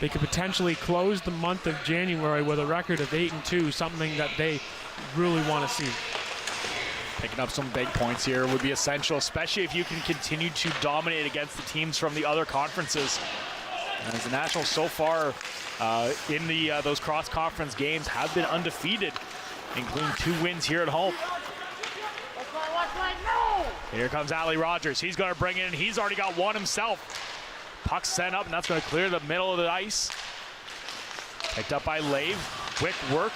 Speaker 4: they could potentially close the month of January with a record of 8-2, something that they really want to see.
Speaker 3: Picking up some big points here would be essential, especially if you can continue to dominate against the teams from the other conferences. As the Nationals so far in those cross-conference games have been undefeated, including 2 wins here at home. Here comes Ali Rogers. He's going to bring it in. He's already got one himself. Puck sent up, and that's going to clear the middle of the ice. Picked up by Lave. Quick work.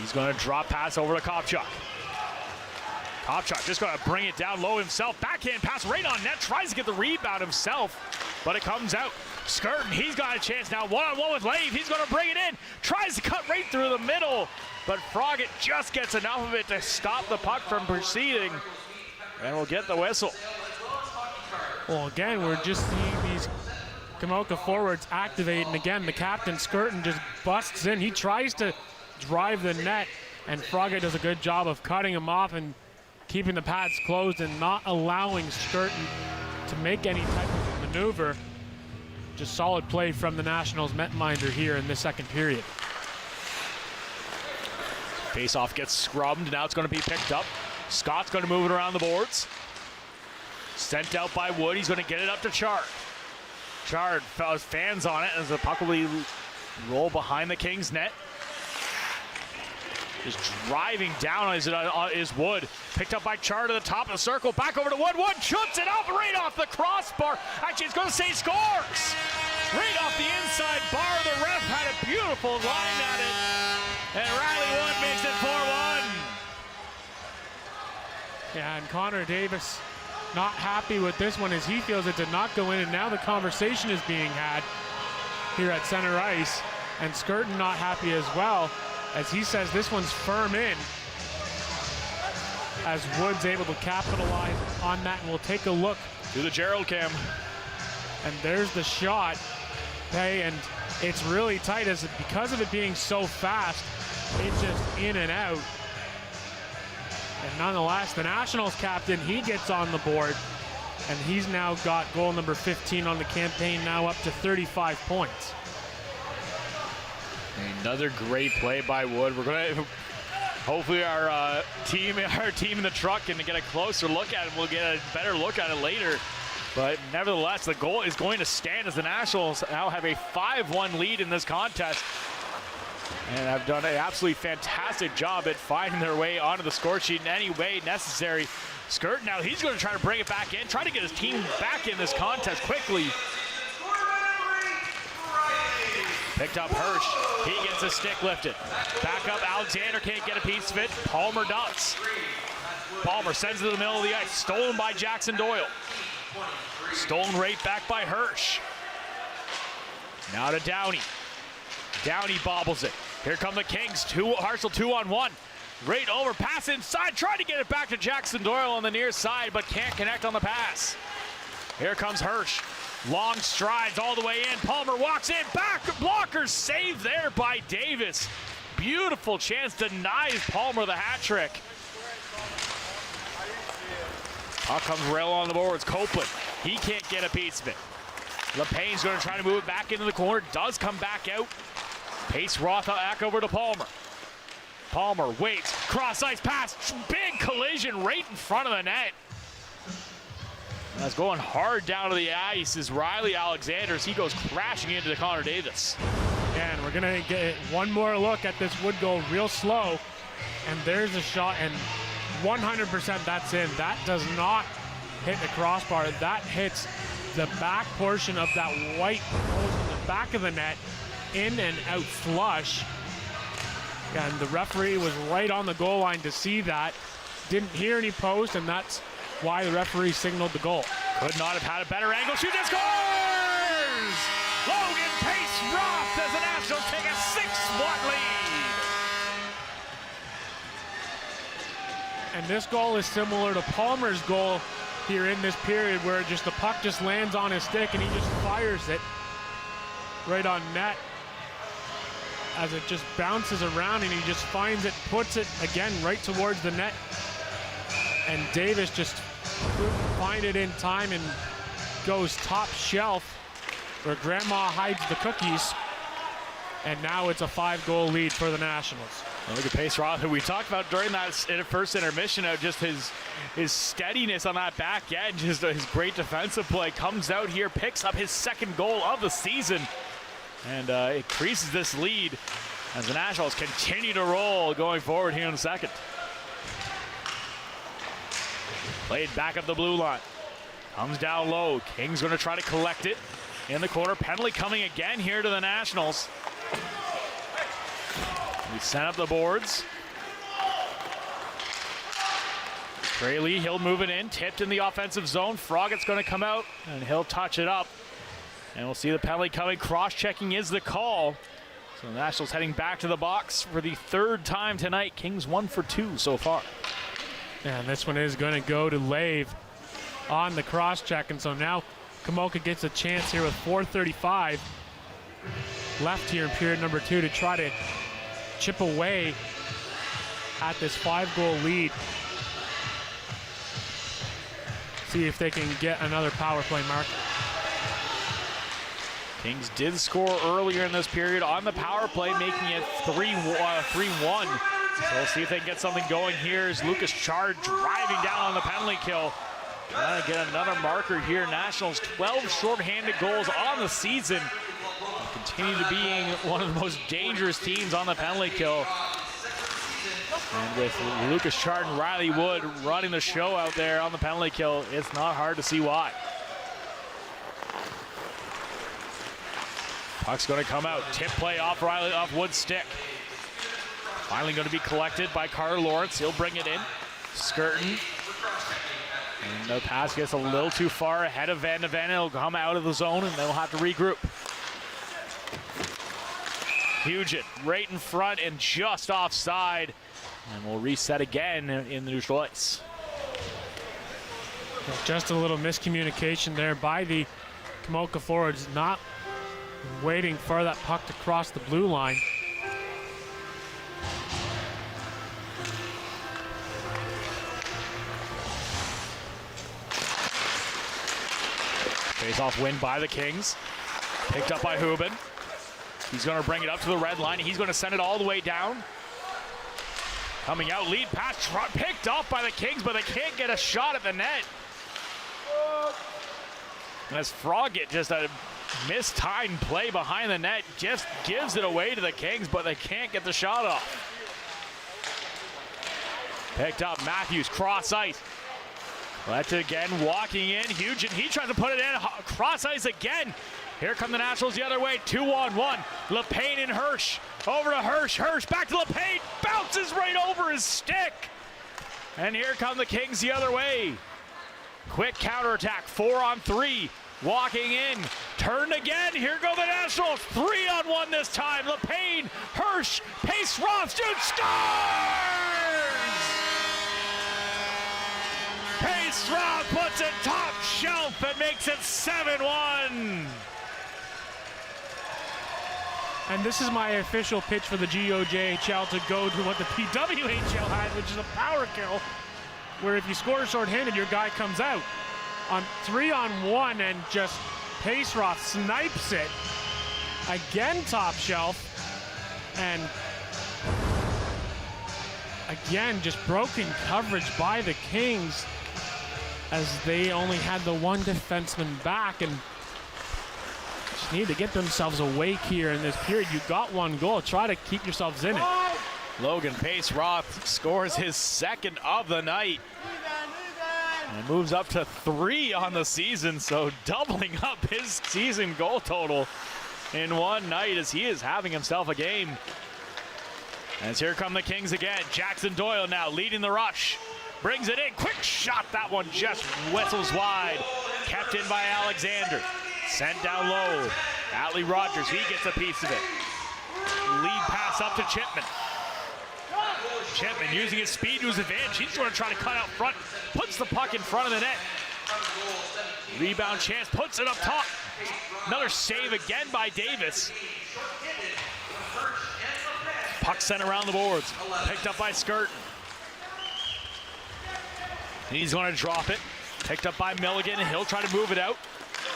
Speaker 3: He's going to drop pass over to Kopchuk. Kopchuk just going to bring it down low himself. Backhand pass right on net. Tries to get the rebound himself, but it comes out. Skirton, he's got a chance now. One-on-one with Lave. He's going to bring it in. Tries to cut right through the middle, but Froggatt just gets enough of it to stop the puck from proceeding, and we'll get the whistle.
Speaker 4: Well, again, we're just seeing these Komoka forwards activate, and again, the captain, Skirton, just busts in. He tries to drive the net, and Froggatt does a good job of cutting him off and keeping the pads closed and not allowing Skirton to make any type of maneuver. Just solid play from the Nationals netminder here in this second period.
Speaker 3: Face-off gets scrubbed. Now it's going to be picked up. Scott's going to move it around the boards. Sent out by Wood. He's going to get it up to Chard. Chard fans on it as the puck will roll behind the Kings net. Just driving down is Wood. Picked up by Chard to the top of the circle. Back over to Wood. Wood shoots it up right off the crossbar. Actually, he's going to say scores. Right off the inside bar. The ref had a beautiful line at it. And Riley Wood makes it 4-1.
Speaker 4: Yeah, and Connor Davis not happy with this one as he feels it did not go in, and now the conversation is being had here at center ice. And Skirton not happy as well, as he says this one's firm in. As Wood's able to capitalize on that, and we'll take a look
Speaker 3: to the Gerald cam.
Speaker 4: And there's the shot. Hey, and it's really tight as because of it being so fast, it's just in and out. And nonetheless, the Nationals captain, he gets on the board, and he's now got goal number 15 on the campaign, now up to 35 points.
Speaker 3: Another great play by Wood. We're going to hopefully our team in the truck can get a closer look at it. We'll get a better look at it later. But nevertheless, the goal is going to stand as the Nationals now have a 5-1 lead in this contest. And have done an absolutely fantastic job at finding their way onto the score sheet in any way necessary. Skirt now, he's going to try to bring it back in, try to get his team back in this contest quickly. Picked up Hirsch. He gets a stick lifted. Back up, Alexander can't get a piece of it. Palmer does. Palmer sends it to the middle of the ice. Stolen by Jackson Doyle. Stolen right back by Hirsch. Now to Downey. Downey bobbles it. Here come the Kings. Hartzell 2-on-1. Right over, pass inside. Trying to get it back to Jackson Doyle on the near side, but can't connect on the pass. Here comes Hirsch. Long strides all the way in. Palmer walks in. Back blockers saved there by Davis. Beautiful chance, denies Palmer the hat trick. Puck comes rail on the boards. Copeland, he can't get a piece of it. LePayne's going to try to move it back into the corner. Does come back out. Pace Roth back over to Palmer. Palmer waits. Cross ice pass. Big collision right in front of the net. That's going hard down to the ice is Riley Alexander as he goes crashing into Connor Davis.
Speaker 4: And we're going to get one more look at this Wood goal real slow. And there's a shot, and 100% that's in. That does not hit the crossbar. That hits the back portion of that white post in the back of the net, in and out flush. And the referee was right on the goal line to see that. Didn't hear any post, and that's why the referee signaled the goal.
Speaker 3: Could not have had a better angle. Shoot and scores! Logan Pace Roth as the Nationals take a 6-1 lead.
Speaker 4: And this goal is similar to Palmer's goal here in this period, where just the puck just lands on his stick and he just fires it right on net as it just bounces around, and he just finds it, puts it again right towards the net. And Davis just couldn't find it in time and goes top shelf where Grandma hides the cookies. And now it's a 5-goal lead for the Nationals.
Speaker 3: Well, look at Pace Roth, who we talked about during that first intermission, of just his steadiness on that back end, just his great defensive play. Comes out here, picks up his second goal of the season, and increases this lead as the Nationals continue to roll going forward here in the second. Played back up the blue line. Comes down low. King's going to try to collect it in the corner. Penalty coming again here to the Nationals. We set up the boards. Fraley, he'll move it in. Tipped in the offensive zone. Froggett's going to come out, and he'll touch it up. And we'll see the penalty coming. Cross-checking is the call. So the Nationals heading back to the box for the third time tonight. Kings 1 for 2 so far.
Speaker 4: And this one is going to go to Lave on the cross-check. And so now Komoka gets a chance here with 4:35 left here in period number 2 to try to chip away at this 5-goal lead. See if they can get another power play mark.
Speaker 3: Kings did score earlier in this period on the power play, making it 3-1. So we'll see if they can get something going here as Lucas Chard driving down on the penalty kill. Trying to get another marker here. Nationals 12 shorthanded goals on the season. They continue to being one of the most dangerous teams on the penalty kill. And with Lucas Chard and Riley Wood running the show out there on the penalty kill, it's not hard to see why. Puck's going to come out. Tip play off Wood's stick. Finally going to be collected by Carter Lawrence. He'll bring it in. Skirton. And the pass gets a little too far ahead of Van de Ven. It'll come out of the zone, and they'll have to regroup. Hugin right in front and just offside. And we'll reset again in the neutral ice.
Speaker 4: Just a little miscommunication there by the Komoka forwards, not waiting for that puck to cross the blue line.
Speaker 3: Face-off win by the Kings. Picked up by Hubin. He's going to bring it up to the red line. He's going to send it all the way down. Coming out, lead pass picked up by the Kings, but they can't get a shot at the net. As Froggatt, just a mistimed play behind the net, just gives it away to the Kings, but they can't get the shot off. Picked up, Matthews, cross ice. That's again, walking in, Hugin, he tries to put it in, cross ice again. Here come the Nationals the other way, 2-on-1. LePayne and Hirsch, over to Hirsch, Hirsch back to LePayne, bounces right over his stick. And here come the Kings the other way. Quick counterattack, 4-on-3, walking in, turned again, here go the Nationals, 3-on-1 this time. LePayne, Hirsch, Pace Roth, dude, scores! Pace Roth puts it top shelf and makes it 7-1.
Speaker 4: And this is my official pitch for the GOJHL to go to what the PWHL had, which is a power kill, where if you score shorthanded, your guy comes out. On 3-on-1 and just Pace Roth snipes it. Again, top shelf. And again, just broken coverage by the Kings as they only had the one defenseman back and just need to get themselves awake here in this period. You got one goal, try to keep yourselves in it.
Speaker 3: Logan Pace Roth scores his second of the night. And moves up to 3 on the season, so doubling up his season goal total in one night as he is having himself a game. As here come the Kings again. Jackson Doyle now leading the rush. Brings it in, quick shot, that one just whistles wide. Kept in by Alexander. Sent down low. Atlee Rogers, he gets a piece of it. Lead pass up to Chipman. Chipman using his speed to his advantage. He's going to try to cut out front. Puts the puck in front of the net. Rebound chance, puts it up top. Another save again by Davis. Puck sent around the boards. Picked up by Skirton. He's going to drop it. Picked up by Milligan, and he'll try to move it out.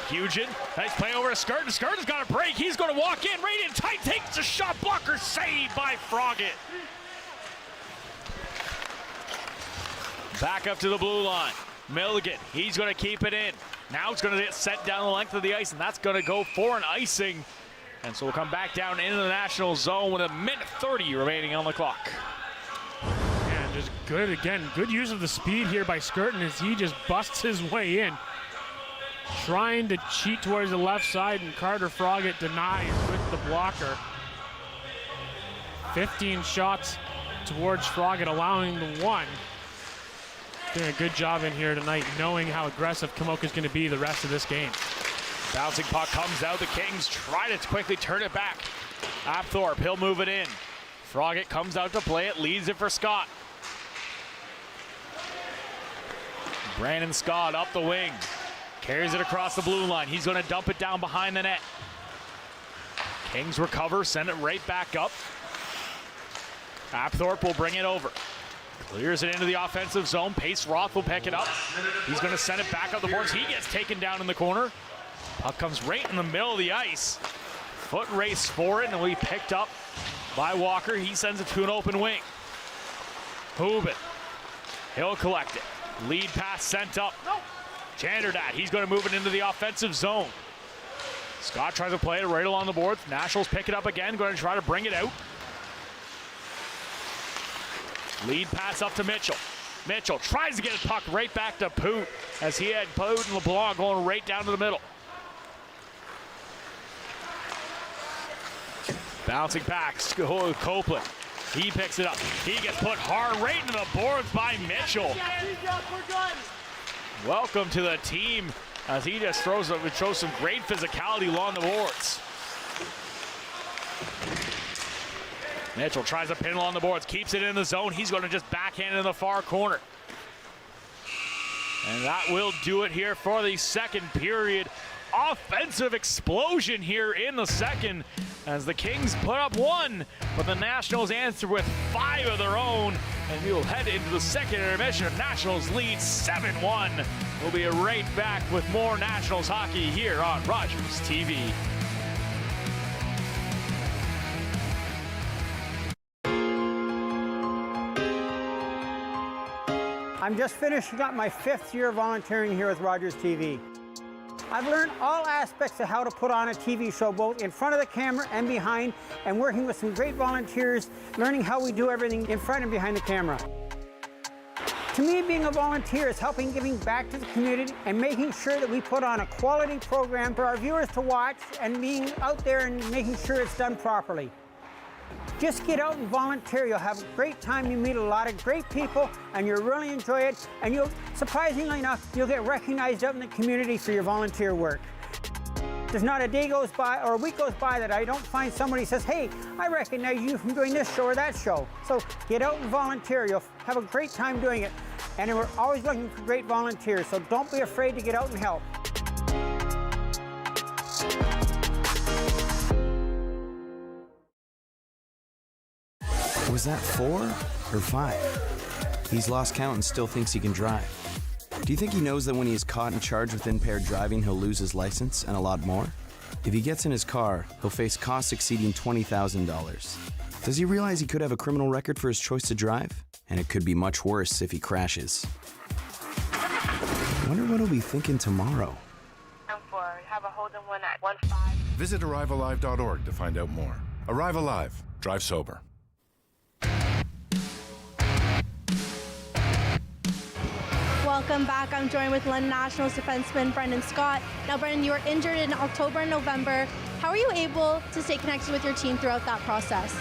Speaker 3: Hugin, nice play over to Skirton. Skirton's got a break. He's going to walk in, right in tight, takes a shot blocker, saved by Froggatt. Back up to the blue line. Milligan, he's going to keep it in. Now it's going to get sent down the length of the ice, and that's going to go for an icing. And so we'll come back down into the National zone with 1:30 remaining on the clock.
Speaker 4: And just good again. Good use of the speed here by Skirton as he just busts his way in. Trying to cheat towards the left side, and Carter Froggatt denies with the blocker. 15 shots towards Froggatt, allowing the one. Doing a good job in here tonight, knowing how aggressive Komoka's going to be the rest of this game.
Speaker 3: Bouncing puck comes out. The Kings try to quickly turn it back. Apthorpe, he'll move it in. Froggatt comes out to play it, leads it for Scott. Brandon Scott up the wing. Carries it across the blue line. He's going to dump it down behind the net. Kings recover, send it right back up. Apthorpe will bring it over. Clears it into the offensive zone. Pace Roth will pick it up. He's going to send it back up the boards. He gets taken down in the corner. Puck comes right in the middle of the ice. Foot race for it, and will be picked up by Walker. He sends it to an open wing. Hubin. He'll collect it. Lead pass sent up. Chanderdat, he's going to move it into the offensive zone. Scott tries to play it right along the board. Nationals pick it up again, going to try to bring it out. Lead pass up to Mitchell. Mitchell tries to get his puck right back to Poot as he had Poot and LeBlanc going right down to the middle. Bouncing back, Copeland. He picks it up. He gets put hard right into the boards by Mitchell. Welcome to the team as he just shows some great physicality along the boards. Mitchell tries a pinball on the boards, keeps it in the zone. He's going to just backhand it in the far corner. And that will do it here for the second period. Offensive explosion here in the second as the Kings put up one, but the Nationals answer with 5 of their own, and we will head into the second intermission. Nationals lead 7-1. We'll be right back with more Nationals hockey here on Rogers TV.
Speaker 18: I'm just finishing up my 5th year volunteering here with Rogers TV. I've learned all aspects of how to put on a TV show, both in front of the camera and behind, and working with some great volunteers, learning how we do everything in front and behind the camera. To me, being a volunteer is helping giving back to the community and making sure that we put on a quality program for our viewers to watch and being out there and making sure it's done properly. Just get out and volunteer. You'll have a great time. You meet a lot of great people, and you'll really enjoy it. And you'll, surprisingly enough, you'll get recognized out in the community for your volunteer work. There's not a day goes by or a week goes by that I don't find somebody who says, hey, I recognize you from doing this show or that show. So get out and volunteer. You'll have a great time doing it. And we're always looking for great volunteers, so don't be afraid to get out and help.
Speaker 19: Was that 4 or 5? He's lost count and still thinks he can drive. Do you think he knows that when he is caught and charged with impaired driving, he'll lose his license and a lot more? If he gets in his car, he'll face costs exceeding $20,000. Does he realize he could have a criminal record for his choice to drive? And it could be much worse if he crashes. Wonder what he'll be thinking tomorrow.
Speaker 20: Have a Holden 1 at 15.
Speaker 21: Visit ArriveAlive.org to find out more. Arrive Alive. Drive sober.
Speaker 2: Welcome back. I'm joined with London Nationals defenseman Brendan Scott. Now, Brendan, you were injured in October and November. How were you able to stay connected with your team throughout that process?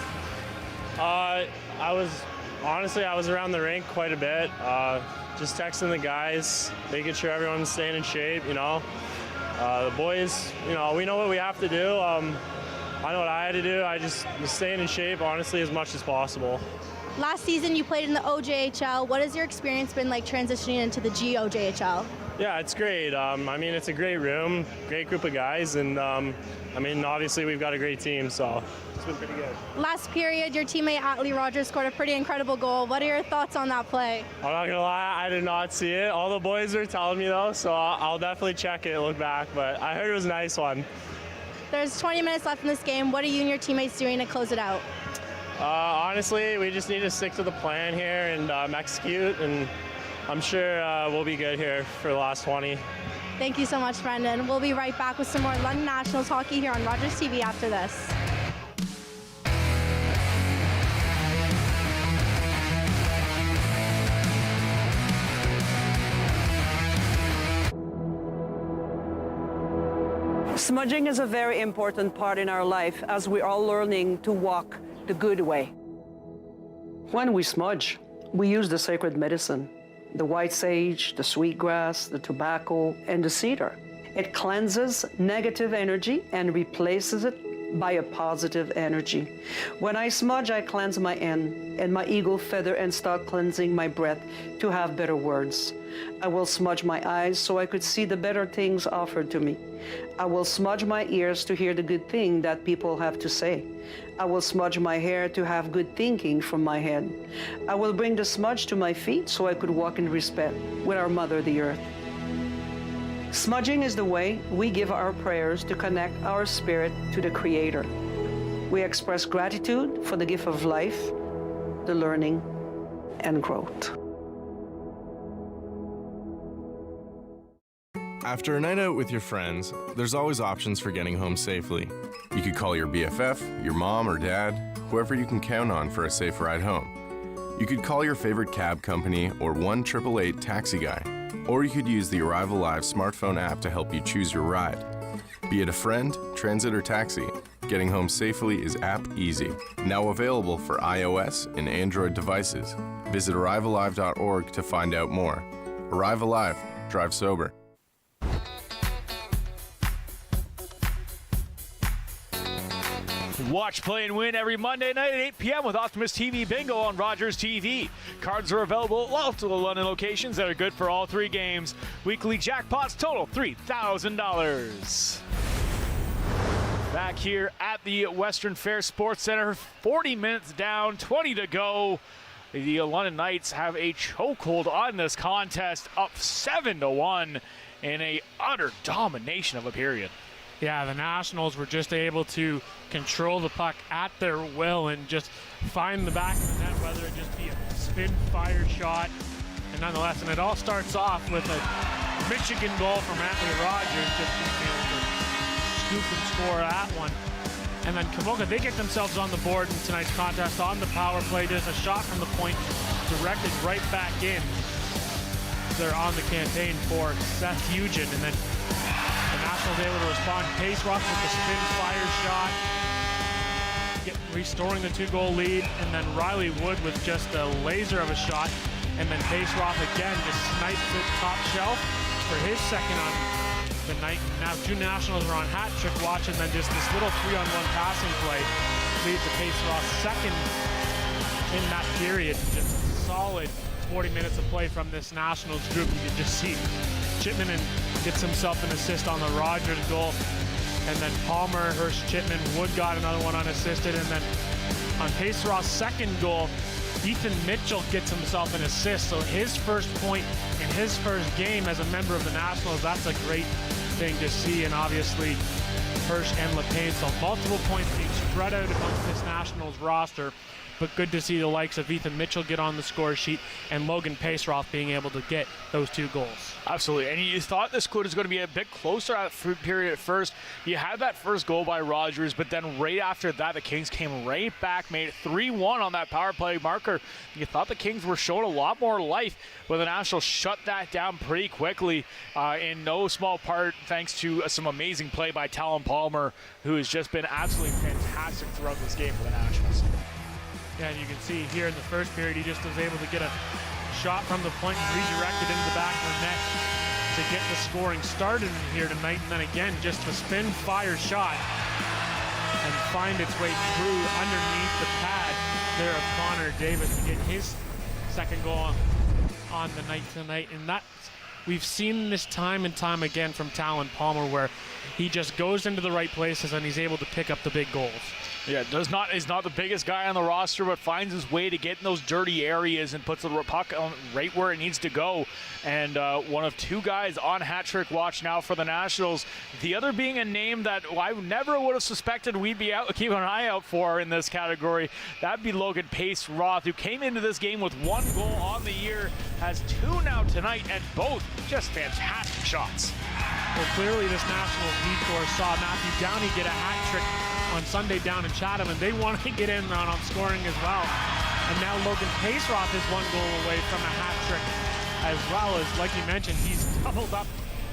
Speaker 22: I was around the rink quite a bit, just texting the guys, making sure everyone's staying in shape, you know. The boys, you know, we know what we have to do. I know what I had to do. I just was staying in shape, honestly, as much as possible.
Speaker 2: Last season, you played in the OJHL. What has your experience been like transitioning into the GOJHL?
Speaker 22: Yeah, it's great. I mean, it's a great room, great group of guys, and I mean, obviously, we've got a great team, so it's been pretty good.
Speaker 2: Last period, your teammate Atlee Rogers scored a pretty incredible goal. What are your thoughts on that play?
Speaker 22: I'm not gonna lie, I did not see it. All the boys were telling me though, so I'll definitely check it and look back, but I heard it was a nice one.
Speaker 2: There's 20 minutes left in this game. What are you and your teammates doing to close it out?
Speaker 22: Honestly, we just need to stick to the plan here and execute, and I'm sure we'll be good here for the last 20.
Speaker 2: Thank you so much, Brendan. We'll be right back with some more London Nationals hockey here on Rogers TV after this.
Speaker 23: Smudging is a very important part in our life as we're all learning to walk the good way. When we smudge, we use the sacred medicine, the white sage, the sweetgrass, the tobacco, and the cedar. It cleanses negative energy and replaces it by a positive energy. When I smudge, I cleanse my end and my eagle feather and start cleansing my breath to have better words. I will smudge my eyes so I could see the better things offered to me. I will smudge my ears to hear the good thing that people have to say. I will smudge my hair to have good thinking from my head. I will bring the smudge to my feet so I could walk in respect with our Mother, the Earth. Smudging is the way we give our prayers to connect our spirit to the Creator. We express gratitude for the gift of life, the learning, and growth.
Speaker 24: After a night out with your friends, there's always options for getting home safely. You could call your BFF, your mom or dad, whoever you can count on for a safe ride home. You could call your favorite cab company or 1-888 taxi guy. Or you could use the Arrive Alive smartphone app to help you choose your ride. Be it a friend, transit, or taxi, getting home safely is app easy. Now available for iOS and Android devices. Visit ArriveAlive.org to find out more. Arrive Alive. Drive sober.
Speaker 3: Watch, play, and win every Monday night at 8 p.m. with Optimus TV Bingo on Rogers TV. Cards are available at multiple London locations that are good for all 3 games. Weekly jackpots total $3,000. Back here at the Western Fair Sports Center, 40 minutes down, 20 to go. The London Knights have a chokehold on this contest, up 7-1 in a utter domination of a period.
Speaker 4: Yeah, the Nationals were just able to control the puck at their will and just find the back of the net, whether it just be a spin-fired shot. And nonetheless, and it all starts off with a Michigan goal from Atlee Rogers, just being able to scoop and score that one. And then Komoka, they get themselves on the board in tonight's contest on the power play. Just a shot from the point directed right back in. They're on the campaign for Seth Hugin, and then the Nationals able to respond. Pace Rock with the spin fire shot, restoring the 2-goal lead, and then Riley Wood with just a laser of a shot, and then Pace Rock again just snipes it top shelf for his second on the night. Now 2 Nationals are on hat trick watch, and then just this little 3-on-1 passing play leads to Pace Rock's second in that period. Just solid 40 minutes of play from this Nationals group. You can just see Chipman gets himself an assist on the Rogers goal, and then Palmer, Hurst, Chipman, Wood got another one unassisted, and then on Pace Rock's second goal, Ethan Mitchell gets himself an assist. So his first point in his first game as a member of the Nationals, that's a great thing to see. And obviously Hirsch and LePain, so multiple points being spread out amongst this Nationals roster. But good to see the likes of Ethan Mitchell get on the score sheet and Logan Paceroff being able to get those 2 goals.
Speaker 3: Absolutely, and you thought this was going to be a bit closer at the period at first. You had that first goal by Rogers, but then right after that, the Kings came right back, made it 3-1 on that power play marker. You thought the Kings were showing a lot more life, but the Nationals shut that down pretty quickly, in no small part thanks to some amazing play by Talon Palmer, who has just been absolutely fantastic throughout this game for the Nationals.
Speaker 4: Yeah, and you can see here in the first period, he just was able to get a shot from the point and redirect it into the back of the net to get the scoring started in here tonight. And then again, just a spin fire shot and find its way through underneath the pad there of Connor Davis to get his second goal on the night tonight. And that, we've seen this time and time again from Talon Palmer, where he just goes into the right places and he's able to pick up the big goals.
Speaker 3: Yeah, is not the biggest guy on the roster, but finds his way to get in those dirty areas and puts the puck on right where it needs to go. And one of 2 guys on hat trick watch now for the Nationals. The other being a name that I never would have suspected we'd be keep an eye out for in this category. That'd be Logan Pace Roth, who came into this game with 1 goal on the year, has 2 now tonight, and both just fantastic shots.
Speaker 4: Well, clearly this Nationals D-Corps saw Matthew Downey get a hat trick on Sunday down in Chatham, and they want to get in on scoring as well. And now Logan Paceroff is 1 goal away from a hat trick, as well as, like you mentioned, he's doubled up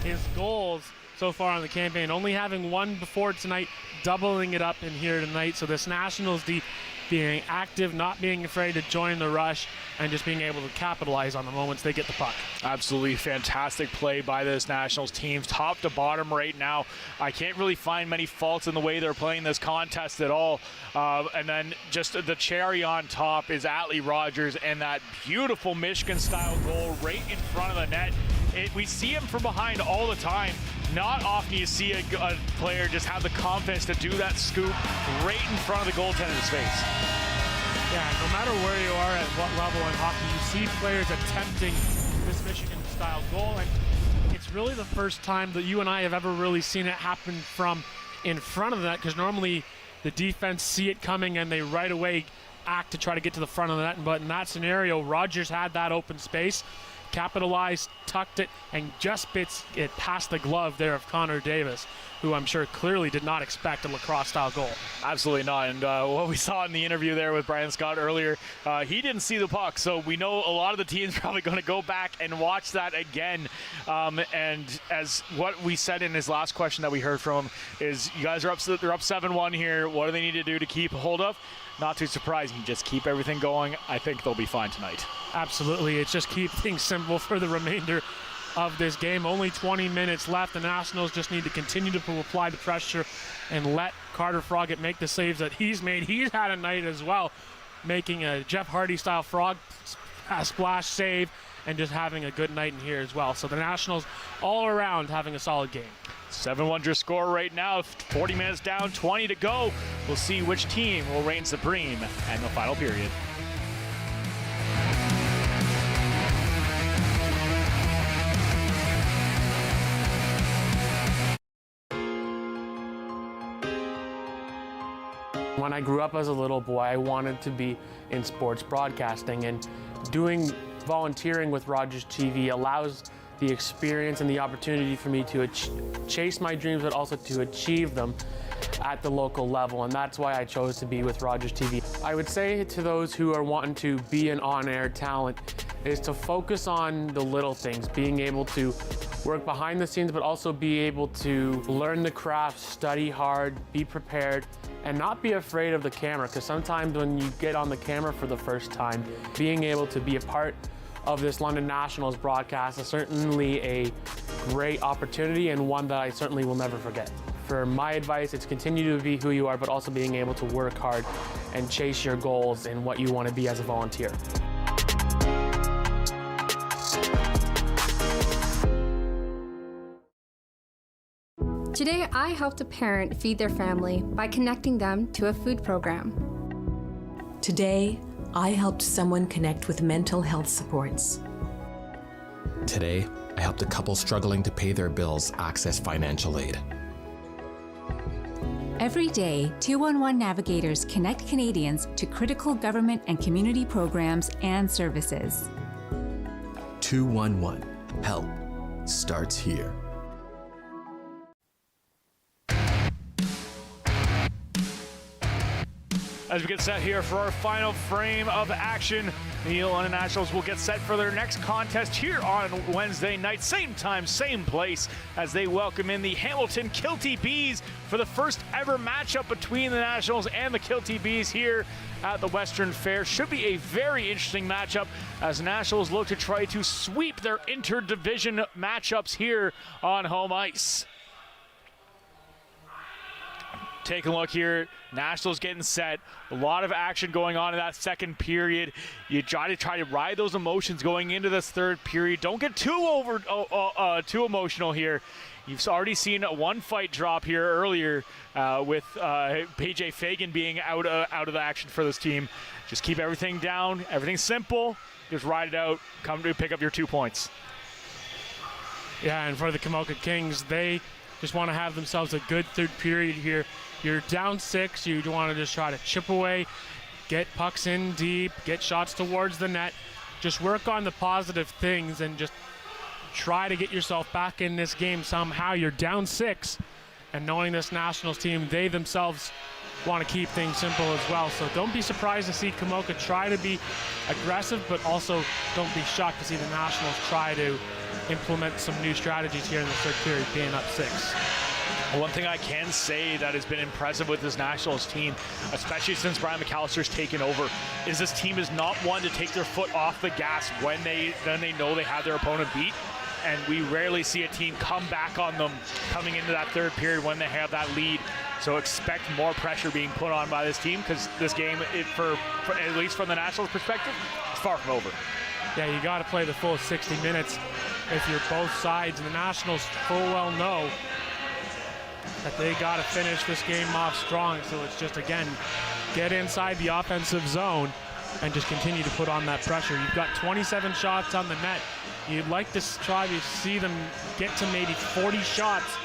Speaker 4: his goals so far on the campaign, only having 1 before tonight, doubling it up in here tonight. So this Nationals D being active, not being afraid to join the rush, and just being able to capitalize on the moments they get the puck.
Speaker 3: Absolutely fantastic play by this Nationals team, top to bottom right now. I can't really find many faults in the way they're playing this contest at all. And then just the cherry on top is Atlee Rogers and that beautiful Michigan-style goal right in front of the net. We see him from behind all the time. Not often you see a player just have the confidence to do that scoop right in front of the goaltender's face.
Speaker 4: Yeah, no matter where you are at what level in hockey, you see players attempting this Michigan-style goal, and it's really the first time that you and I have ever really seen it happen from in front of the net, because normally the defense see it coming and they right away act to try to get to the front of the net. But in that scenario, Rogers had that open space, capitalized, tucked it, and just bits it past the glove there of Connor Davis, who I'm sure clearly did not expect a lacrosse-style goal.
Speaker 3: Absolutely not. And what we saw in the interview there with Brian Scott earlier, he didn't see the puck, so we know a lot of the teams probably going to go back and watch that again. And as what we said in his last question that we heard from him is, you guys are up 7-1 here. What do they need to do to keep hold of? Not too surprising. Just keep everything going. I think they'll be fine tonight.
Speaker 4: Absolutely. It's just keep things simple for the remainder of this game. Only 20 minutes left. The Nationals just need to continue to apply the pressure and let Carter Froggett make the saves that he's made. He's had a night as well, making a Jeff Hardy style frog splash save and just having a good night in here as well. So the Nationals all around having a solid game.
Speaker 3: 7-1 your score right now. 40 minutes down, 20 to go. We'll see which team will reign supreme in the final period.
Speaker 4: When I grew up as a little boy, I wanted to be in sports broadcasting, and doing volunteering with Rogers TV allows the experience and the opportunity for me to chase my dreams, but also to achieve them at the local level, and that's why I chose to be with Rogers TV. I would say to those who are wanting to be an on-air talent is to focus on the little things, being able to work behind the scenes, but also be able to learn the craft, study hard, be prepared, and not be afraid of the camera, because sometimes when you get on the camera for the first time, being able to be a part of this London Nationals broadcast is certainly a great opportunity, and one that I certainly will never forget. For my advice, it's continue to be who you are, but also being able to work hard and chase your goals in what you want to be as a volunteer.
Speaker 5: Today, I helped a parent feed their family by connecting them to a food program.
Speaker 16: Today, I helped someone connect with mental health supports.
Speaker 6: Today, I helped a couple struggling to pay their bills access financial aid.
Speaker 7: Every day, 211 navigators connect Canadians to critical government and community programs and services.
Speaker 6: 211. Help starts here.
Speaker 3: As we get set here for our final frame of action, the London Nationals will get set for their next contest here on Wednesday night, same time, same place, as they welcome in the Hamilton Kilty Bees for the first ever matchup between the Nationals and the Kilty Bees here at the Western Fair. Should be a very interesting matchup as Nationals look to try to sweep their interdivision matchups here on home ice. Take a look here. Nationals getting set. A lot of action going on in that second period. You try to ride those emotions going into this third period. Don't get too emotional here. You've already seen one fight drop here earlier with PJ Fagan being out of the action for this team. Just keep everything down. Everything's simple. Just ride it out. Come to pick up your 2 points.
Speaker 4: Yeah, and for the Komoka Kings, they just want to have themselves a good third period here. You're down 6, you want to just try to chip away, get pucks in deep, get shots towards the net. Just work on the positive things and just try to get yourself back in this game somehow. You're down 6, and knowing this Nationals team, they themselves want to keep things simple as well. So don't be surprised to see Komoka try to be aggressive, but also don't be shocked to see the Nationals try to implement some new strategies here in the third period, being up 6.
Speaker 3: One thing I can say that has been impressive with this Nationals team, especially since Brian McAllister's taken over, is this team is not one to take their foot off the gas when they know they have their opponent beat. And we rarely see a team come back on them coming into that third period when they have that lead. So expect more pressure being put on by this team, because this game, for at least from the Nationals' perspective, it's far from over.
Speaker 4: Yeah, you got to play the full 60 minutes if you're both sides. And the Nationals full well know that they got to finish this game off strong. So it's just, again, get inside the offensive zone and just continue to put on that pressure. You've got 27 shots on the net. You'd like to try to see them get to maybe 40 shots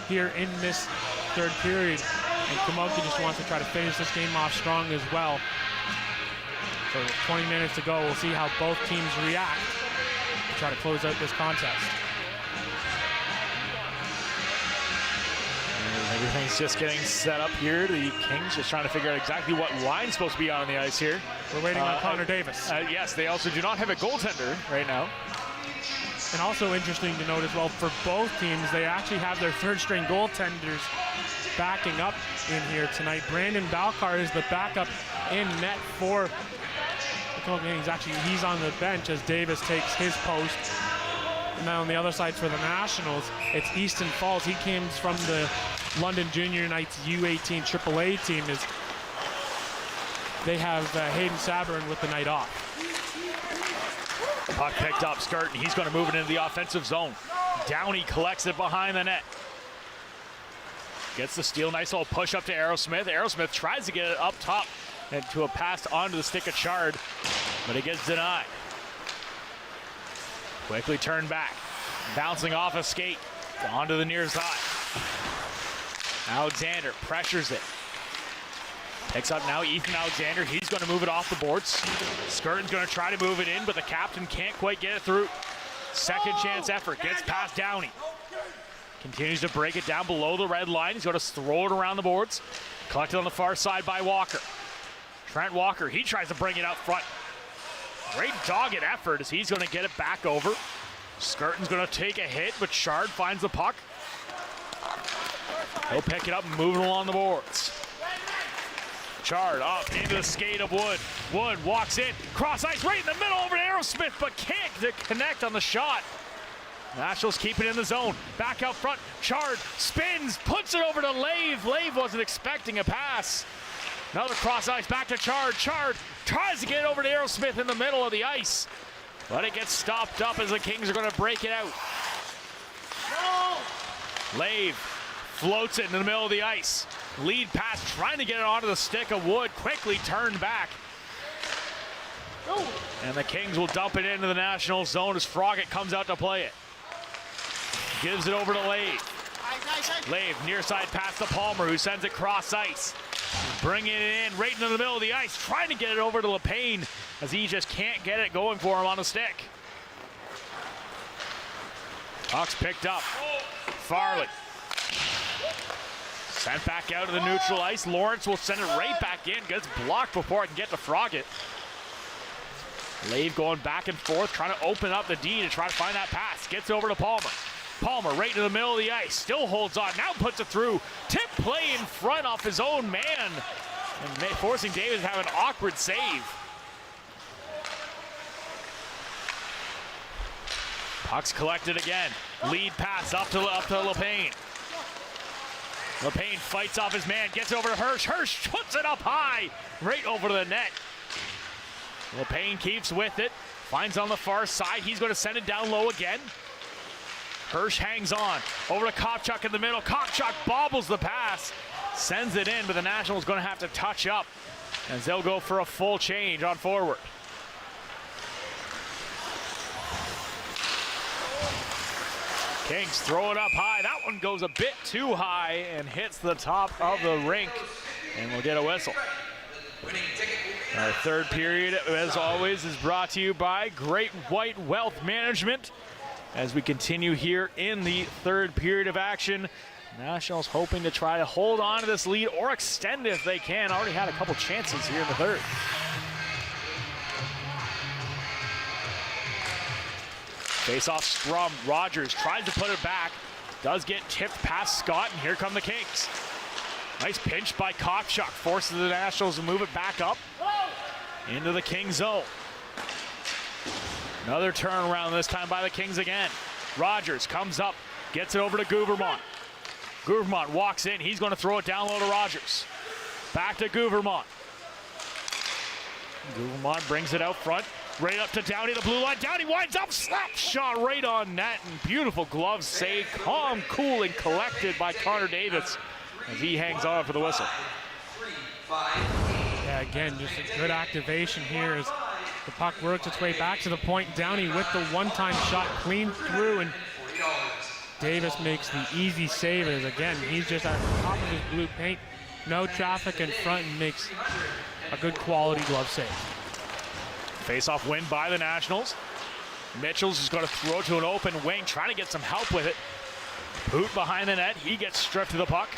Speaker 4: here in this third period. And Komoka just wants to try to finish this game off strong as well. So 20 minutes to go. We'll see how both teams react to try to close out this contest.
Speaker 3: Everything's just getting set up here. The Kings just trying to figure out exactly what line's supposed to be on the ice here.
Speaker 4: We're waiting on Connor Davis.
Speaker 3: Yes, they also do not have a goaltender right now.
Speaker 4: And also interesting to note as well, for both teams, they actually have their third-string goaltenders backing up in here tonight. Brandon Balcar is the backup in net for the Komoka Kings. Actually, he's on the bench as Davis takes his post. And then on the other side for the Nationals, it's Easton Falls. He came from the London Junior Knights U18 AAA team. They have Hayden Sabourin with the night off.
Speaker 3: Puck picked up, Skirton. He's going to move it into the offensive zone. Downey collects it behind the net. Gets the steal. Nice little push up to Aerosmith. Aerosmith tries to get it up top and to a pass onto the stick of Chard, but it gets denied. Quickly turned back. Bouncing off a skate. Onto the near side. Alexander pressures it. Picks up now Ethan Alexander. He's going to move it off the boards. Skirton's going to try to move it in, but the captain can't quite get it through. Second chance effort. Gets past Downey. Continues to break it down below the red line. He's going to throw it around the boards. Collected on the far side by Walker. Trent Walker, he tries to bring it out front. Great dogged effort as he's going to get it back over. Skirton's going to take a hit, but Chard finds the puck. He'll pick it up and move it along the boards. Chard up into the skate of Wood. Wood walks in, cross ice right in the middle over to Aerosmith, but can't connect on the shot. Nationals keep it in the zone. Back out front, Chard spins, puts it over to Lave. Lave wasn't expecting a pass. Another cross ice back to Chard. Chard tries to get it over to Aerosmith in the middle of the ice, but it gets stopped up as the Kings are going to break it out. Lave floats it in the middle of the ice. Lead pass, trying to get it onto the stick of Wood, quickly turned back. And the Kings will dump it into the National zone as Froggatt comes out to play it. Gives it over to Lave. Lave, near side pass to Palmer, who sends it cross ice. Bringing it in right into the middle of the ice, trying to get it over to LePayne as he just can't get it going for him on the stick. Puck's picked up. Farley. Sent back out to the neutral ice. Lawrence will send it right back in. Gets blocked before it can get to Froggatt. Lave going back and forth, trying to open up the D to try to find that pass. Gets over to Palmer. Palmer right to the middle of the ice. Still holds on. Now puts it through. Tip play in front off his own man. And forcing Davis to have an awkward save. Puck's collected again. Lead pass up to LePayne. LePayne fights off his man, gets it over to Hirsch. Hirsch puts it up high, right over to the net. LePayne keeps with it, finds on the far side. He's going to send it down low again. Hirsch hangs on, over to Kopchuk in the middle. Kopchuk bobbles the pass, sends it in, but the Nationals going to have to touch up as they'll go for a full change on forward. Kings throw it up high. That one goes a bit too high and hits the top of the rink, and we'll get a whistle. Our third period, as always, is brought to you by Great White Wealth Management. As we continue here in the third period of action, Nationals hoping to try to hold on to this lead or extend it if they can. Already had a couple chances here in the third. Face-off scrum. Rogers tries to put it back. Does get tipped past Scott, and here come the Kings. Nice pinch by Kopchuk. Forces the Nationals to move it back up into the King zone. Another turnaround, this time by the Kings again. Rogers comes up, gets it over to Gubermont. Gubermont walks in. He's going to throw it down low to Rogers. Back to Gubermont. Gubermont brings it out front. Right up to Downey, the blue line. Downey winds up, slap shot right on net, and beautiful glove save. Calm, cool, and collected by Connor Davis as he hangs on for the whistle.
Speaker 4: Yeah, again, just a good activation here as the puck works its way back to the point. Downey with the one-time shot clean through, and Davis makes the easy save as, again, he's just at the top of his blue paint. No traffic in front and makes a good quality glove save.
Speaker 3: Face-off win by the Nationals. Mitchell's is going to throw to an open wing, trying to get some help with it. Poot behind the net. He gets stripped to the puck.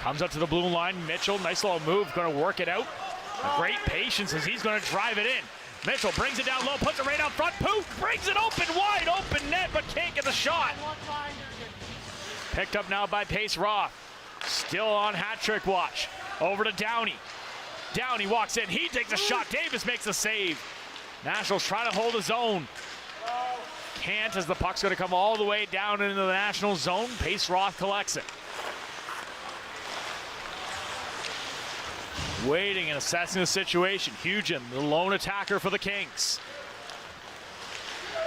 Speaker 3: Comes up to the blue line. Mitchell, nice little move, going to work it out. Great patience as he's going to drive it in. Mitchell brings it down low, puts it right out front. Poot brings it open, wide open net, but can't get the shot. Picked up now by Pace Roth. Still on hat trick watch. Over to Downey. Downey walks in, he takes a shot, Davis makes the save. Nationals trying to hold his own. can't, as the puck's going to come all the way down into the National zone. Pace Roth collects it. Waiting and assessing the situation. Hugen, the lone attacker for the Kings.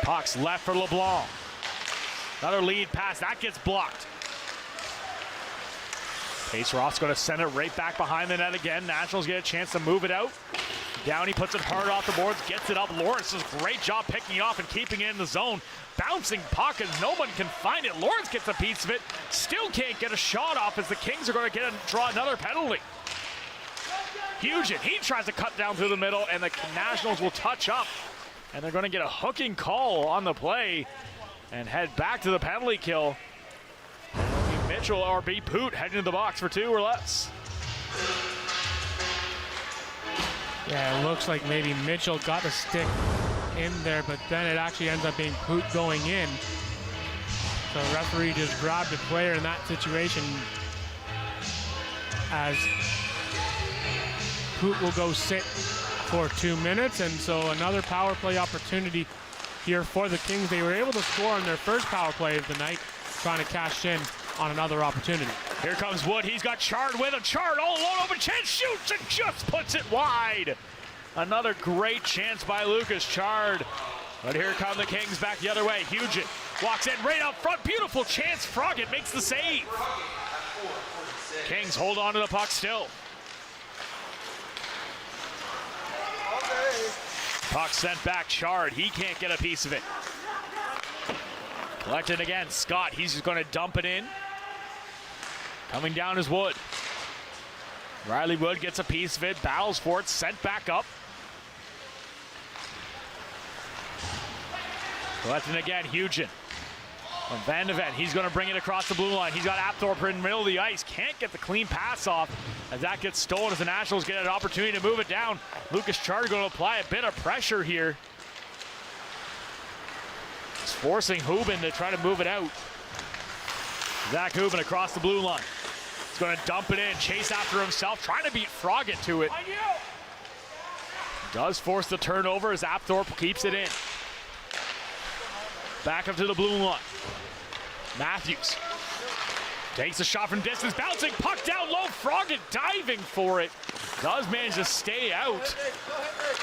Speaker 3: Puck's left for LeBlanc. Another lead pass, that gets blocked. Pace Roth's going to send it right back behind the net again. Nationals get a chance to move it out. Downey puts it hard off the boards, gets it up. Lawrence does a great job picking it off and keeping it in the zone. Bouncing puck and no one can find it. Lawrence gets a piece of it. Still can't get a shot off as the Kings are going to draw another penalty. Hugen, he tries to cut down through the middle and the Nationals will touch up. And they're going to get a hooking call on the play and head back to the penalty kill. It'll be Mitchell or be Poot heading to the box for 2 or less.
Speaker 4: Yeah, it looks like maybe Mitchell got the stick in there, but then it actually ends up being Poot going in. So the referee just grabbed the player in that situation as Poot will go sit for 2 minutes, and so another power play opportunity here for the Kings. They were able to score on their first power play of the night, trying to cash in on another opportunity.
Speaker 3: Here comes Wood. He's got Chard with him. Chard all alone, open chance, shoots and just puts it wide. Another great chance by Lucas Chard. But here come the Kings back the other way. Hugen walks in right up front. Beautiful chance. Froggatt makes the save. Kings hold on to the puck still. Puck sent back. Chard, he can't get a piece of it. Collected again. Scott, he's just going to dump it in. Coming down is Wood. Riley Wood gets a piece of it, battles for it, sent back up. Collecting again, Hugen. From Van de Ven, he's going to bring it across the blue line. He's got Apthorpe in the middle of the ice. Can't get the clean pass off as that gets stolen as the Nationals get an opportunity to move it down. Lucas Chard going to apply a bit of pressure here. He's forcing Hubin to try to move it out. Zach Hubin across the blue line. He's going to dump it in, chase after himself, trying to beat Froggatt to it. Does force the turnover as Apthorpe keeps it in. Back up to the blue line. Matthews takes a shot from distance, bouncing puck down low. Froggatt diving for it. Does manage to stay out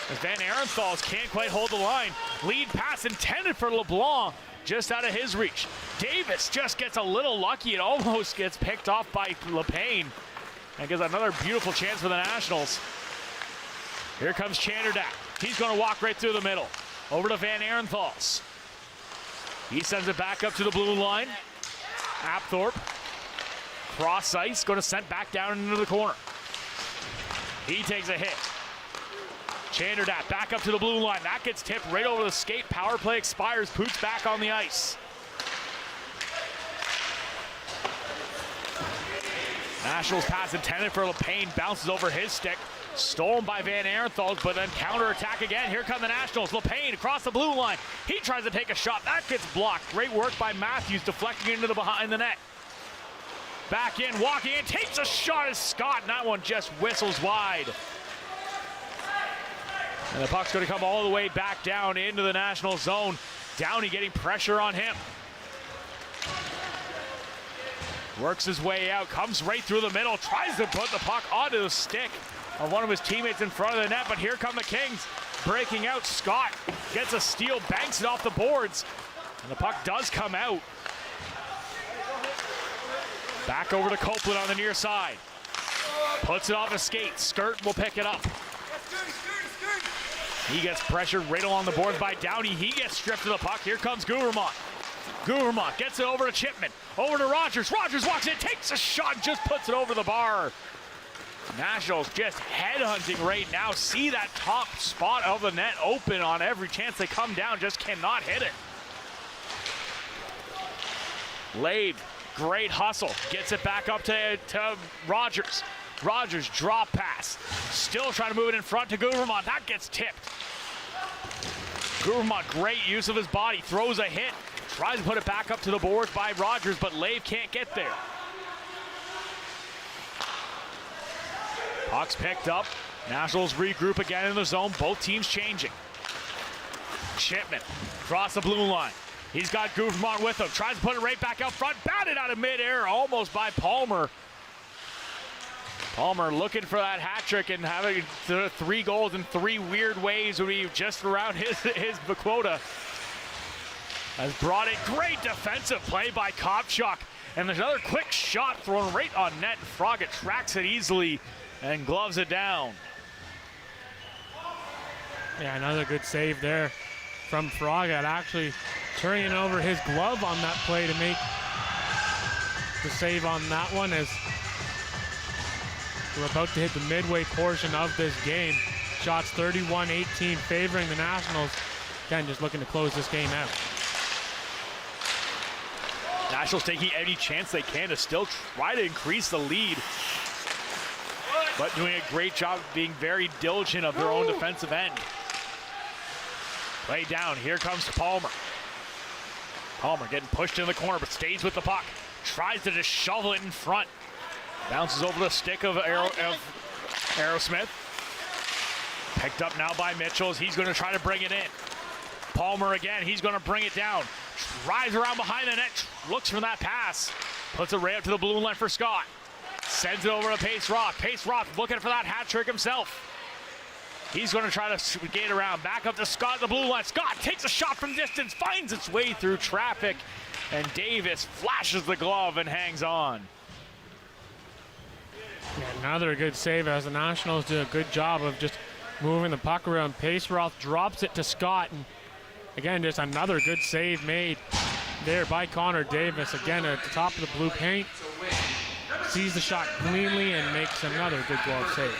Speaker 3: as Van Arenthals can't quite hold the line. Lead pass intended for LeBlanc, just out of his reach. Davis just gets a little lucky. It almost gets picked off by LePayne and gives another beautiful chance for the Nationals. Here comes Chanderdak. He's going to walk right through the middle. Over to Van Arenthals. He sends it back up to the blue line. Apthorpe, cross ice, going to send back down into the corner. He takes a hit. Chanderdak back up to the blue line. That gets tipped right over the skate. Power play expires. Poot's back on the ice. Nationals pass intended for LePayne. Bounces over his stick. Stolen by Van Arenthals, but then counterattack again. Here come the Nationals. LePayne across the blue line. He tries to take a shot. That gets blocked. Great work by Matthews, deflecting into the behind the net. Back in, walking in, takes a shot as Scott, and that one just whistles wide. And the puck's going to come all the way back down into the National zone. Downey getting pressure on him. Works his way out, comes right through the middle, tries to put the puck onto the stick of one of his teammates in front of the net, but here come the Kings breaking out. Scott gets a steal, banks it off the boards, and the puck does come out. Back over to Copeland on the near side. Puts it off his skate. Skirt will pick it up. He gets pressured right along the boards by Downey. He gets stripped of the puck. Here comes Guvermont. Guvermont gets it over to Chipman. Over to Rogers. Rogers walks in, takes a shot, just puts it over the bar. Nationals just headhunting right now. See that top spot of the net open on every chance they come down. Just cannot hit it. Lade, great hustle. Gets it back up to Rogers. Rogers, drop pass. Still trying to move it in front to Guvermont. That gets tipped. Guvermont, great use of his body. Throws a hit. Tries to put it back up to the boards by Rogers, but Lave can't get there. Puck's picked up. Nationals regroup again in the zone. Both teams changing. Chipman across the blue line. He's got Gouvernement with him. Tries to put it right back out front. Batted out of midair, almost by Palmer. Palmer looking for that hat trick and having 3 goals in 3 weird ways would be just around his quota. Has brought it. Great defensive play by Kopchuk. And there's another quick shot thrown right on net. Fraga tracks it easily and gloves it down.
Speaker 4: Yeah, another good save there from Fraga, actually turning over his glove on that play to make the save on that one, as we're about to hit the midway portion of this game. Shots 31-18 favoring the Nationals. Again, just looking to close this game out.
Speaker 3: Nationals taking any chance they can to still try to increase the lead, but doing a great job of being very diligent of their own defensive end. Play down, here comes Palmer. Palmer getting pushed in the corner, but stays with the puck. Tries to just shovel it in front. Bounces over the stick of Aerosmith. Picked up now by Mitchells. He's going to try to bring it in. Palmer again, he's going to bring it down. Drives around behind the net, looks for that pass. Puts it right up to the blue line for Scott. Sends it over to Pace Roth. Pace Roth looking for that hat trick himself. He's going to try to skate around. Back up to Scott, the blue line. Scott takes a shot from distance, finds its way through traffic, and Davis flashes the glove and hangs on.
Speaker 4: Yeah, another good save as the Nationals do a good job of just moving the puck around. Pace Roth drops it to Scott, and again, just another good save made there by Connor Davis. Again, at the top of the blue paint. Sees the shot cleanly and makes another good glove save.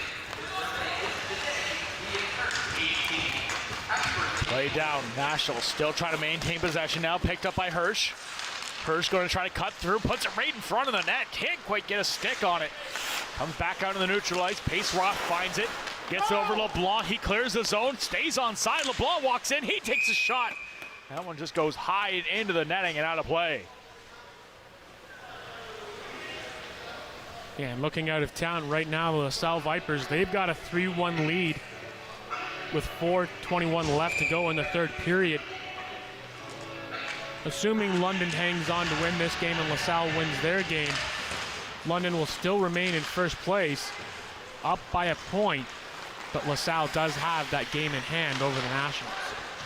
Speaker 3: Play down. Nationals still trying to maintain possession now. Picked up by Hirsch. Hirsch going to try to cut through. Puts it right in front of the net. Can't quite get a stick on it. Comes back out of the neutral ice. Pace Roth finds it. Gets it over LeBlanc. He clears the zone. Stays on side. LeBlanc walks in. He takes a shot. That one just goes high into the netting and out of play.
Speaker 4: Yeah, and looking out of town right now, the LaSalle Vipers, they've got a 3-1 lead with 4:21 left to go in the third period. Assuming London hangs on to win this game and LaSalle wins their game, London will still remain in first place, up by a point, but LaSalle does have that game in hand over the Nationals.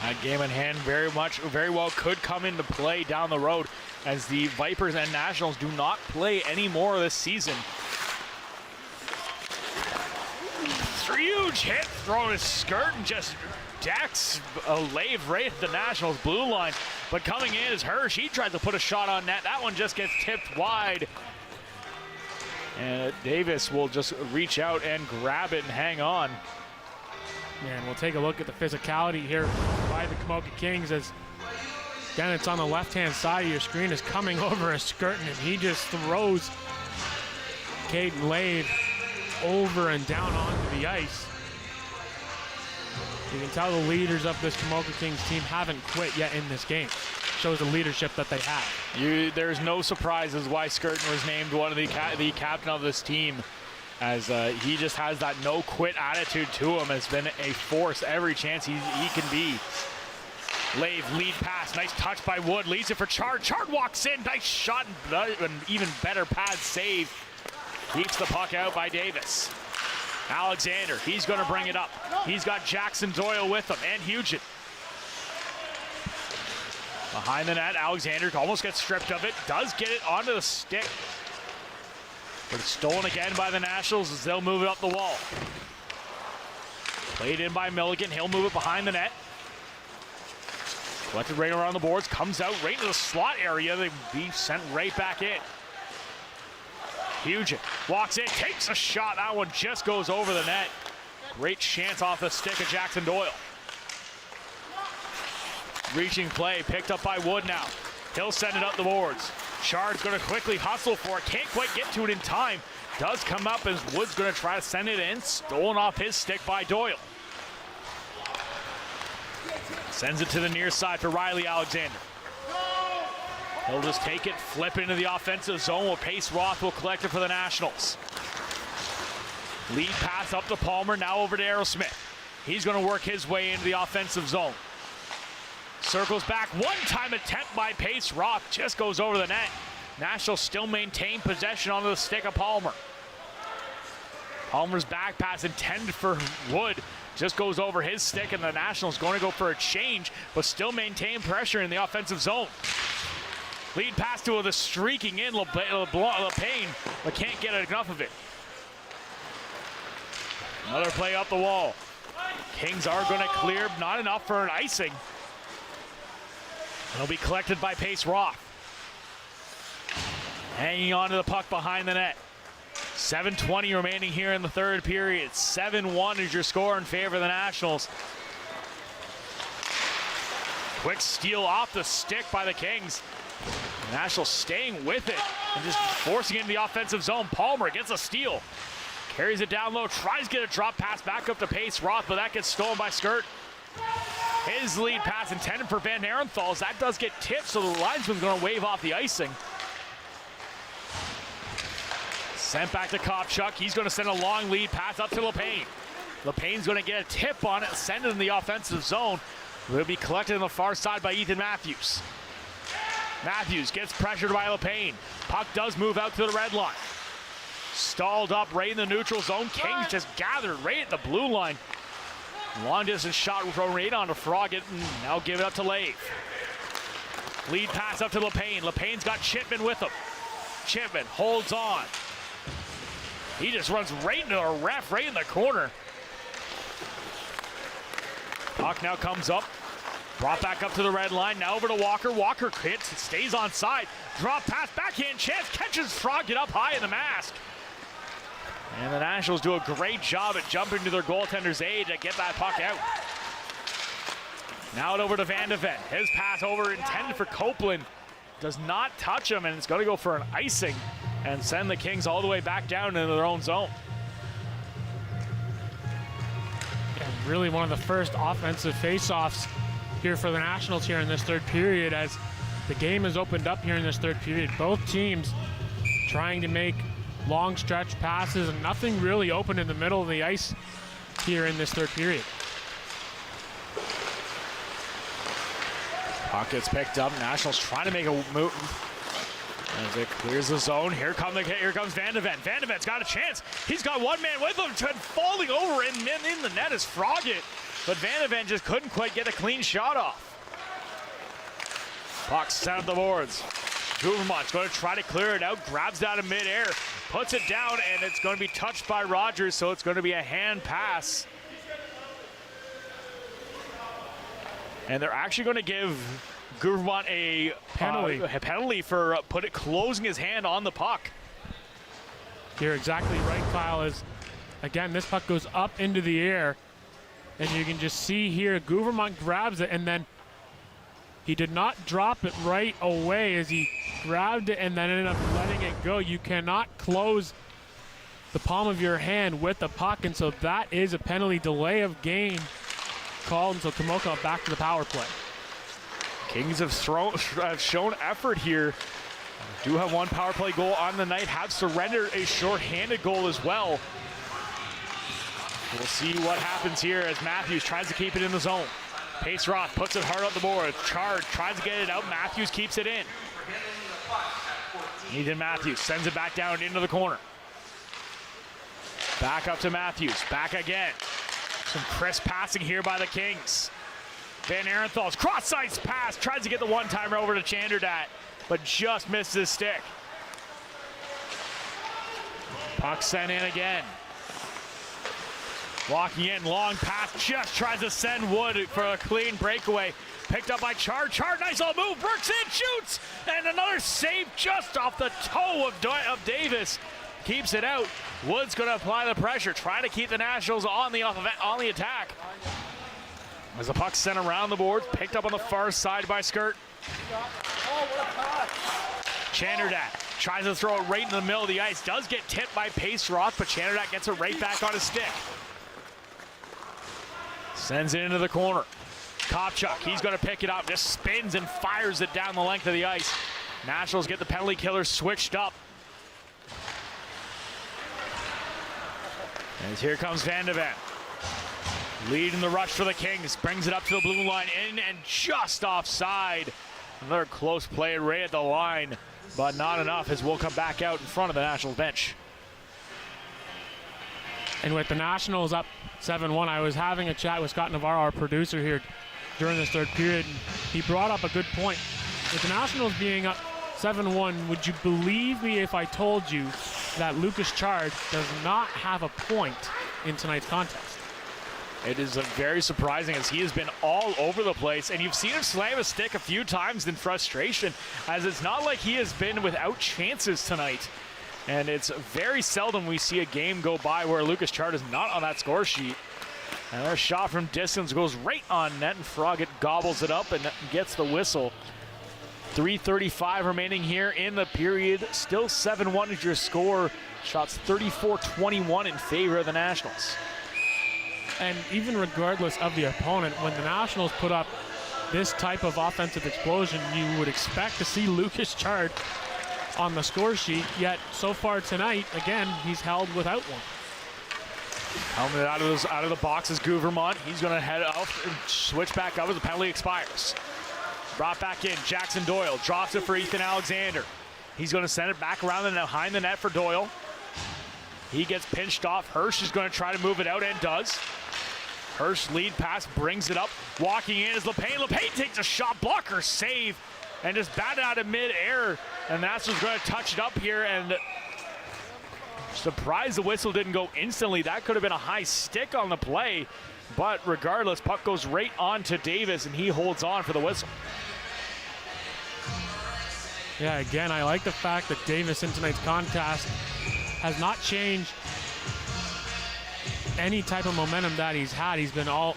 Speaker 3: That game in hand very well could come into play down the road, as the Vipers and Nationals do not play anymore this season. Huge hit, throwing his skirt and just decks a lave right at the Nationals blue line. But coming in is Hirsch. He tried to put a shot on net. That one just gets tipped wide. And Davis will just reach out and grab it and hang on.
Speaker 4: And we'll take a look at the physicality here by the Komoka Kings, as again, it's on the left-hand side of your screen, is coming over a skirt, and he just throws Caden Lave over and down onto the ice. You can tell the leaders of this Komoka Kings team haven't quit yet in this game. Shows the leadership that they have.
Speaker 3: There's no surprises why Skirton was named one of the captain of this team, as he just has that no quit attitude to him. Has been a force every chance he can be. Lave lead pass, nice touch by Wood, leads it for Chard. Chard walks in, nice shot, and even better pad save. Keeps the puck out by Davis. Alexander, he's going to bring it up. He's got Jackson Doyle with him, and Hugin. Behind the net, Alexander almost gets stripped of it. Does get it onto the stick. But it's stolen again by the Nationals as they'll move it up the wall. Played in by Milligan. He'll move it behind the net. Collected right around the boards. Comes out right into the slot area. They'll be sent right back in. Hugin walks in, takes a shot. That one just goes over the net. Great chance off the stick of Jackson Doyle. Reaching play, picked up by Wood now. He'll send it up the boards. Chard's going to quickly hustle for it. Can't quite get to it in time. Does come up as Wood's going to try to send it in. Stolen off his stick by Doyle. Sends it to the near side for Riley Alexander. He'll just take it, flip into the offensive zone. Will Pace Roth will collect it for the Nationals. Lead pass up to Palmer, now over to Aerosmith. He's going to work his way into the offensive zone. Circles back, one-time attempt by Pace Roth, just goes over the net. Nationals still maintain possession onto the stick of Palmer. Palmer's back pass intended for Wood, just goes over his stick, and the Nationals going to go for a change, but still maintain pressure in the offensive zone. Lead pass to the streaking in LePayne, but can't get enough of it. Another play up the wall. Kings are going to clear, not enough for an icing. It'll be collected by Pace Roth. Hanging on to the puck behind the net. 7:20 remaining here in the third period. 7-1 is your score in favor of the Nationals. Quick steal off the stick by the Kings. The Nationals staying with it and just forcing it into the offensive zone. Palmer gets a steal. Carries it down low, tries to get a drop pass back up to Pace Roth, but that gets stolen by Skirt. His lead pass intended for Van Arenthal. That does get tipped, so the linesman's going to wave off the icing. Sent back to Kopchuk. He's going to send a long lead pass up to LePayne. LePayne's going to get a tip on it, send it in the offensive zone. Will be collected on the far side by Ethan Matthews. Matthews gets pressured by LePayne. Puck does move out to the red line. Stalled up right in the neutral zone. Kings just gathered right at the blue line. Long distance shot thrown right onto Froggatt, and now give it up to Lave. Lead pass up to LePayne. LePayne's got Chipman with him. Chipman holds on. He just runs right into a ref right in the corner. Puck now comes up. Brought back up to the red line. Now over to Walker. Walker hits, stays on side. Drop pass, backhand chance. Catches Froggatt up high in the mask. And the Nationals do a great job at jumping to their goaltender's aid to get that puck out. Now over to Van de Ven. His pass over intended for Copeland. Does not touch him, and it's going to go for an icing and send the Kings all the way back down into their own zone.
Speaker 4: And really one of the first offensive face-offs here for the Nationals here in this third period, as the game has opened up here in this third period. Both teams trying to make long stretch passes, and nothing really open in the middle of the ice here in this third period.
Speaker 3: Puck gets picked up. Nationals trying to make a move as it clears the zone. Here comes Van de Ven. Van de Ven's got a chance. He's got one man with him, falling over in the net is Froggatt, but Van de Ven just couldn't quite get a clean shot off. Puck sent up the boards. Gouvermont's going to try to clear it out, grabs that in midair, puts it down, and it's going to be touched by Rogers, so it's going to be a hand pass. And they're actually going to give Gouvermont a penalty for closing his hand on the puck.
Speaker 4: You're exactly right, Kyle. As again, this puck goes up into the air, and you can just see here Gouvermont grabs it, and then he did not drop it right away as he grabbed it and then ended up letting it go. You cannot close the palm of your hand with the puck, and so that is a penalty. Delay of game called until Komoka back to the power play.
Speaker 3: Kings have shown effort here. Do have one power play goal on the night, have surrendered a shorthanded goal as well. We'll see what happens here as Matthews tries to keep it in the zone. Pace Roth puts it hard on the board. Chard tries to get it out. Matthews keeps it in. Ethan Matthews sends it back down into the corner. Back up to Matthews. Back again. Some crisp passing here by the Kings. Van Arenthal's cross-ice pass. Tries to get the one-timer over to Chanderdat, but just misses his stick. Puck sent in again. Walking in, long pass, just tries to send Wood for a clean breakaway. Picked up by Chard. Chard, nice little move, works in, shoots, and another save just off the toe of Davis. Keeps it out. Wood's going to apply the pressure, trying to keep the Nationals on the attack. As the puck sent around the board, picked up on the far side by Skirt. Chanderdat tries to throw it right in the middle of the ice. Does get tipped by Pace Roth, but Chanderdat gets it right back on his stick. Sends it into the corner. Kopchuk, he's going to pick it up. Just spins and fires it down the length of the ice. Nationals get the penalty killer switched up. And here comes Van de Ven. Leading the rush for the Kings, brings it up to the blue line, in and just offside. Another close play right at the line, but not enough as we'll come back out in front of the Nationals bench.
Speaker 4: And with the Nationals up 7-1, I was having a chat with Scott Navarro, our producer here, during this third period. He brought up a good point. With the Nationals being up 7-1, would you believe me if I told you that Lucas Chard does not have a point in tonight's contest?
Speaker 3: It is very surprising as he has been all over the place, and you've seen him slam a stick a few times in frustration, as it's not like he has been without chances tonight. And it's very seldom we see a game go by where Lucas Chard is not on that score sheet. And their shot from distance goes right on net, and Froggatt gobbles it up and gets the whistle. 3:35 remaining here in the period. Still 7-1 is your score. Shots 34-21 in favor of the Nationals.
Speaker 4: And even regardless of the opponent, when the Nationals put up this type of offensive explosion, you would expect to see Lucas Chard on the score sheet, yet so far tonight, again, he's held without one.
Speaker 3: Coming out of the box is Gouvermont. He's going to head off and switch back up as the penalty expires. Brought back in, Jackson Doyle drops it for Ethan Alexander. He's going to send it back around and behind the net for Doyle. He gets pinched off. Hirsch is going to try to move it out and does. Hirsch lead pass, brings it up. Walking in is LePain. LePain takes a shot, blocker save, and just batted out of mid-air. And that's what's going to touch it up here, and surprised the whistle didn't go instantly. That could have been a high stick on the play, but regardless, puck goes right on to Davis, and he holds on for the whistle.
Speaker 4: Yeah, again, I like the fact that Davis in tonight's contest has not changed any type of momentum that he's had. He's been all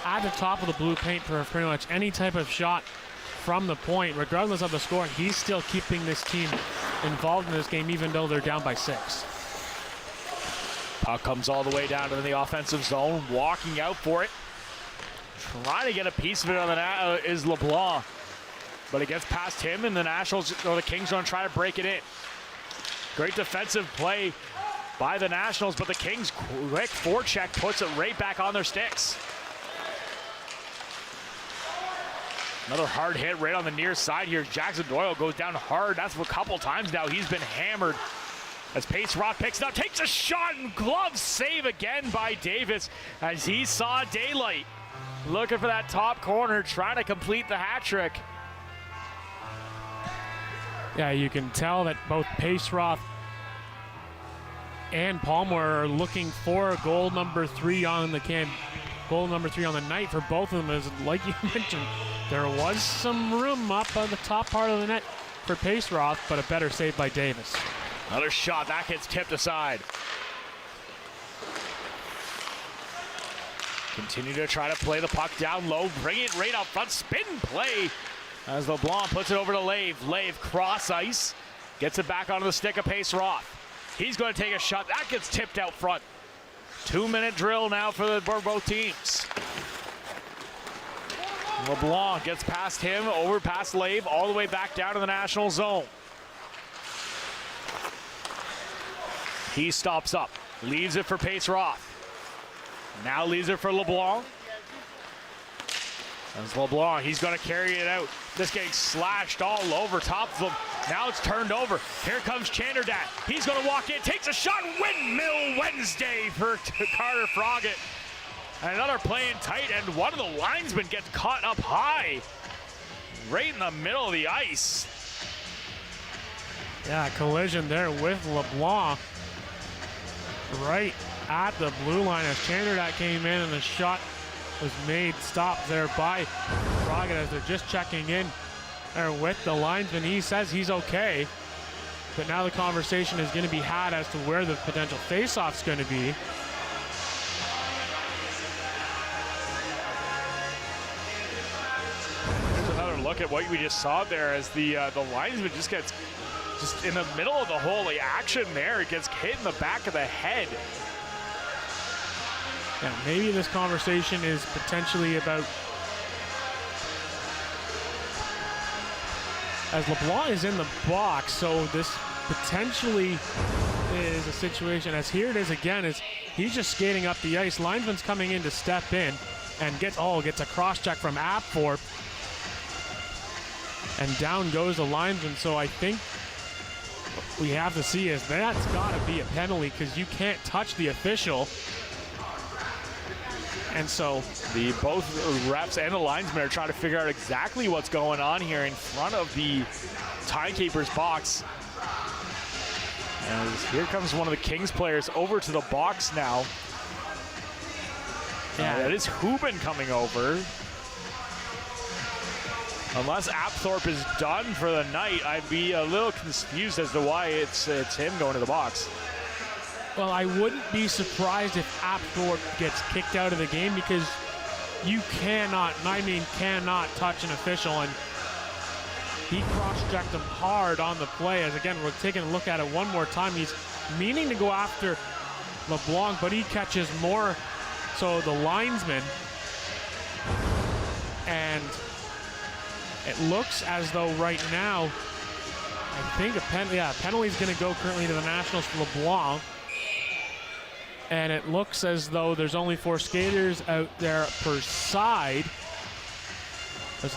Speaker 4: at the top of the blue paint for pretty much any type of shot from the point. Regardless of the score, he's still keeping this team involved in this game, even though they're down by 6.
Speaker 3: Puck comes all the way down to the offensive zone, walking out for it. Trying to get a piece of it on the is LeBlanc, but it gets past him, and the Nationals or the Kings are going to try to break it in. Great defensive play by the Nationals, but the Kings quick forecheck puts it right back on their sticks. Another hard hit right on the near side here. Jackson Doyle goes down hard. That's a couple times now he's been hammered. As Pace Roth picks it up, takes a shot, and glove save again by Davis as he saw daylight. Looking for that top corner, trying to complete the hat trick.
Speaker 4: Yeah, you can tell that both Pace Roth and Palmer are looking for goal number 3 on the night for both of them. As like you mentioned, there was some room up on the top part of the net for Pace Roth, but a better save by Davis.
Speaker 3: Another shot, that gets tipped aside. Continue to try to play the puck down low, bring it right up front, spin play as LeBlanc puts it over to Lave. Lave cross ice, gets it back onto the stick of Pace Roth. He's going to take a shot, that gets tipped out front. 2-minute drill now for both teams. LeBlanc gets past him, over past Lave, all the way back down to the National zone. He stops up, leaves it for Pace Roth. Now leaves it for LeBlanc. As LeBlanc, he's going to carry it out. This getting slashed all over top of him. Now it's turned over. Here comes Chanderdat. He's going to walk in, takes a shot. Windmill Wednesday for Carter Froggatt. And another play in tight, and one of the linesmen gets caught up high, right in the middle of the ice.
Speaker 4: Yeah, collision there with LeBlanc. Right at the blue line as Chanderdat came in, and the shot was made stop there by Froggatt as they're just checking in there with the linesman. He says he's okay, but now the conversation is going to be had as to where the potential face-off's going to be.
Speaker 3: Here's another look at what we just saw there as the linesman just gets in the middle of the whole action there. It gets hit in the back of the head.
Speaker 4: Yeah, maybe this conversation is potentially about, as LeBlanc is in the box, so this potentially is a situation, as here it is again, is he's just skating up the ice. Linesman's coming in to step in and gets a cross check from Apthorpe. And down goes the linesman. So I think what we have to see is that's got to be a penalty because you can't touch the official. And so
Speaker 3: both refs and the linesmen are trying to figure out exactly what's going on here in front of the timekeeper's box. As here comes one of the Kings players over to the box now. Yeah, it is Hubin coming over. Unless Apthorpe is done for the night, I'd be a little confused as to why it's him going to the box.
Speaker 4: Well, I wouldn't be surprised if Apthorpe gets kicked out of the game because you cannot, and I mean cannot, touch an official, and he cross-checked him hard on the play. As again, we're taking a look at it one more time. He's meaning to go after LeBlanc, but he catches more so the linesman, and it looks as though right now, I think a penalty is going to go currently to the Nationals for LeBlanc. And it looks as though there's only 4 skaters out there per side.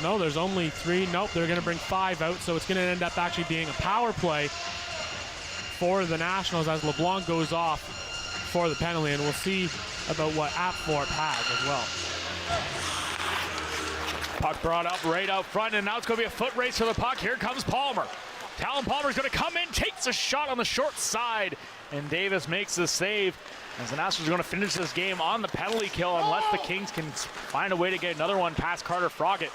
Speaker 4: No, there's only 3. Nope, they're going to bring 5 out, so it's going to end up actually being a power play for the Nationals as LeBlanc goes off for the penalty, and we'll see about what Apthorpe has as well.
Speaker 3: Puck brought up right out front, and now it's going to be a foot race for the puck. Here comes Palmer. Talon Palmer's going to come in, takes a shot on the short side, and Davis makes the save. As the Nationals are going to finish this game on the penalty kill unless the Kings can find a way to get another one past Carter Froggatt.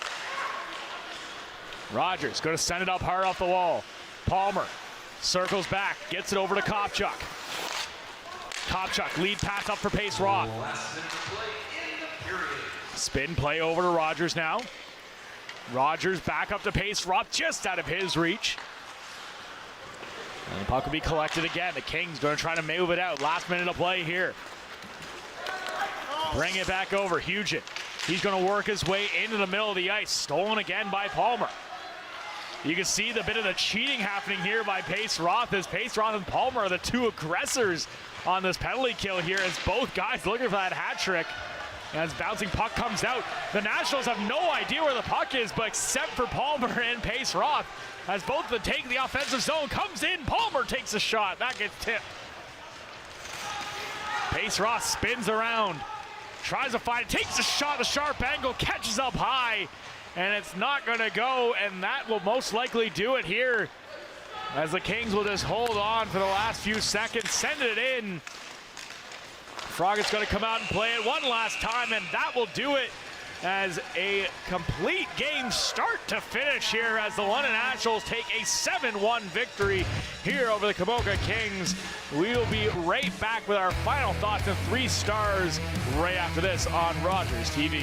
Speaker 3: Rogers going to send it up hard off the wall. Palmer circles back, gets it over to Kopchuk. Kopchuk, lead pass up for Pace Roth. Spin play over to Rogers now. Rogers back up to Pace Roth, just out of his reach. And the puck will be collected again. The Kings going to try to move it out. Last minute of play here. Bring it back over. Hugin. He's going to work his way into the middle of the ice. Stolen again by Palmer. You can see the bit of the cheating happening here by Pace Roth, as Pace Roth and Palmer are the 2 aggressors on this penalty kill here, as both guys looking for that hat trick. As bouncing puck comes out, the Nationals have no idea where the puck is, but except for Palmer and Pace Roth, as both take the offensive zone, comes in, Palmer takes a shot, that gets tipped. Pace Roth spins around, tries to find it, takes a shot, the sharp angle, catches up high, and it's not gonna go, and that will most likely do it here, as the Kings will just hold on for the last few seconds, send it in. Froggatt's going to come out and play it one last time, and that will do it as a complete game start to finish here as the London Nationals take a 7-1 victory here over the Komoka Kings. We will be right back with our final thoughts and 3 stars right after this on Rogers TV.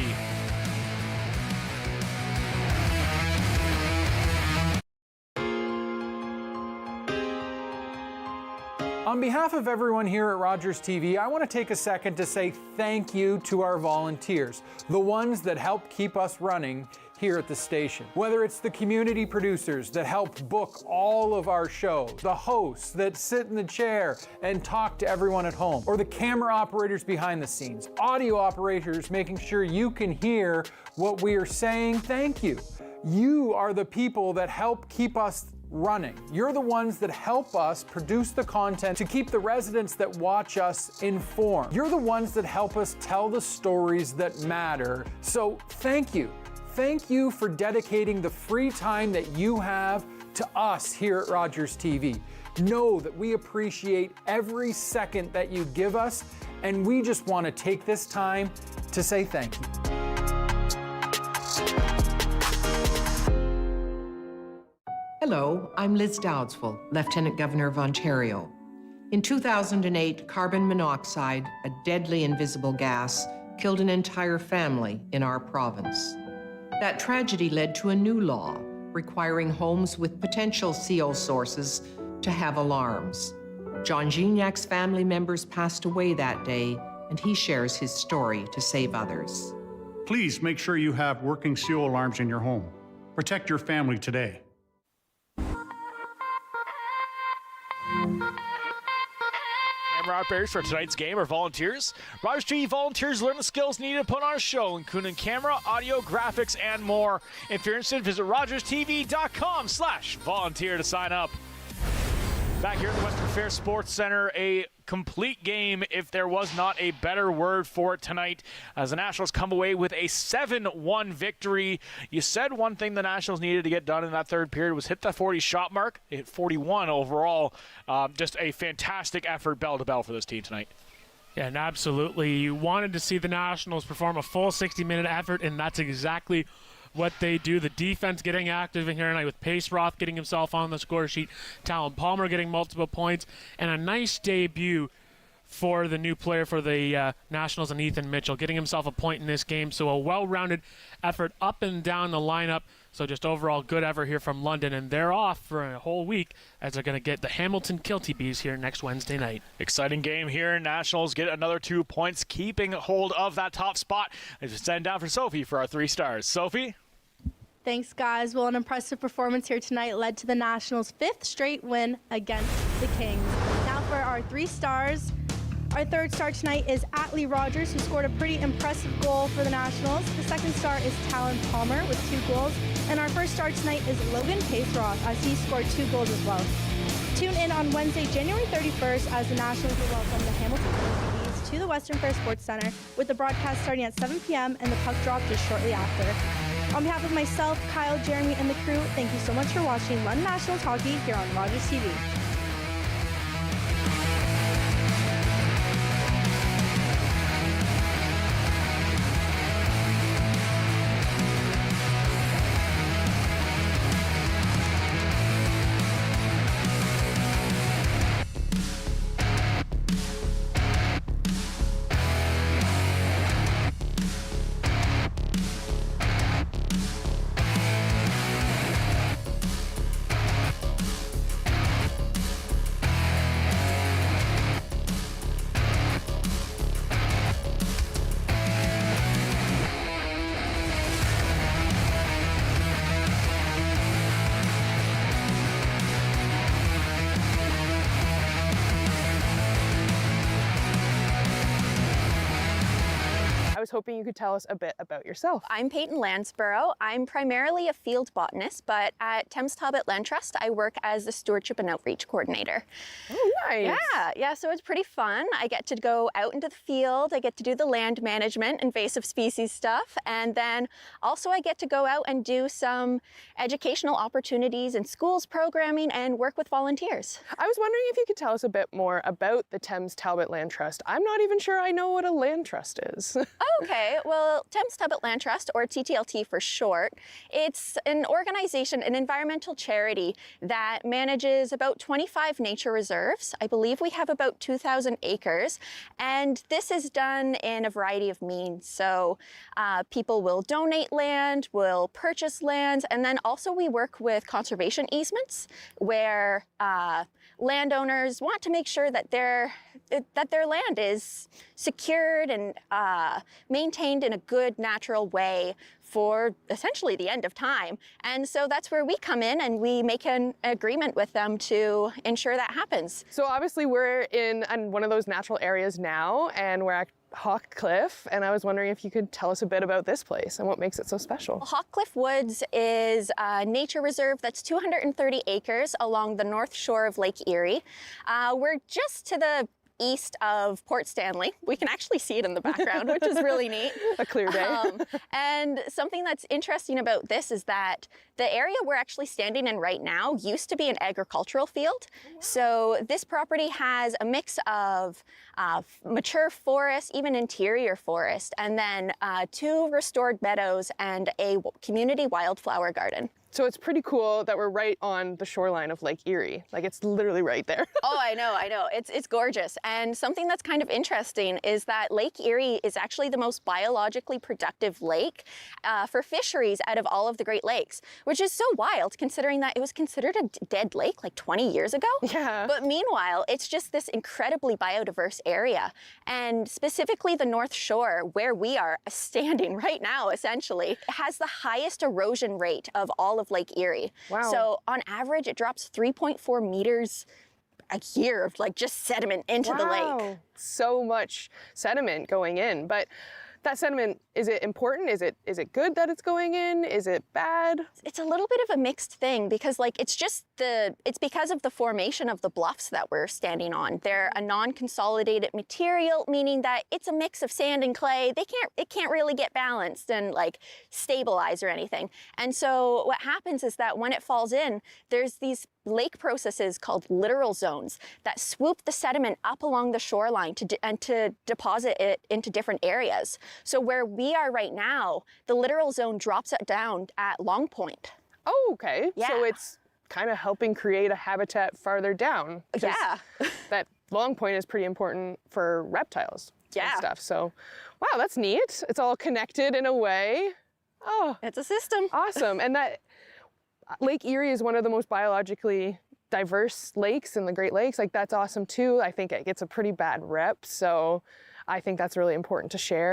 Speaker 1: On behalf of everyone here at Rogers TV, I want to take a second to say thank you to our volunteers, the ones that help keep us running here at the station. Whether it's the community producers that help book all of our shows, the hosts that sit in the chair and talk to everyone at home, or the camera operators behind the scenes, audio operators making sure you can hear what we are saying, thank you. You are the people that help keep us running. You're the ones that help us produce the content to keep the residents that watch us informed. You're the ones that help us tell the stories that matter. So thank you. Thank you for dedicating the free time that you have to us here at Rogers TV. Know that we appreciate every second that you give us, and we just want to take this time to say thank you.
Speaker 10: Hello, I'm Liz Dowdswell, Lieutenant Governor of Ontario. In 2008, carbon monoxide, a deadly invisible gas, killed an entire family in our province. That tragedy led to a new law requiring homes with potential CO sources to have alarms. John Gignac's family members passed away that day, and he shares his story to save others.
Speaker 11: Please make sure you have working CO alarms in your home. Protect your family today.
Speaker 3: camera operators for tonight's game are volunteers. Rogers TV volunteers learn the skills needed to put on a show, including camera, audio, graphics, and more. If you're interested, visit rogerstv.com/volunteer to sign up. Back here at the Western Fair Sports Center, a complete game, if there was not a better word for it tonight, as the Nationals come away with a 7-1 victory. You said one thing the Nationals needed to get done in that third period was hit the 40 shot mark. They hit 41 overall. Just a fantastic effort bell to bell for this team tonight.
Speaker 4: Yeah, and absolutely. You wanted to see the Nationals perform a full 60-minute effort, and that's exactly what they do. The defense getting active in here tonight with Pace Roth getting himself on the score sheet, Talon Palmer getting multiple points, and a nice debut for the new player for the Nationals and Ethan Mitchell, getting himself a point in this game. So a well-rounded effort up and down the lineup. So just overall good effort here from London, and they're off for a whole week as they're going to get the Hamilton Kilty Bees here next Wednesday night.
Speaker 3: Exciting game here. Nationals get another 2 points, keeping hold of that top spot. I just send down for Sophie for our 3 stars. Sophie?
Speaker 2: Thanks, guys. Well, an impressive performance here tonight led to the Nationals' 5th straight win against the Kings. Now for our 3 stars. Our 3rd star tonight is Atlee Rogers, who scored a pretty impressive goal for the Nationals. The 2nd star is Talon Palmer with 2 goals. And our 1st star tonight is Logan Paceroth, as he scored 2 goals as well. Tune in on Wednesday, January 31st, as the Nationals will welcome the Hamilton Bees to the Western Fair Sports Center, with the broadcast starting at 7 p.m. and the puck drop just shortly after. On behalf of myself, Kyle, Jeremy, and the crew, thank you so much for watching London Nationals hockey here on Rogers TV.
Speaker 8: was hoping you could tell us a bit about yourself.
Speaker 9: I'm Peyton Lansborough. I'm primarily a field botanist, but at Thames Talbot Land Trust, I work as the Stewardship and Outreach Coordinator.
Speaker 8: Oh, nice.
Speaker 9: Yeah, so it's pretty fun. I get to go out into the field, I get to do the land management, invasive species stuff, and then also I get to go out and do some educational opportunities in schools programming and work with volunteers.
Speaker 8: I was wondering if you could tell us a bit more about the Thames Talbot Land Trust. I'm not even sure I know what a land trust is.
Speaker 9: Okay, well, Thames Talbot Land Trust, or TTLT for short, it's an organization, an environmental charity that manages about 25 nature reserves. I believe we have about 2,000 acres, and this is done in a variety of means. So people will donate land, will purchase lands, and then also we work with conservation easements where landowners want to make sure that their land is secured and maintained in a good, natural way for essentially the end of time. And so that's where we come in and we make an agreement with them to ensure that happens.
Speaker 8: So obviously we're in one of those natural areas now, and we're at Hawk Cliff, and I was wondering if you could tell us a bit about this place and what makes it so special.
Speaker 9: Hawk Cliff Woods is a nature reserve that's 230 acres along the north shore of Lake Erie. We're just to the east of Port Stanley. We can actually see it in the background, which is really neat.
Speaker 8: A clear day.
Speaker 9: And something that's interesting about this is that the area we're actually standing in right now used to be an agricultural field. So this property has a mix of mature forest, even interior forest, and then 2 restored meadows and a community wildflower garden.
Speaker 8: So it's pretty cool that we're right on the shoreline of Lake Erie. Like, it's literally right there.
Speaker 9: Oh, I know. It's gorgeous. And something that's kind of interesting is that Lake Erie is actually the most biologically productive lake for fisheries out of all of the Great Lakes, which is so wild considering that it was considered a dead lake like 20 years ago.
Speaker 8: Yeah.
Speaker 9: But meanwhile, it's just this incredibly biodiverse area. And specifically the North Shore, where we are standing right now, essentially, has the highest erosion rate of all of Lake Erie.
Speaker 8: Wow.
Speaker 9: So on average, it drops 3.4 meters a year of like just sediment into the lake.
Speaker 8: So much sediment going in, but that sediment, is it important? Is it good that it's going in? Is it bad?
Speaker 9: It's a little bit of a mixed thing because like it's because of the formation of the bluffs that we're standing on. They're a non-consolidated material, meaning that it's a mix of sand and clay. It can't really get balanced and like stabilize or anything. And so what happens is that when it falls in, there's these lake processes called littoral zones that swoop the sediment up along the shoreline to deposit it into different areas. So where we are right now, the littoral zone drops it down at Long Point.
Speaker 8: Oh, okay.
Speaker 9: Yeah.
Speaker 8: So it's kind of helping create a habitat farther down.
Speaker 9: Yeah.
Speaker 8: That Long Point is pretty important for reptiles and stuff. So, wow, that's neat. It's all connected in a way. Oh,
Speaker 9: it's a system.
Speaker 8: Awesome. And that Lake Erie is one of the most biologically diverse lakes in the Great Lakes. Like, that's awesome too. I think it gets a pretty bad rep. So I think that's really important to share.